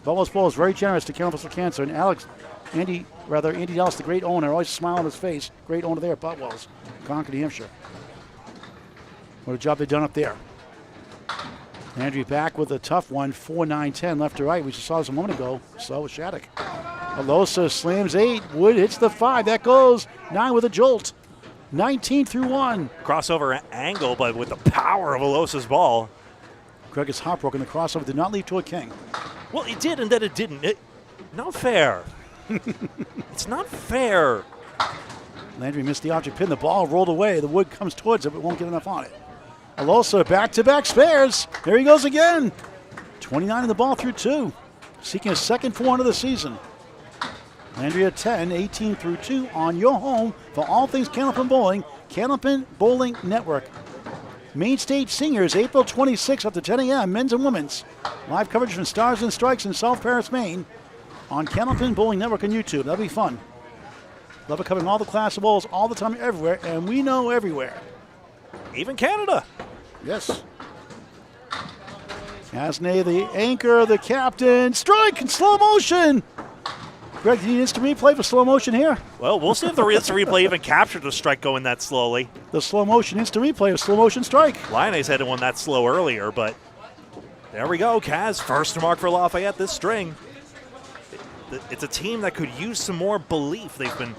Bubbles Bowl is very generous to Candlepins for Cancer, and Andy Dellas, the great owner, always a smile on his face. Great owner there at Butwell's, Concord, New Hampshire. What a job they've done up there. Landry back with a tough one, 4-9-10 left to right. We just saw this a moment ago. So was Shattuck. Alosa slams 8. Wood hits the 5. That goes 9 with a jolt. 19-1. Crossover angle, but with the power of Alosa's ball. Greg is heartbroken. The crossover did not lead to a king. Well, it did, and then it didn't. Not fair. It's not fair. Landry missed the object pin. The ball rolled away. The wood comes towards it, but won't get enough on it. Alosa back-to-back spares. There he goes again. 29 in the ball through 2. Seeking a second 400 of the season. Landry at 10, 18-2 on your home for all things Candlepin Bowling, Candlepin Bowling Network. Main Stage Seniors, April 26th up to 10 a.m., men's and women's. Live coverage from Stars and Strikes in South Paris, Maine on Candlepin Bowling Network on YouTube. That'll be fun. Love it covering all the class of bowls all the time, everywhere, and we know everywhere. Even Canada. Yes. Cazenave, the anchor, the captain. Strike in slow motion. Greg, do you need instant replay for slow motion here? Well, we'll see if the instant replay even captured the strike going that slowly. the slow motion instant replay of slow motion strike. Lyonnais had one that slow earlier, but there we go. Kaz, first mark for Lafayette this string. It's a team that could use some more belief. They've been,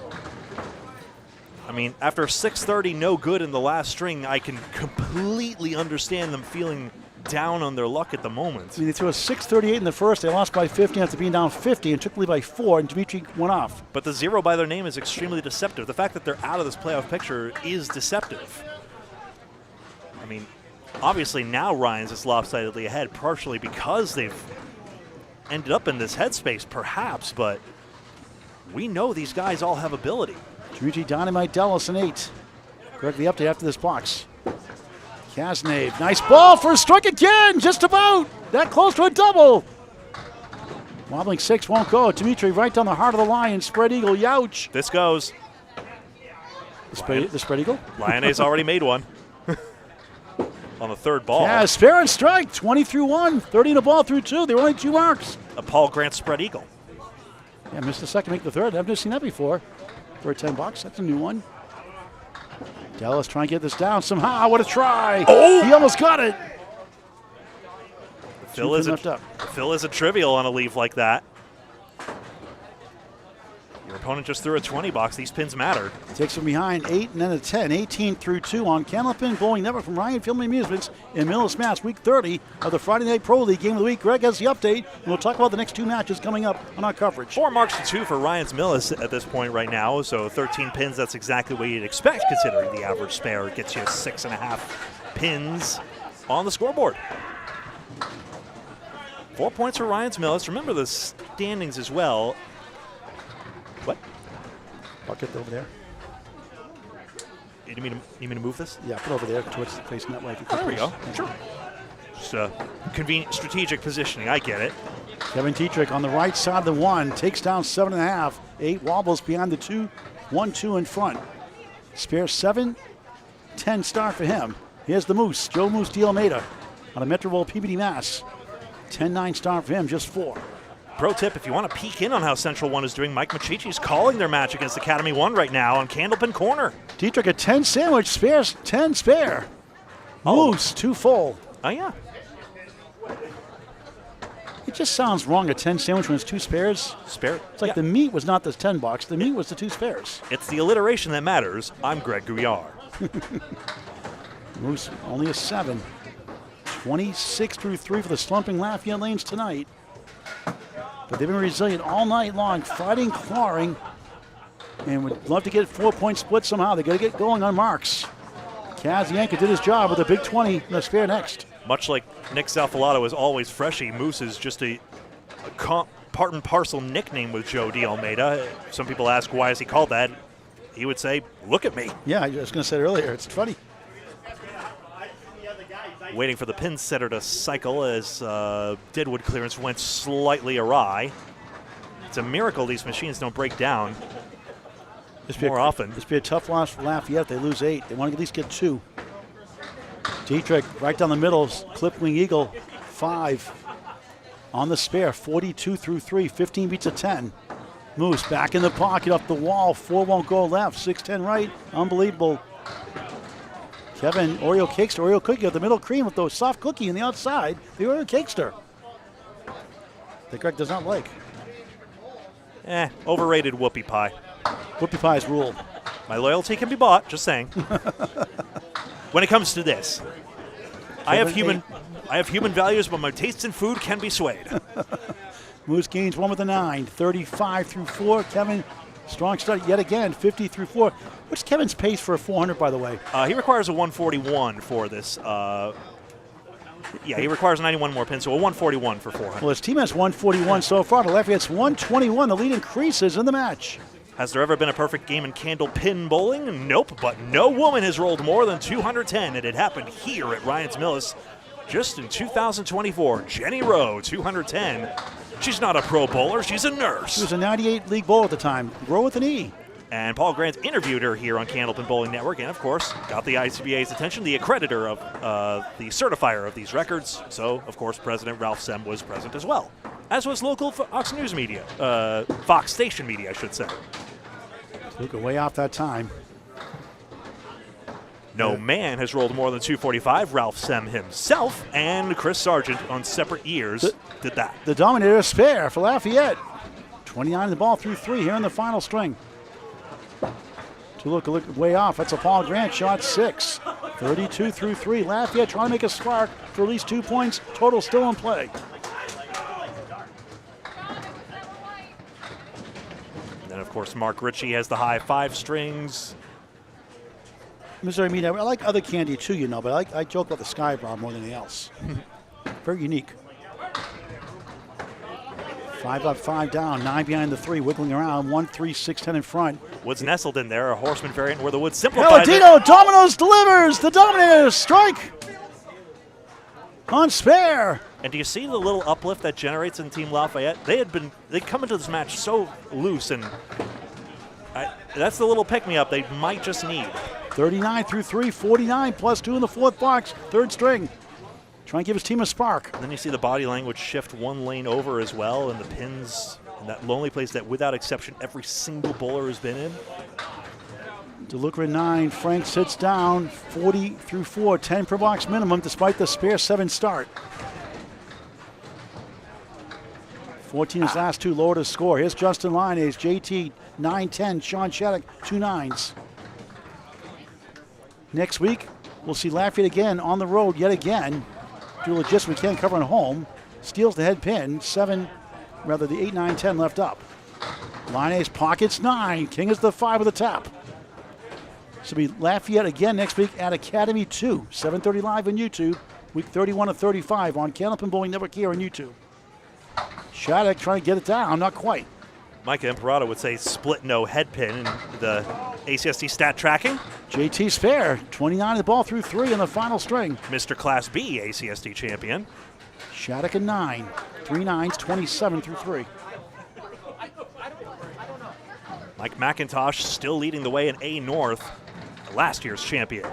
I mean, after 6:30 no good in the last string, I can completely understand them feeling down on their luck at the moment. I mean, they threw a 6:38 in the first. They lost by 50 after being down 50 and took the lead by 4, and Demetri went off. But the 0 by their name is extremely deceptive. The fact that they're out of this playoff picture is deceptive. I mean, obviously now Ryan's is lopsidedly ahead, partially because they've ended up in this headspace, perhaps, but we know these guys all have ability. Demetri, Dynamite, Dellas, and 8. Correct the update after this box. Cazenave, nice ball for a strike again, just about. That close to a double. Wobbling 6 won't go. Demetri right down the heart of the line. Spread eagle, youch. This goes. The spread eagle? Lyonnais already made one on the third ball. Kaz, fair and strike, 20 through 1, 30 in a ball through 2. There were only 2 marks. A Paul Grant spread eagle. Yeah, missed the second, make the third. I've never seen that before. For $10, that's a new one. Dellas trying to get this down somehow. What a try! Oh! He almost got it. Phil isn't trivial on a leave like that. Your opponent just threw a 20 box. These pins matter. Takes from behind 8 and then a 10. 18 through 2 on Candlepin Bowling Network from Ryan Family Amusements in Millis, Mass. Week 30 of the Friday Night Pro League Game of the Week. Greg has the update, and we'll talk about the next 2 matches coming up on our coverage. 4 marks to 2 for Ryan's Millis at this point right now. So 13 pins, that's exactly what you'd expect considering the average spare. It gets you 6.5 pins on the scoreboard. 4 points for Ryan's Millis. Remember the standings as well. What? Bucket over there. You need me to move this? Yeah, put over there towards the facing that way. Oh, there we go. Sure. Just convenient strategic positioning. I get it. Kevin Dietrich on the right side of the 1 takes down 7.5. 8 wobbles behind the 2. 1-2 in front. Spare 7. 10 star for him. Here's the Moose. Joe Moose DeAlmeida on a Metro Bowl PBD Mass. 10-9 star for him, just 4. Pro tip, if you want to peek in on how Central 1 is doing, Mike Machichi's calling their match against Academy 1 right now on Candlepin Corner. Dietrich a 10 sandwich, spares 10 spare. Moose, 2 full. Oh, yeah. It just sounds wrong, a 10 sandwich when it's 2 spares. Spare. It's like the meat was not the 10 box, the meat was the 2 spares. It's the alliteration that matters. I'm Greg Gouillart. Moose only a 7. 26 through 3 for the slumping Lafayette lanes tonight. But they've been resilient all night long, fighting, clawing, and would love to get 4-point split somehow. They got to get going on marks. Kaz Yanka did his job with a big 20 in the spare next. Much like Nick Salfalato is always freshy, Moose is just a part and parcel nickname with Joe DeAlmeida. Some people ask why is he called that. He would say, look at me. Yeah, I was going to say it earlier. It's funny. Waiting for the pin setter to cycle as deadwood clearance went slightly awry. It's a miracle these machines don't break down more often. This would be a tough loss for Lafayette. They lose 8. They want to at least get 2. Dietrich right down the middle, clip wing eagle, 5. On the spare, 42 through 3, 15 beats a 10. Moose back in the pocket, up the wall, 4 won't go left, 6-10 right, unbelievable. Kevin, Oreo Cakester, Oreo cookie with the middle cream with the soft cookie on the outside. The Oreo Cakester. That Greg does not like. Overrated whoopie pie. Whoopie pies rule. My loyalty can be bought, just saying. When it comes to this, I have human values, but my tastes in food can be swayed. Moose gains 1 with a 9, 35 through 4. Kevin, strong start yet again, 50 through 4. What's Kevin's pace for a 400, by the way? He requires a 141 for this. He requires 91 more pins, so a 141 for 400. Well, his team has 141 so far. The Lafayette's 121. The lead increases in the match. Has there ever been a perfect game in Candlepin Bowling? Nope, but no woman has rolled more than 210, and it happened here at Ryan's Millis just in 2024. Jenny Rowe, 210. She's not a pro bowler, she's a nurse. She was a 98 league bowler at the time. Rowe with an E. And Paul Grant interviewed her here on Candlepin Bowling Network and, of course, got the ICBA's attention, the accreditor of the certifier of these records. So, of course, President Ralph Sem was present as well, as was local Fox News media, Fox Station media, I should say. Luca way off that time. No man has rolled more than 245. Ralph Sem himself and Chris Sargent on separate years did that. The Dominator spare for Lafayette. 29 the ball through 3 here in the final string. To look way off. That's a Paul Grant shot 6. 32 through 3. Lafayette trying to make a spark for at least 2 points. Total still in play. And then, of course, Mark Ritchie has the high 5 strings. Missouri Meat, I like other candy too, you know, but I joke about the Sky Bar more than anything else. Very unique. 5 up, 5 down, 9 behind the 3, wiggling around, 1, 3, 6, 10 in front. Woods nestled in there, a horseman variant where the Woods simplified. Paladino, Domino's delivers, the Dominator strike on spare. And do you see the little uplift that generates in Team Lafayette? They come into this match so loose, and that's the little pick-me-up they might just need. 39 through 3, 49 plus 2 in the 4th box, 3rd string. Trying to give his team a spark. And then you see the body language shift 1 lane over as well, and the pins in that lonely place that, without exception, every single bowler has been in. DeLuca 9, Frank sits down, 40 through 4, 10 per box minimum despite the spare 7 start. 14 his last 2, lower to score. Here's Justin Lyonnais, JT 9-10, Shaun Shattuck 2 9s. Next week, we'll see Lafayette again on the road yet again. Do logistics we can't cover at home. Steals the head pin, the 8, 9, 10 left up. Lyonnais pockets 9, King is the 5 with a tap. So be Lafayette again next week at Academy 2, 7:30 live on YouTube, week 31 of 35 on Candlepin Bowling Network here on YouTube. Shattuck trying to get it down, not quite. Micah Imperato would say split no head pin in the ACST stat tracking. JT spare, 29 the ball through 3 in the final string. Mr. Class B ACST champion. Shattuck a 9, 3 9s, 27 through 3. Mike McIntosh still leading the way in A North, last year's champion.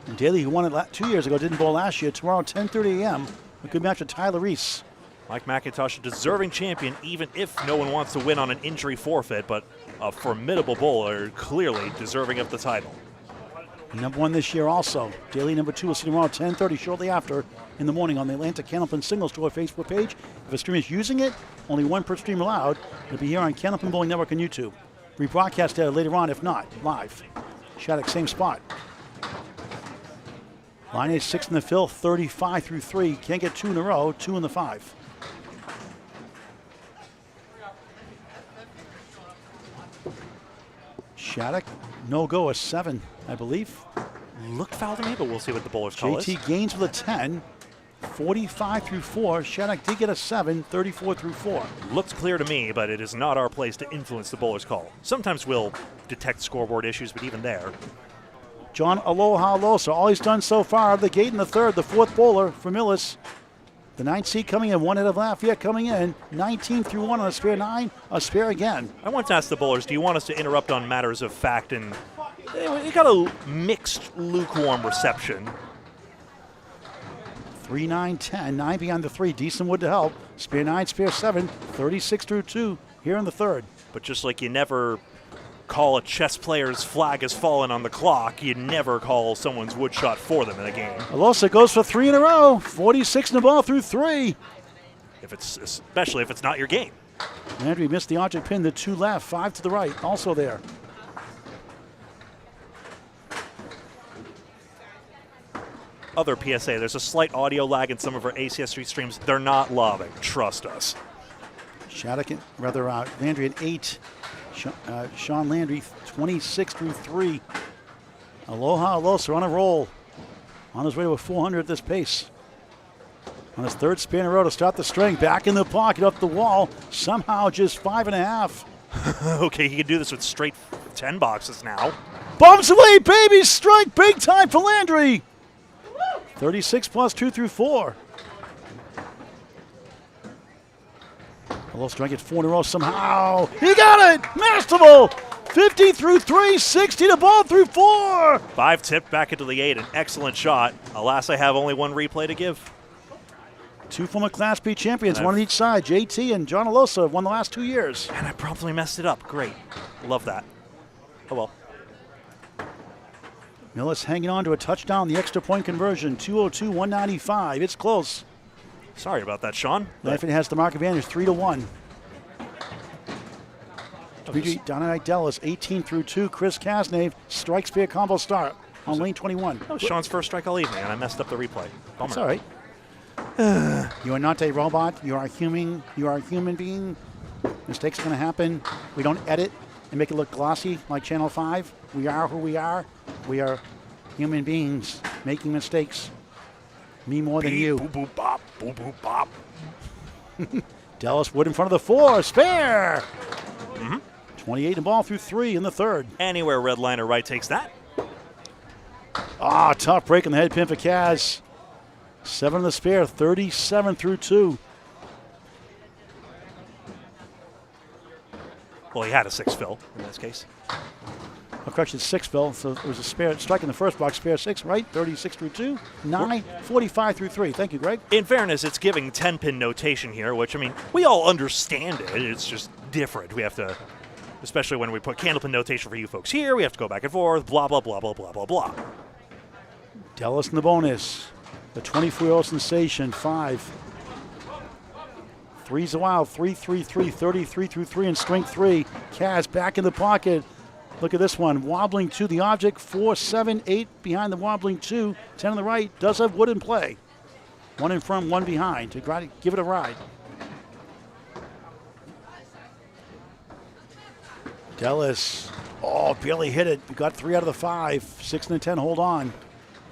And Daly, who won it 2 years ago, didn't bowl last year. Tomorrow, 10:30 a.m., a good match with Tyler Reese. Mike McIntosh, a deserving champion, even if no one wants to win on an injury forfeit, but a formidable bowler, clearly deserving of the title. Number 1 this year also. Daly number 2 will see tomorrow 10:30 shortly after in the morning on the Atlanta Candlepin Singles Tour Facebook page. If a stream is using it, only 1 per stream allowed. It'll be here on Candlepin Bowling Network on YouTube. Rebroadcast later on, if not, live. Shattuck, same spot. Lyonnais 6 in the fill, 35 through 3. Can't get 2 in a row, 2 in the 5. Shattuck, no go, a 7, I believe. Looked foul to me, but we'll see what the bowler's call is. JT Gaines with a 10, 45 through 4. Shattuck did get a 7, 34 through 4. Looked clear to me, but it is not our place to influence the bowler's call. Sometimes we'll detect scoreboard issues, but even there. John Alosa, all he's done so far, the gate in the 3rd, the 4th bowler for Millis. The 9th seed coming in, 1 head of Lafayette coming in, 19 through 1 on a spare 9, a spare again. I want to ask the bowlers, do you want us to interrupt on matters of fact? And it got a mixed, lukewarm reception. 3, 9, 10, 9 behind the 3, decent wood to help. Spare 9, spare 7, 36 through 2 here in the 3rd. But just like you never call a chess player's flag has fallen on the clock, you never call someone's wood shot for them in a game. Alosa goes for 3 in a row, 46 in the ball through 3. Especially if it's not your game. Landry missed the object pin, the 2 left, 5 to the right, also there. Other PSA, there's a slight audio lag in some of our ACS streams. They're not lobbing, trust us. Shattuck, Landry at 8. Shaun Landry, 26 through 3. Aloha Alosa on a roll. On his way to a 400 at this pace. On his 3rd spin in a row to start the string. Back in the pocket, up the wall. Somehow just 5.5. Okay, he can do this with straight 10 boxes now. Bumps away, baby strike. Big time for Landry. 36 plus 2 through 4. Alosa trying to get 4 in a row somehow. He got it! Masterful! 50 through 3, 60 to ball through 4. 5 tipped back into the 8. An excellent shot. Alas, I have only 1 replay to give. 2 former Class B champions, 1 on each side. JT and John Alosa have won the last 2 years. And I promptly messed it up. Great. Love that. Oh well. Millis hanging on to a touchdown, the extra point conversion, 202-195. It's close. Sorry about that, Shaun. Lafayette has the mark advantage, 3-1. Demetri down at Dellas, 18-2. Chris Cazenave, strike spear combo start on lane 21. That was Shaun's first strike all evening, and I messed up the replay. Bummer. That's all right. You are not a robot. You are human. You are a human being. Mistakes are going to happen. We don't edit and make it look glossy like Channel 5. We are who we are. We are human beings making mistakes. Me more than you. Boop, boop, bop. Boop, boop, bop. Dellas Wood in front of the 4. Spare. 28 and ball through 3 in the third. Anywhere red line or right takes that. Tough break on the head pin for Kaz. 7 in the spare, 37-2. Well, he had a 6 fill in this case. Correction, 6 fill, so it was a spare strike in the first box, spare 6, right? 36-2. 9, 45-3. Thank you, Greg. In fairness, it's giving 10-pin notation here, which, I mean, we all understand it. It's just different. We have to, especially when we put Candlepin notation for you folks here, we have to go back and forth, blah, blah, blah, blah, blah, blah, blah. Dellas in the bonus. The 24-year-old sensation, 5. 3's a wild, 3-3-3, 33-3, and strength 3. Kaz back in the pocket. Look at this one, wobbling to the object, 4, 7, 8 behind the wobbling 2, 10 on the right, does have wood in play. 1 in front, 1 behind to try to give it a ride. Dellas, barely hit it. We got 3 out of the 5, 6 and a 10, hold on.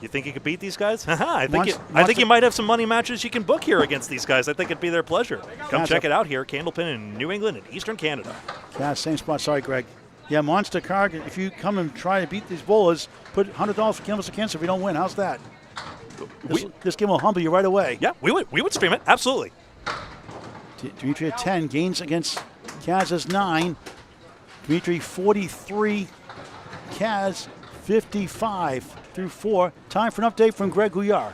You think you could beat these guys? I think you might have some money matches you can book here against these guys. I think it'd be their pleasure. Come check it out here, Candlepin in New England and Eastern Canada. Yeah, same spot. Sorry, Greg. Yeah, Monster Card, if you come and try to beat these bowlers, put $100 for Canvas of Cancer if you don't win. How's that? This game will humble you right away. Yeah, we would stream it, absolutely. Demetri at 10, gains against Kaz's 9. Demetri 43, Kaz 55-4. Time for an update from Greg Gouillart.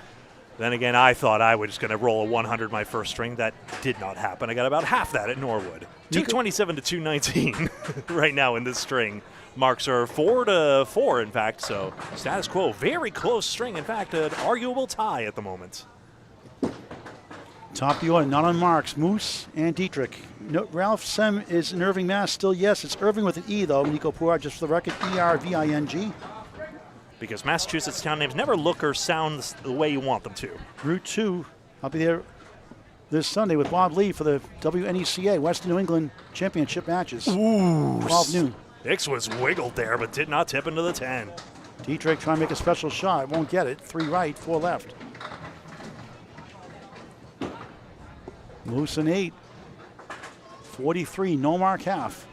Then again, I thought I was going to roll a 100 my first string. That did not happen. I got about half that at Norwood. 227 to 219 right now in this string. Marks are 4-4, in fact, so status quo. Very close string. In fact, an arguable tie at the moment. Top of the order, not on marks. Moose and Dietrich. No, Ralph Sem is in Irving, Mass. Still yes. It's Irving with an E, though. Nico Puar, just for the record, E-R-V-I-N-G. Because Massachusetts town names never look or sound the way you want them to. Route 2, I'll be there this Sunday with Bob Lee for the WNECA Western New England Championship matches. Ooh. 12 noon. Hicks was wiggled there, but did not tip into the 10. Dietrich trying to make a special shot. Won't get it. 3 right, 4 left. Moose and 8. 43, no mark half.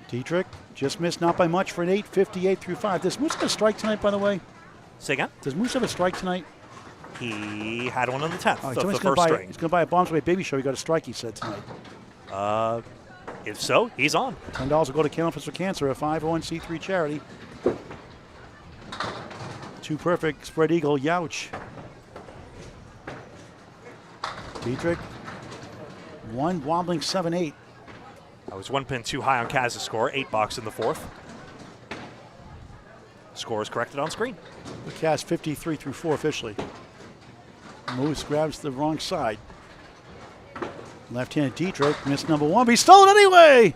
Dietrich just missed, not by much for an 8, 58-5. Does Moose have a strike tonight, by the way? Say again? Does Moose have a strike tonight? He had one on the 10th, Oh, the first string. He's going to buy a Bombs Away Baby Show. He got a strike, he said, tonight. If so, he's on. $10 will go to Candlepins for Cancer, a 501c3 charity. 2 perfect, spread eagle, Youch. Dietrich, 1, wobbling 7-8. I was 1 pin too high on Kaz's score, 8 box in the 4th. Score is corrected on screen. The Kaz 53-4 officially. Moose grabs the wrong side. Left-handed Dietrich missed number 1, but he stole it anyway.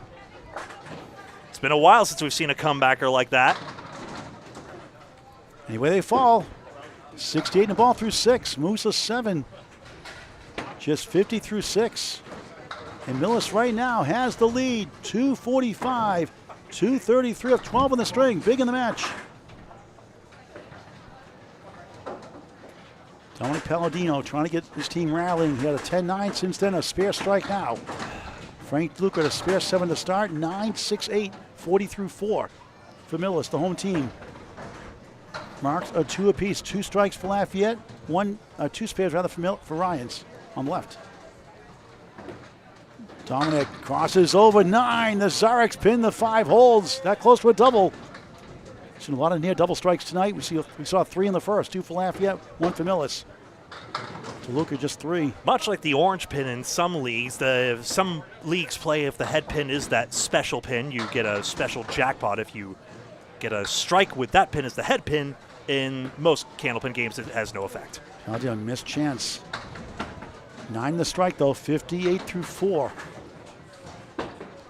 It's been a while since we've seen a comebacker like that. Anyway, they fall. 68 in the ball through 6. Moose a 7. Just 50-6. And Millis right now has the lead. 245, 233 of 12 in the string. Big in the match. Dominic Paladino trying to get his team rallying. He had a 10-9 since then, a spare strike now. Frank DeLuca at a spare 7 to start. 9-6-8, 40-4 for Millis, the home team. Marks are 2 apiece. 2 strikes for Lafayette. 2 spares rather for Ryans on the left. Dominic crosses over 9. The Zarex pin, the 5 holds. That close to a double. Seen a lot of near double strikes tonight. We saw 3 in the first, 2 for Lafayette, 1 for Millis. DeLuca just 3. Much like the orange pin in some leagues, some leagues play if the head pin is that special pin, you get a special jackpot. If you get a strike with that pin as the head pin, in most Candlepin games it has no effect. Paladino missed chance. 9 the strike though, 58 through 4.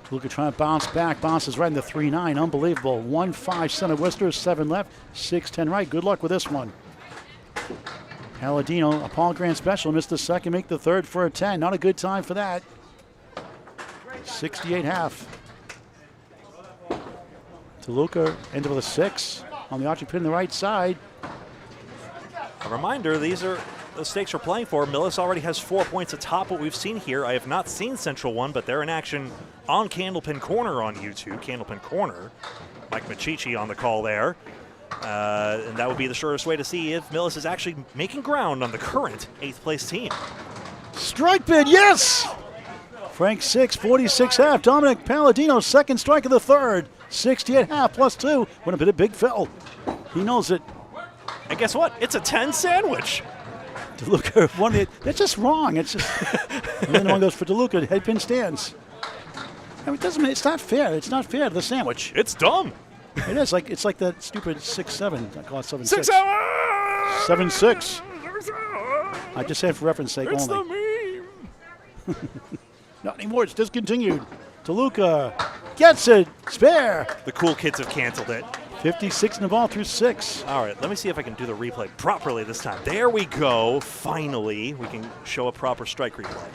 DeLuca trying to bounce back, bounces right into 3-9, unbelievable. 1-5 center Worcester, 7 left, 6-10 right. Good luck with this one. Paladino, a Paul Grant special, missed the second, make the third for a 10. Not a good time for that. 68 half. DeLuca into with a 6 on the archery pin on the right side. A reminder, these are the stakes we're playing for. Millis already has 4 points atop what we've seen here. I have not seen Central 1, but they're in action on Candlepin Corner on YouTube. Candlepin Corner. Mike Machichi on the call there. And that would be the shortest way to see if Millis is actually making ground on the current 8th place team. Strike bid, yes! Frank 6, 46 half. Dominic Paladino, second strike of the third. 68 half plus 2. Would have been a big fill. He knows it. And guess what? It's a 10 sandwich. DeLuca, that's just wrong. It's just, and then one goes for DeLuca, head pin stands. I mean, it's not fair. It's not fair to the sandwich. It's dumb. It is. It's like that stupid 6-7. I call it 7-6. 6-7. 7-6. I just said for reference sake It's only. the meme. Not anymore. It's discontinued. DeLuca gets it. Spare. The cool kids have canceled it. 56 in the ball through 6. All right, let me see if I can do the replay properly this time. There we go. Finally, we can show a proper strike replay.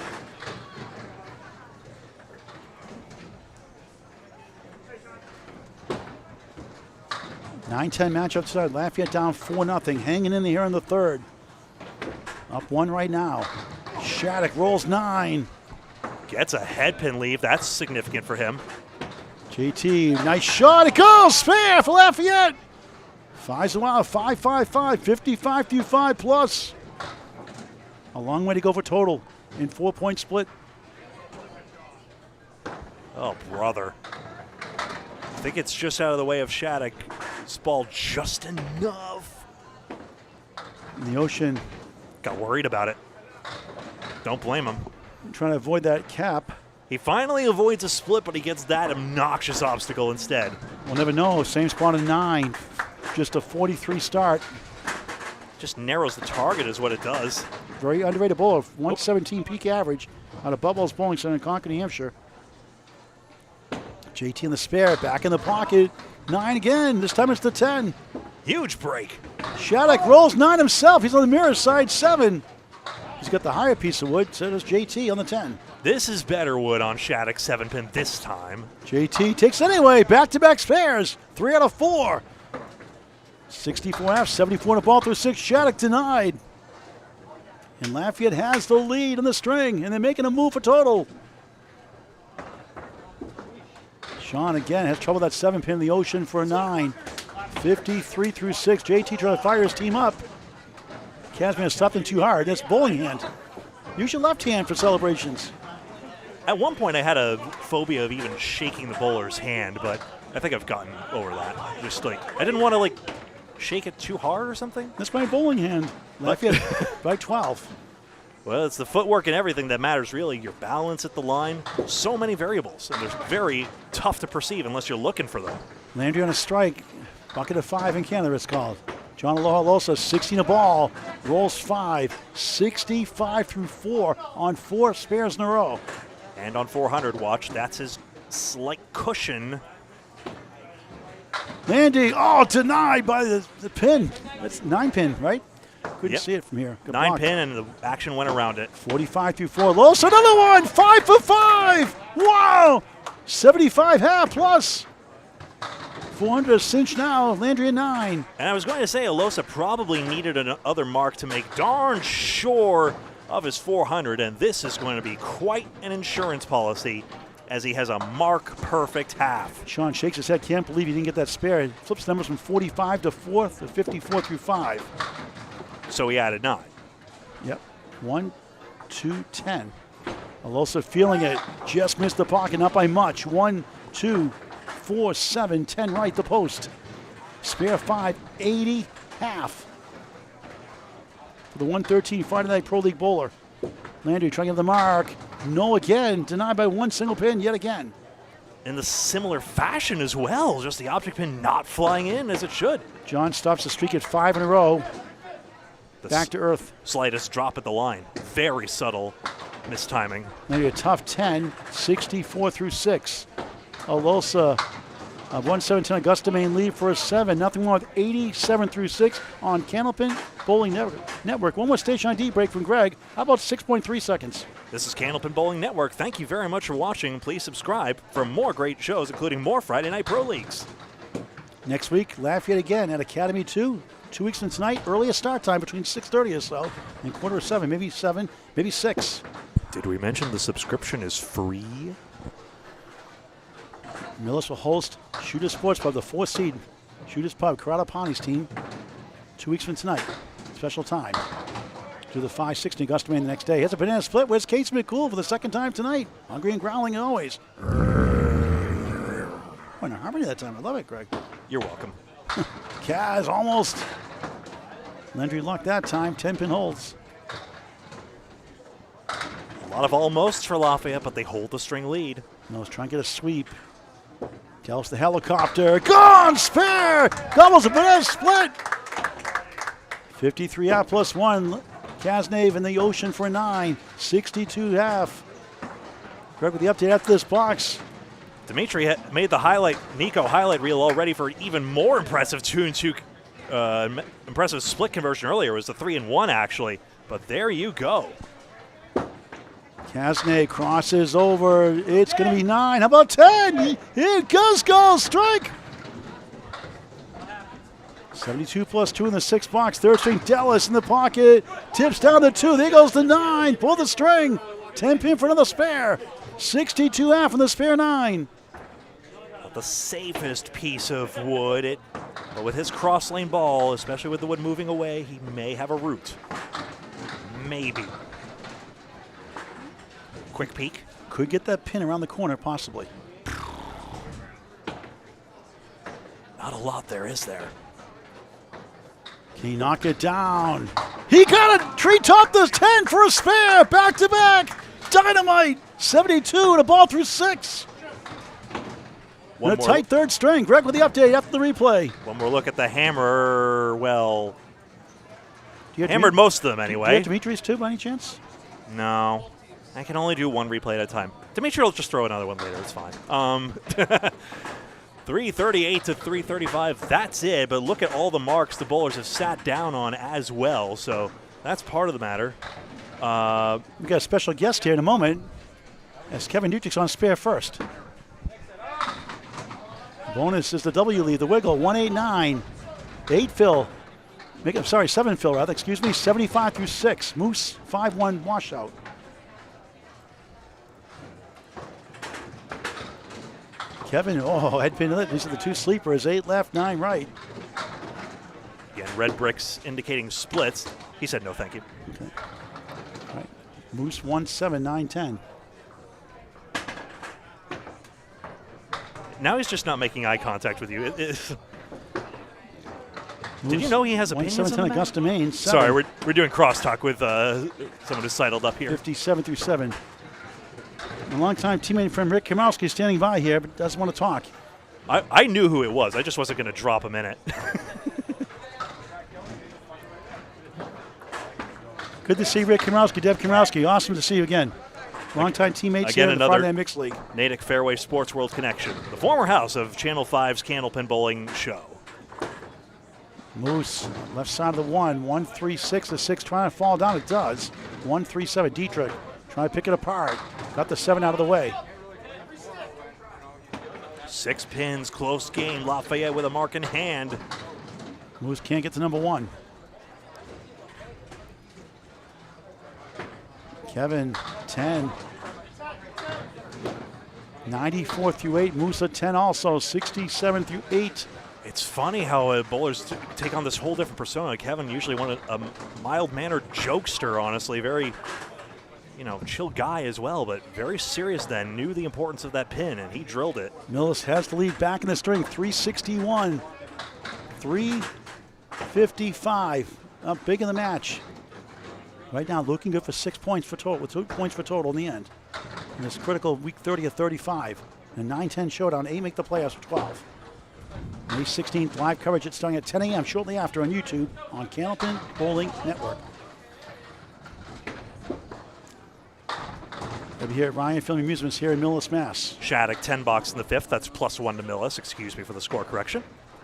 (9-10) matchup tonight. Lafayette down 4-0. Hanging in the here in the third. Up 1 right now. Shattuck rolls 9. Gets a head pin leave. That's significant for him. JT, nice shot. It goes. Spare for Lafayette. 5's a while. 5-5-5. 55 through 5 plus. A long way to go for total in 4-point split. Oh, brother. I think it's just out of the way of Shattuck. This ball just enough. In the ocean. Got worried about it. Don't blame him. Trying to avoid that cap. He finally avoids a split, but he gets that obnoxious obstacle instead. We'll never know. Same spot in 9. Just a 43 start. Just narrows the target is what it does. Very underrated bowler. 117 peak average out of Bubbles Bowling Center in Concord, New Hampshire. JT in the spare. Back in the pocket. 9 again. This time it's the 10. Huge break. Shattuck rolls 9 himself. He's on the mirror side 7. He's got the higher piece of wood. So does JT on the 10. This is better wood on Shattuck's 7-pin this time. JT takes it anyway. Back-to-back spares. 3 out of 4. 64 half, 74 in the ball through 6. Shattuck denied. And Lafayette has the lead in the string, and they're making a move for total. Shaun again has trouble with that 7-pin in the ocean for a 9. 53 through 6. JT trying to fire his team up. Cazenave has something too hard. That's bowling hand. Use your left hand for celebrations. At one point, I had a phobia of even shaking the bowler's hand, but I think I've gotten over that. Just like, I didn't want to like shake it too hard or something. That's my bowling hand. Lafayette by 12. Well, it's the footwork and everything that matters, really. Your balance at the line. So many variables, and they're very tough to perceive unless you're looking for them. Landry on a strike. Bucket of 5 in Canada, it's called. John Alosa, 16 a ball. Rolls 5. 65 through 4 on 4 spares in a row. And on 400, watch, that's his slight cushion. Landry, denied by the pin. That's 9-pin, right? Couldn't see it from here. Good 9-pin, and the action went around it. 45 through 4. Alosa, another one. 5 for 5. Wow. 75 half plus. 400 a cinch now. Landry at 9. And I was going to say Alosa probably needed another mark to make darn sure of his 400, and this is going to be quite an insurance policy as he has a mark-perfect half. Shaun shakes his head. Can't believe he didn't get that spare. He flips numbers from 45 to 4 to 54 through 5. So he added 9. Yep. 1, 2, 10. Alosa feeling it. Just missed the pocket, not by much. 1, 2, 4, 7, 10 right, the post. Spare 5, 80 half. the 113 Friday Night Pro League bowler. Landry trying to get the mark. No again. Denied by one single pin yet again. In the similar fashion as well. Just the object pin not flying in as it should. John stops the streak at 5 in a row. Back to earth. Slightest drop at the line. Very subtle mistiming. Maybe a tough 10, 64 through 6. Alosa, 117 Augusta Main lead for a 7. Nothing more with 87 through 6 on Candlepin Bowling Network. One more station ID break from Greg. How about 6.3 seconds? This is Candlepin Bowling Network. Thank you very much for watching. Please subscribe for more great shows, including more Friday Night Pro Leagues. Next week, Lafayette again at Academy 2. 2 weeks from tonight, earliest start time between 6:30 or so and 6:45, maybe 7, maybe 6. Did we mention the subscription is free? Millis will host Shooters Sports Pub, the 4th seed Shooters Pub, Corrado Pani's team, 2 weeks from tonight. Special time. To the 5:60 Augusta Main the next day. Has a banana split. Where's Case McCool for the second time tonight? Hungry and growling as always. Went in harmony that time. I love it, Greg. You're welcome. Kaz almost. Landry luck that time. 10-pin holds. A lot of almosts for Lafayette, but they hold the string lead. Millis trying to get a sweep. Dellas the helicopter. Gone! Spare! Doubles a banana split! 53 out plus 1. Cazenave in the ocean for 9. 62 half. Greg with the update after this box. Demetri had made the Nico highlight reel already for even more impressive 2-2 impressive split conversion earlier. It was the 3-1 actually, but there you go. Cazenave crosses over. It's going to be 9. How about 10? It goes, strike. 72 plus 2 in the 6th box. Third string Dellas in the pocket. Tips down to 2. There goes the 9. Pull the string. 10 pin for another spare. 62 half on the spare 9. The safest piece of wood, but with his cross lane ball, especially with the wood moving away, he may have a root. Maybe. Quick peek. Could get that pin around the corner, possibly. Not a lot there, is there? Can he knock it down? He got it! Treetop the 10 for a spare! Back to back! Dynamite! 72 and a ball through 6. And a tight third string. Greg with the update after the replay. One more look at the hammer. Well, hammered most of them anyway. Do you have Demetri's too, by any chance? No. I can only do one replay at a time. Demetri will just throw another one later. It's fine. 338 to 335. That's it. But look at all the marks the bowlers have sat down on as well. So that's part of the matter. We've got a special guest here in a moment as Kevin Dietrich's on spare first. Bonus is the W lead, the wiggle, 189. 8 fill. 7 fill rather, excuse me, 75 through 6. Moose, 5-1 washout. Kevin, head pin lit. These are the 2 sleepers, 8 left, 9 right. Again, red bricks indicating splits. He said no, thank you. Okay. All right. Moose 1-7, 9-10. Now he's just not making eye contact with you. Did you know he has opinions on that? Augusta Main. 7. Sorry, we're doing crosstalk with someone who's sidled up here. 57 through 7. A longtime teammate and friend Rick Kamowski is standing by here, but doesn't want to talk. I knew who it was. I just wasn't going to drop him in it. Good to see Rick Kamowski, Deb Kamowski. Awesome to see you again. Longtime teammates here in the Friday Night Mixed League. Natick Fairway Sports World connection. The former house of Channel 5's Candlepin Bowling show. Moose, left side of the 1-3-6. The 6 trying to fall down. It does. 1-3-7. Dietrich trying to pick it apart. Got the 7 out of the way. 6 pins, close game. Lafayette with a mark in hand. Moose can't get to number 1. Kevin, 10. 94 through 8. Moose at 10 also. 67 through 8. It's funny how bowlers take on this whole different persona. Kevin usually a mild-mannered jokester, honestly. Very, chill guy as well, but very serious then. Knew the importance of that pin, and he drilled it. Millis has the lead back in the string. 361. 355. Up big in the match. Right now, looking good for 6 points for total, with 2 points for total in the end. In this critical week 30 of 35. A 9-10 showdown. 8 make the playoffs for 12. May 16th, live coverage. It's starting at 10 a.m. shortly after on YouTube on Candlepin Bowling Network. We'll be here at Ryan Family Amusements here in Millis, Mass. Shattuck, $10 in the fifth. That's +1 to Millis. Excuse me for the score correction.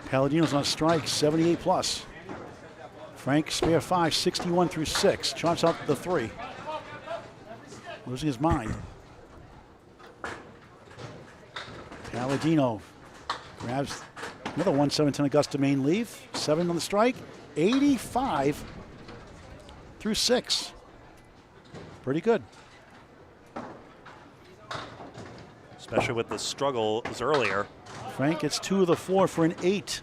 Paladino's on strike, 78 plus. Frank, spare 5, 61 through 6. Chops out the 3. Losing his mind. Paladino grabs another 1-7-10 Augusta main leave. 7 on the strike, 85 through 6. Pretty good. Especially with the struggles earlier. Frank gets 2 of the 4 for an 8.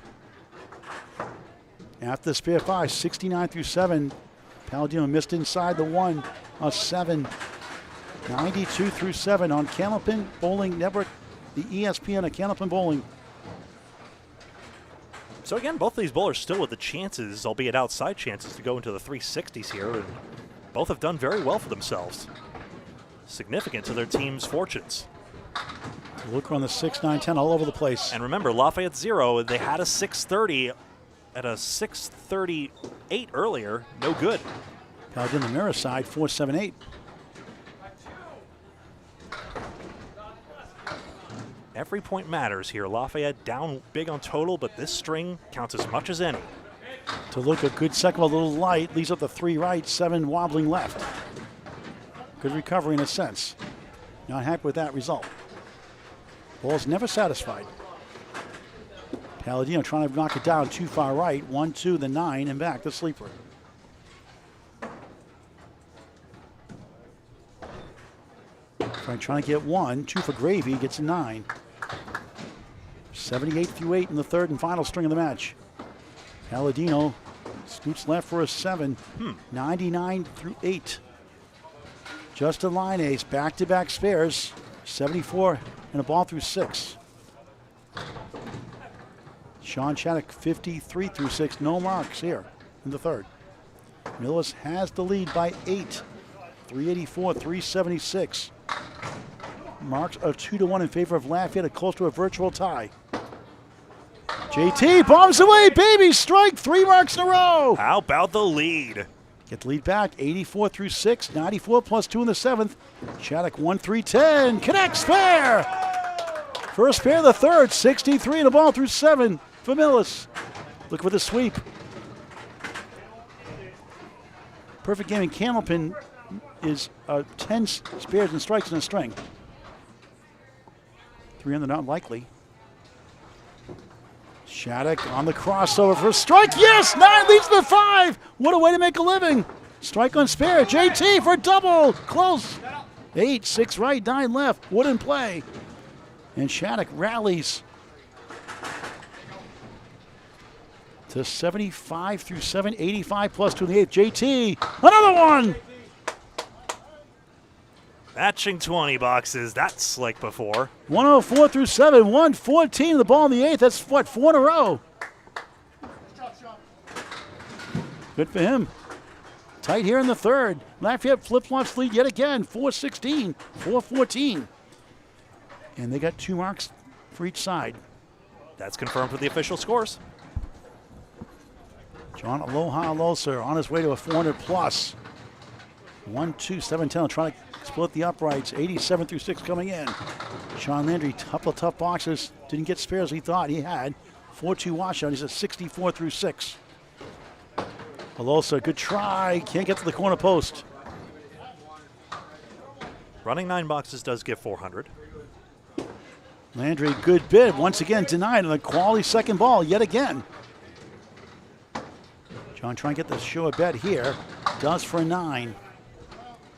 After the spare 5, 69 through 7. Paladino missed inside the 1 of 7. 92 through 7 on Candlepin Bowling Network, the ESPN of Candlepin Bowling. So again, both of these bowlers still with the chances, albeit outside chances, to go into the 360s here. And both have done very well for themselves. Significant to their team's fortunes. Look on the 6, 9, 10 all over the place. And remember, Lafayette 0, they had a 630 at a 638 earlier. No good. Paladino the mirror side, 4, 7, 8. Every point matters here. Lafayette down big on total, but this string counts as much as any. DeLuca, good second ball, a little light. Leaves up the 3 right, 7 wobbling left. Good recovery in a sense. Not happy with that result. Ball's never satisfied. Paladino trying to knock it down too far right. 1, 2, the 9, and back the sleeper. Frank trying to get 1, 2 for gravy, gets a 9. 78 through 8 in the third and final string of the match. Paladino scoots left for a 7. 99 through 8. Justin Lyonnais, back-to-back spares. 74 and a ball through 6. Shaun Shattuck, 53 through 6. No marks here in the third. Millis has the lead by 8. 384, 376. Marks of 2-1 in favor of Lafayette, close to a virtual tie. JT bombs away, baby, strike, 3 marks in a row. How about the lead? Get the lead back, 84 through 6, 94 plus 2 in the 7th. Shattuck 1, 3, 10, connects, fair. First pair of the third, 63 and a ball through 7 for Millis. Look for the sweep. Perfect game in Candlepin is 10 spares and strikes in a string. 3 on the not likely. Shattuck on the crossover for a strike. Yes, 9 leads the 5. What a way to make a living. Strike on spare. JT for double. Close. 8, 6 right, 9 left. Wouldn't play. And Shattuck rallies to 75 through 7, 85 plus 2 in the 8th. JT, another one. Matching 20 boxes. That's like before. 104 through 7, 114 the ball in the 8th. That's what, 4 in a row. Good for him. Tight here in the third. Lafayette flip-flops lead yet again. 4-16, 4-14. And they got 2 marks for each side. That's confirmed with the official scores. John Alosa on his way to a 400 plus. 1, 2, 7, 10. Trying to split the uprights. 87 through 6 coming in. Shaun Landry, couple of tough boxes. Didn't get spares he thought he had. 4-2 washout. He's at 64 through 6. Alosa, good try. Can't get to the corner post. Running 9 boxes does give 400. Landry, good bid. Once again denied on a quality second ball yet again. John trying to get the show a bet here. Does for a 9.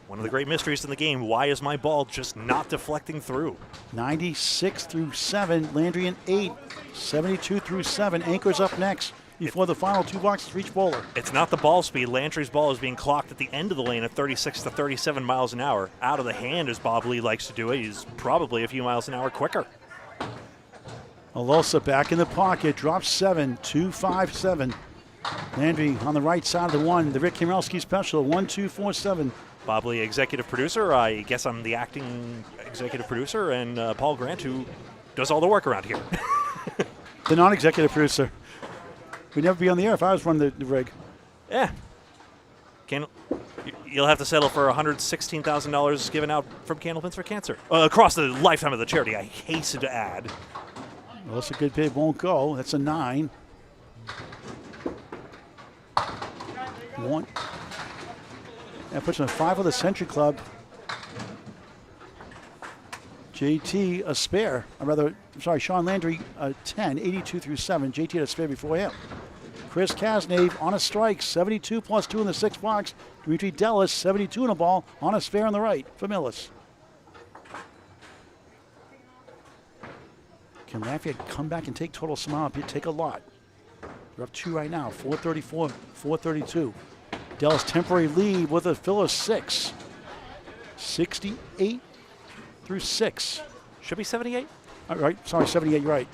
One of the great mysteries in the game. Why is my ball just not deflecting through? 96 through 7. Landry an 8. 72 through 7. Anchors up next before the final 2 boxes for each bowler. It's not the ball speed. Landry's ball is being clocked at the end of the lane at 36 to 37 miles an hour. Out of the hand, as Bob Lee likes to do it. He's probably a few miles an hour quicker. Alosa back in the pocket. Drops 7. 2-5-7. Landry on the right side of the one. The Rick Kamelski special, 1-2-4-7. Bob Lee, executive producer. I guess I'm the acting executive producer, and Paul Grant, who does all the work around here. The non-executive producer. We'd never be on the air if I was running the rig. Yeah. You'll have to settle for $116,000 given out from Candlepins for Cancer. Across the lifetime of the charity, I hasten to add. Well, that's a good bid. Won't go. That's a 9. 1. That puts him at 5 with the Century Club. JT a spare. Shaun Landry a 10, 82 through 7. JT had a spare before him. Chris Cazenave on a strike, 72 plus 2 in the 6 box. Demetri Dellas, 72 in a ball, on a spare on the right for Millis. Can Lafayette come back and take total somehow? Take a lot. They're up 2 right now, 434, 432. Dellas temporary lead with a fill of 6. 68 through 6. Should be 78? All right, sorry, 78, you're right.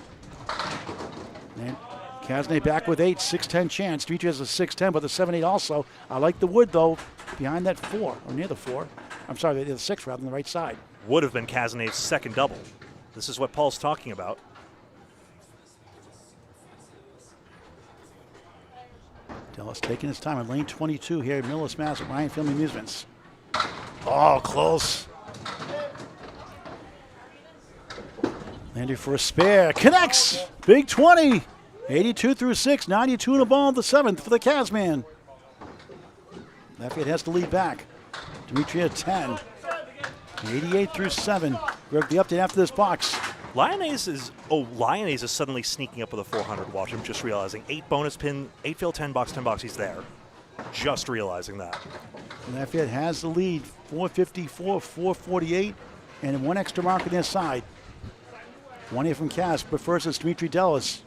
And Cazenave back with 8, 6-10 chance. Dietrich has a 6-10, but the 7-8 also. I like the wood, though, behind that 4, or near the 4. I'm sorry, the 6 rather than the right side. Would have been Cazenave's second double. This is what Paul's talking about. Dellas taking his time in lane 22 here at Millis, Mass. at Ryan Family Amusements. Oh, close. Landry for a spare. Connects. Big 20. 82 through 6. 92 in a ball, the 7th for the Casman. Lafayette has to lead back. Demetri at 10. 88 through 7. Greg, the update after this box. Lyonnais is suddenly sneaking up with a 400. Watch him, just realizing. 8 bonus pin, 8 fill, 10 box, 10 box. He's there. Just realizing that. Lafayette has the lead. 454, 448, and 1 extra mark on their side. 1 here from Cass, but first it's Demetri Dellas.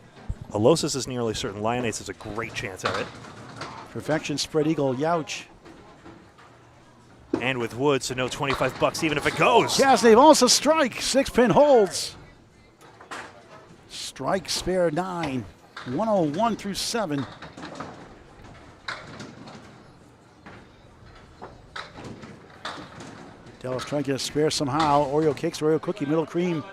Alosa is nearly certain. Lyonnais has a great chance at it. Perfection spread eagle, Youch. And with wood, so no 25 bucks even if it goes. Cazenave also strike. 6-pin holds. Strike spare 9. 101 through 7. Dellas trying to get a spare somehow. Oreo cakes, Oreo cookie, middle cream.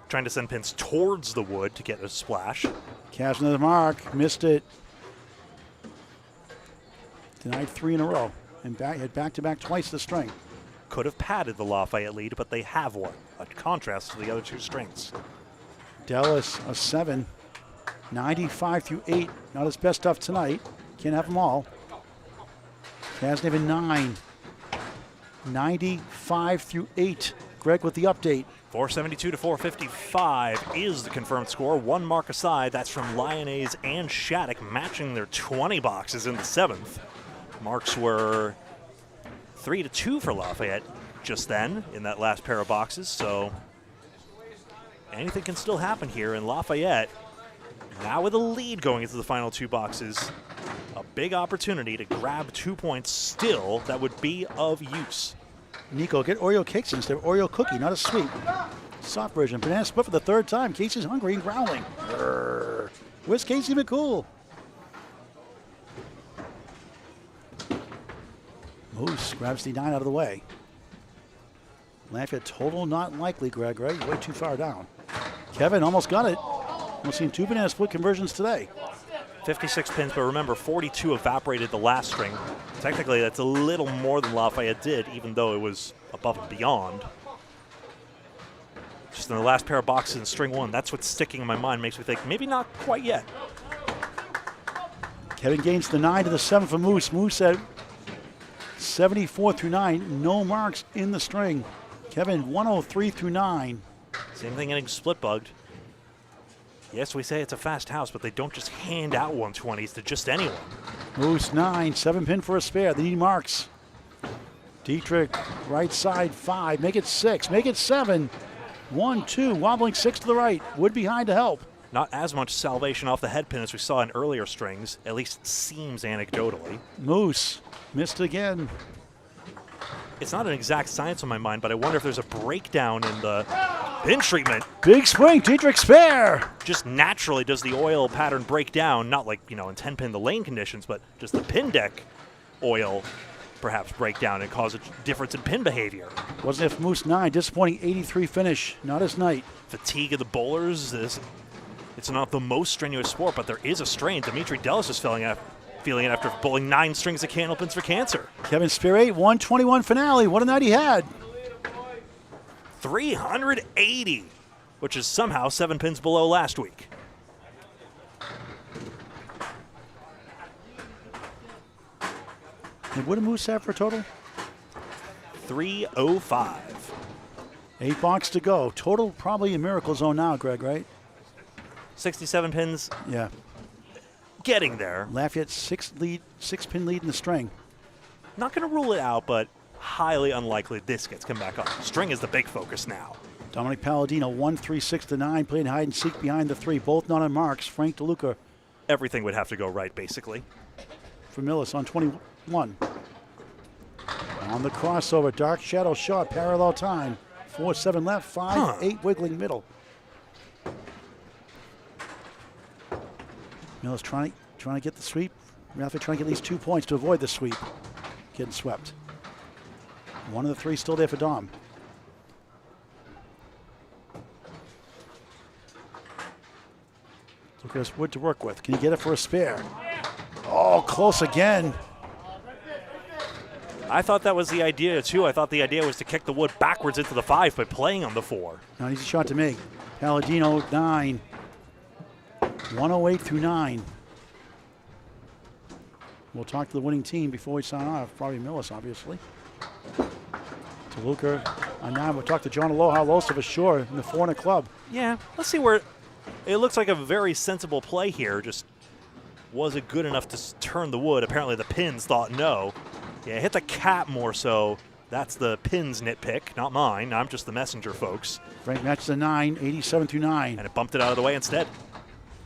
Trying to send pins towards the wood to get a splash. Cash another mark. Missed it. Denied 3 in a row. And had back-to-back twice the string. Could have padded the Lafayette lead, but they have one. A contrast to the other 2 strings. Dellas a 7. 95 through 8. Not his best stuff tonight. Can't have them all. Cazenave a 9. 95 through 8. Greg with the update. 472 to 455 is the confirmed score. 1 mark aside. That's from Lyonnais and Shattuck, matching their 20 boxes in the 7th. Marks were 3-2 for Lafayette just then in that last pair of boxes. So anything can still happen here. And Lafayette, now with a lead going into the final 2 boxes, a big opportunity to grab 2 points still that would be of use. Nico, get Oreo cakes instead of Oreo cookie, not a sweet. Soft version. Banana split for the 3rd time. Casey's hungry and growling. Brrr. Where's Casey McCool? Moose grabs the 9 out of the way. Lafayette total not likely, Greg, right? Way too far down. Kevin almost got it. We've seen 2 banana split conversions today. 56 pins, but remember, 42 evaporated the last string. Technically, that's a little more than Lafayette did, even though it was above and beyond. Just in the last pair of boxes in string 1, that's what's sticking in my mind, makes me think maybe not quite yet. Kevin gains the 9 to the 7 for Moose. Moose at 74 through 9, no marks in the string. Kevin 103 through 9. Same thing getting split bugged. Yes, we say it's a fast house, but they don't just hand out 120s to just anyone. Moose 9, 7-pin for a spare. They need marks. Dietrich, right side 5. Make it 6. Make it 7. 1, 2. Wobbling 6 to the right. Wood behind to help. Not as much salvation off the head pin as we saw in earlier strings. At least it seems anecdotally. Moose missed again. It's not an exact science on my mind, but I wonder if there's a breakdown in the Pin treatment. Big swing, Dietrich spare. Just naturally does the oil pattern break down, not like, in 10-pin the lane conditions, but just the pin deck oil perhaps break down and cause a difference in pin behavior. Wasn't it for Moose 9, disappointing 83 finish, not his night. Fatigue of the bowlers, it's not the most strenuous sport, but there is a strain. Demetri Dellas is feeling it after bowling 9 strings of Candlepins for cancer. Kevin Spear 8, 121 finale, what a night he had. 380, which is somehow 7 pins below last week. And what did Moose have for a total? 305. 8 box to go. Total probably a miracle zone now, Greg, right? 67 pins. Yeah. Getting there. Lafayette 6 pin lead in the string. Not going to rule it out, but highly unlikely this gets come back up. String is the big focus now. Dominic Paladino 1-3-6-9, playing hide and seek behind the 3, both not on marks. Frank DeLuca. Everything would have to go right, basically. For Millis on 21. On the crossover, dark shadow shot, parallel time. 4-7 left, 5-8 wiggling middle. Millis trying to get the sweep. Lafayette trying to get at least 2 points to avoid the sweep. Getting swept. 1 of the 3 still there for Dom. Look at his wood to work with. Can he get it for a spare? Oh, close again. I thought that was the idea, too. I thought the idea was to kick the wood backwards into the 5 by playing on the 4. Not an easy shot to make. Paladino, 9. 108 through 9. We'll talk to the winning team before we sign off. Probably Millis, obviously. DeLuca on 9. We'll talk to John Alosa for sure in the 4 in a club. Yeah, let's see where it looks like a very sensible play here. Just was it good enough to turn the wood? Apparently the pins thought no. Yeah, hit the cap more so. That's the pins nitpick, not mine. I'm just the messenger, folks. Frank matches a 9, 87 through 9. And it bumped it out of the way instead.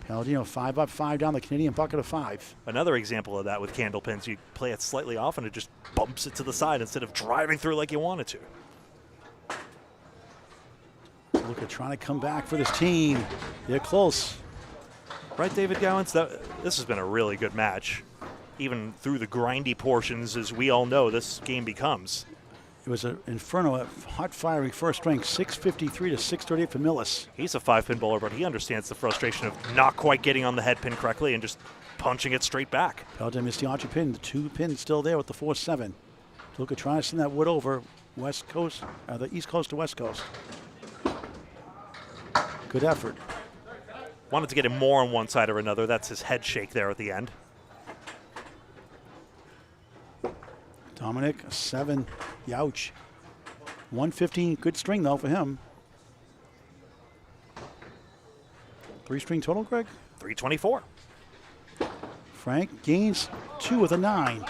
Paladino 5 up, 5 down, the Canadian bucket of 5. Another example of that with Candlepins, you play it slightly off and it just bumps it to the side instead of driving through like you want it to. Look at trying to come back for this team. They're close. Right, David Gowans? This has been a really good match. Even through the grindy portions, as we all know, this game becomes. It was an inferno, a hot fiery first string, 653 to 638 for Millis. He's a 5-pin bowler, but he understands the frustration of not quite getting on the head pin correctly and just punching it straight back. Paladino missed the archer pin. The 2 pins still there with the 4-7. Look at trying to send that wood over West Coast, the East Coast to West Coast. Good effort. Wanted to get him more on one side or another. That's his head shake there at the end. Dominic, 7. Youch. 115, good string though for him. 3 string total, Greg? 324. Frank gains 2 with a 9.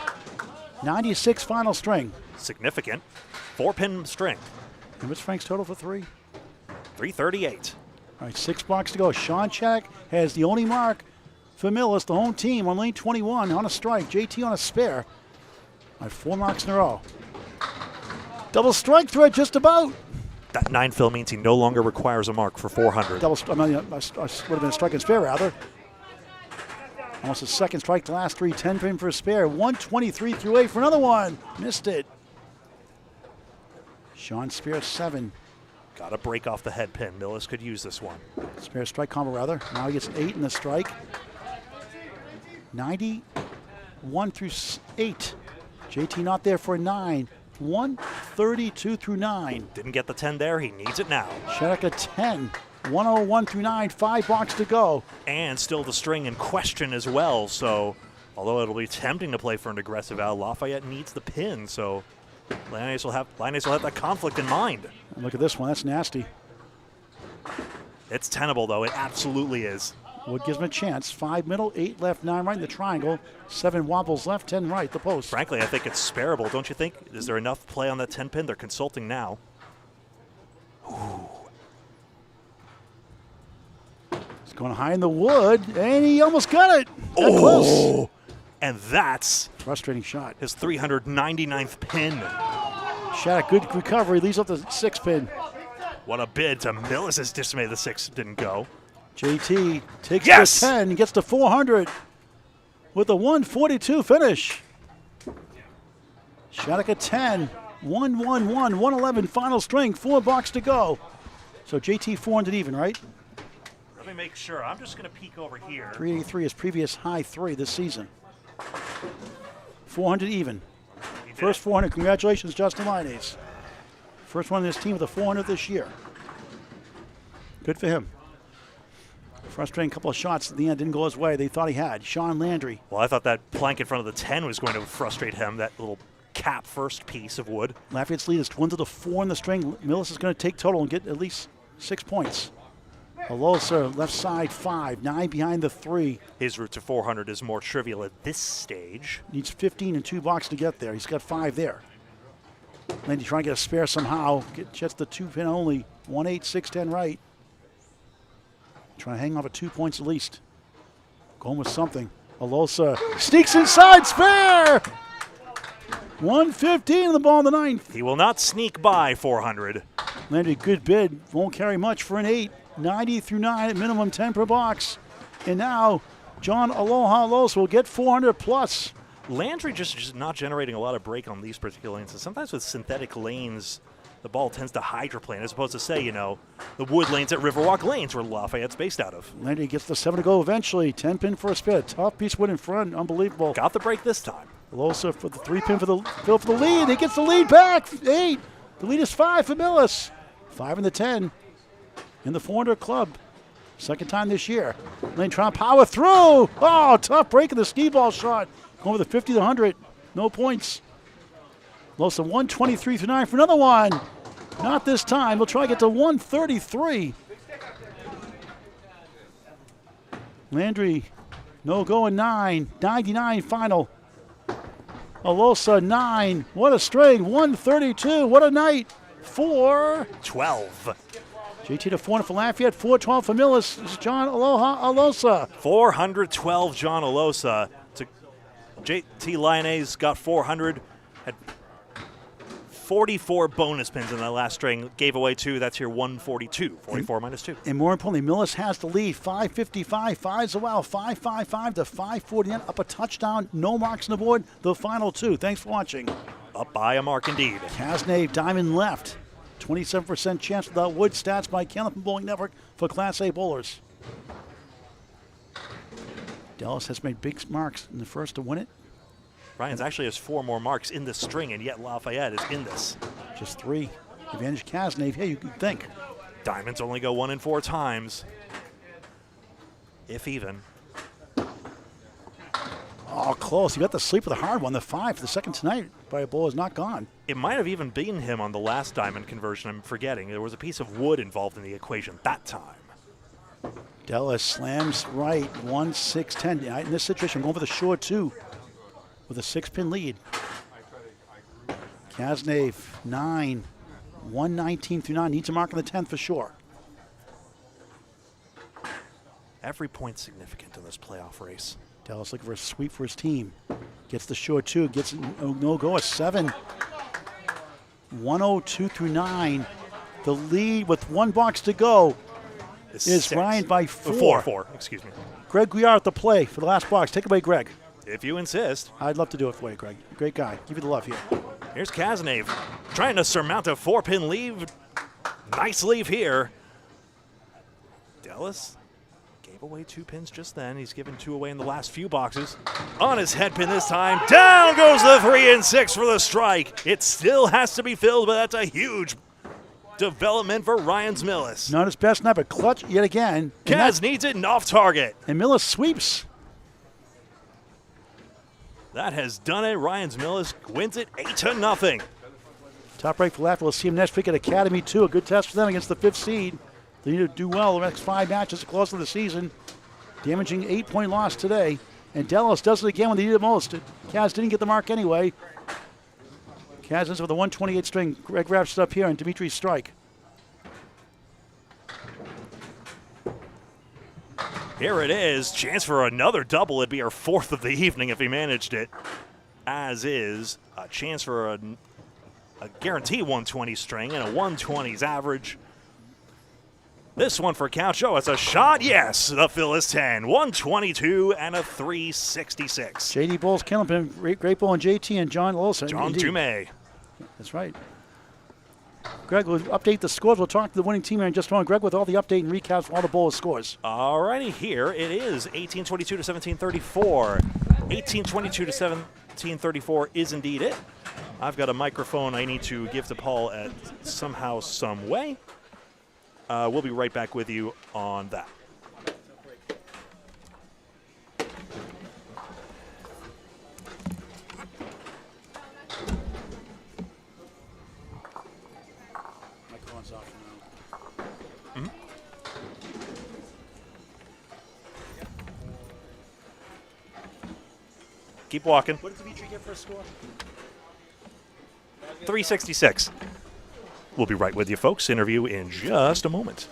96 final string. Significant. 4-pin string. And what's Frank's total for 3? 338. All right, 6 blocks to go. Shaun Shattuck has the only mark for Millis, the home team, on lane 21 on a strike. JT on a spare. All right, 4 marks in a row. Double strike threat just about. That 9 fill means he no longer requires a mark for 400. Double, would have been a strike and spare, rather. Almost a second strike to last 3. 10 pin for a spare. 123 through 8 for another one. Missed it. Shaun spare 7. Got to break off the head pin. Millis could use this one. Spare strike combo, rather. Now he gets an 8 in the strike. 91 through 8. JT not there for a 9. 132 through 9. Didn't get the 10 there. He needs it now. Shattuck a 10. 101 through 9. 5 blocks to go. And still the string in question as well. So, although it'll be tempting to play for an aggressive out, Lafayette needs the pin. So, Lyonnais will have that conflict in mind. And look at this one. That's nasty. It's tenable, though. It absolutely is. Wood gives him a chance. 5 middle, 8 left, 9 right in the triangle. 7 wobbles left, 10 right, the post. Frankly, I think it's spareable, don't you think? Is there enough play on that 10 pin? They're consulting now. Ooh. He's going high in the wood, and he almost got it. That close. And that's frustrating shot. His 399th pin. Shattuck, good recovery, leaves up the 6 pin. What a bid to Millis is dismay. The 6 didn't go. JT takes Yes! the 10, gets to 400 with a 142 finish. Shattuck at 10, 111, 111 final string, 4 box to go. So JT 400 even, right? Let me make sure. I'm just going to peek over here. 383 is previous high 3 this season. 400 even. First 400. Congratulations, Justin Lyonnais. First one in his team with a 400 this year. Good for him. Frustrating couple of shots at the end didn't go his way. They thought he had. Shaun Landry. Well, I thought that plank in front of the 10 was going to frustrate him, that little cap first piece of wood. Lafayette's lead is 1-4 in the string. Millis is going to take total and get at least 6 points. Alosa, left side 5, 9 behind the 3. His route to 400 is more trivial at this stage. Needs 15 and 2 box to get there. He's got 5 there. Landry trying to get a spare somehow. Gets the 2-pin only. 1-8, 6-10 right. Trying to hang off at 2 points at least. Going with something. Alosa sneaks inside, spare! 115 in the ball in the 9th. He will not sneak by 400. Landry, good bid. Won't carry much for an 8. 90 through 9 at minimum 10 per box. And now John Aloha Alosa will get 400 plus. Landry just not generating a lot of break on these particular lanes. And sometimes with synthetic lanes, the ball tends to hydroplane as opposed to, say, the wood lanes at Riverwalk Lanes where Lafayette's based out of. Landry gets the 7 to go eventually. 10 pin for a spit. Tough piece of wood in front. Unbelievable. Got the break this time. Alosa for the 3 pin for the fill for the lead. He gets the lead back. 8. The lead is 5 for Millis. 5 in the 10 in the 400 club. Second time this year. Lane trying to power through. Oh, tough break in the skee ball shot. Going with the 50 to 100. No points. Alosa 123 through 9 for another one. Not this time. We'll try to get to 133. Landry, no go in 9. 99 final. Alosa 9. What a string. 132. What a night. 4-12. JT to 400 for Lafayette. 412 for Millis. This is John Aloha Alosa. 412 John Alosa. To JT Lyonnais got 400. Had 44 bonus pins in that last string. Gave away 2. That's your 142. 44 minus 2. And more importantly, Millis has the lead. 555. 5's a wow. 555 to 549. Up a touchdown. No marks on the board. The final 2. Thanks for watching. Up by a mark indeed. Cazenave, diamond left. 27% chance without wood. Stats by Candlepin Bowling Network for Class A bowlers. Dellas has made big marks in the first to win it. Ryan's actually has 4 more marks in this string, and yet Lafayette is in this. Just 3. Advantage Cazenave. Hey, you could think. Diamonds only go 1 in 4 times, if even. Oh, close. He got the sleep of the hard one. The 5 for the second tonight by a ball is not gone. It might have even been him on the last diamond conversion. I'm forgetting. There was a piece of wood involved in the equation that time. Dellas slams right. 1-6-10. In this situation, I'm going for the short 2 with a 6-pin lead. Cazenave, 9. 119 through 9. Needs a mark on the 10th for sure. Every point significant in this playoff race. Dellas looking for a sweep for his team. Gets the short 2. Gets no go. A 7. 102 through 9. The lead with 1 box to go is 6. Ryan by 4. 4, excuse me. Greg Gouillart at the play for the last box. Take it away, Greg. If you insist. I'd love to do it for you, Greg. Great guy. Give you the love here. Here's Cazenave trying to surmount a 4-pin lead. Nice leave here. Dellas gave away 2 pins just then. He's given 2 away in the last few boxes. On his head pin this time. Down goes the 3 and 6 for the strike. It still has to be filled, but that's a huge development for Ryan's Millis. Not his best night, but clutch yet again. Kaz needs it and off target. And Millis sweeps. That has done it. Ryan's Millis wins it 8-0. Top break for Lafayette. We'll see him next week at Academy 2. A good test for them against the 5th seed. They need to do well the next 5 matches to close to the season. Damaging 8-point loss today. And Dellas does it again when they need it most. Kaz didn't get the mark anyway. Kaz is with a 128 string. Greg wraps it up here on Demetri's strike. Here it is. Chance for another double. It'd be our 4th of the evening if he managed it. As is a chance for a guarantee 120 string and a 120s average. This one for count. Oh, it's a shot. Yes, the fill is 10. 122 and a 366. JD Bowles, Candlepin, Great Bowl, and JT and John Alosa. John Dumais. That's right. Greg will update the scores. We'll talk to the winning team in just a moment. Greg with all the update and recaps for all the bowlers' scores. All righty, here it is. 18-22 to 17-34. 18-22 to 17-34 is indeed it. I've got a microphone I need to give to Paul at somehow, some way. We'll be right back with you on that. Keep walking. What did Demetri get for a score? 366. We'll be right with you, folks. Interview in just a moment.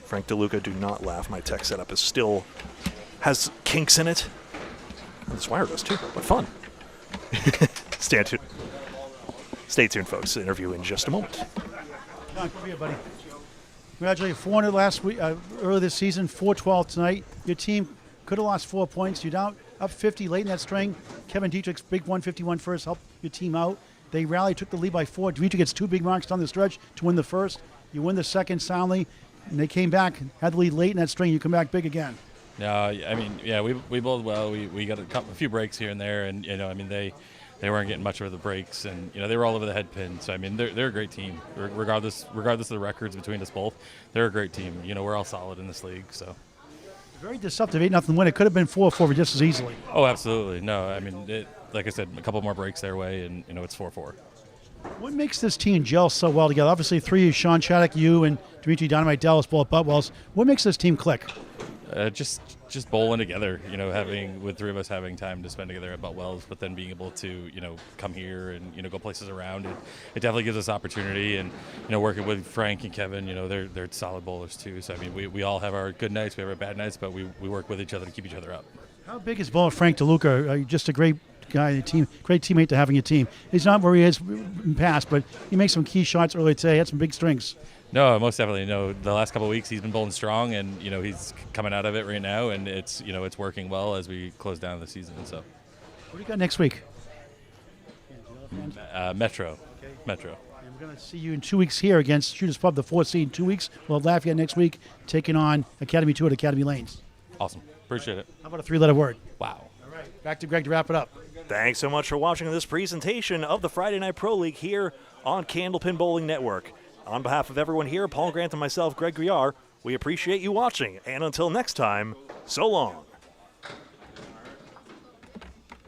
Frank DeLuca, do not laugh. My tech setup is still has kinks in it. This wire does too. What fun. Stay tuned, folks. Interview in just a moment. John, come here, buddy. Congratulations. 400 last week, early this season, 412 tonight. Your team could have lost 4 points. You're down up 50 late in that string. Kevin Dietrich's big 151 first helped your team out. They rallied, took the lead by 4. Dietrich gets 2 big marks down the stretch to win the first. You win the second soundly, and they came back, had the lead late in that string. You come back big again. No, I mean, yeah, we bowled well. We got a few breaks here and there, and I mean, they weren't getting much of the breaks, and they were all over the head pin. So I mean, they're a great team, regardless of the records between us both. They're a great team. We're all solid in this league. So very disruptive 8-0 win. It could have been 4-4 just as easily. Oh, absolutely. No, I mean, like I said, a couple more breaks their way, and it's 4-4. What makes this team gel so well together? Obviously, 3 is Shaun, Shattuck, you, and Demetri, Dynamite, Dellas, both Buttwells. What makes this team click? Just bowling together, with 3 of us having time to spend together at Buttwells, but then being able to, come here and, go places around. It definitely gives us opportunity, and, working with Frank and Kevin, they're solid bowlers too. So, I mean, we all have our good nights, we have our bad nights, but we work with each other to keep each other up. How big is bowler Frank DeLuca? Just a great guy in the team, great teammate to having a team. He's not where he is in past, but he makes some key shots early today. He had some big strings. No, most definitely. No, the last couple of weeks he's been bowling strong, and he's coming out of it right now, and it's it's working well as we close down the season. So, what do you got next week? Metro. Okay. Metro. And we're going to see you in 2 weeks here against Shooters Pub, the 4th seed in 2 weeks. We'll have Lafayette next week, taking on Academy 2 at Academy Lanes. Awesome. Appreciate it. How about a 3-letter word? Wow. All right. Back to Greg to wrap it up. Thanks so much for watching this presentation of the Friday Night Pro League here on Candlepin Bowling Network. On behalf of everyone here, Paul Grant and myself, Greg Gouillart, we appreciate you watching. And until next time, so long.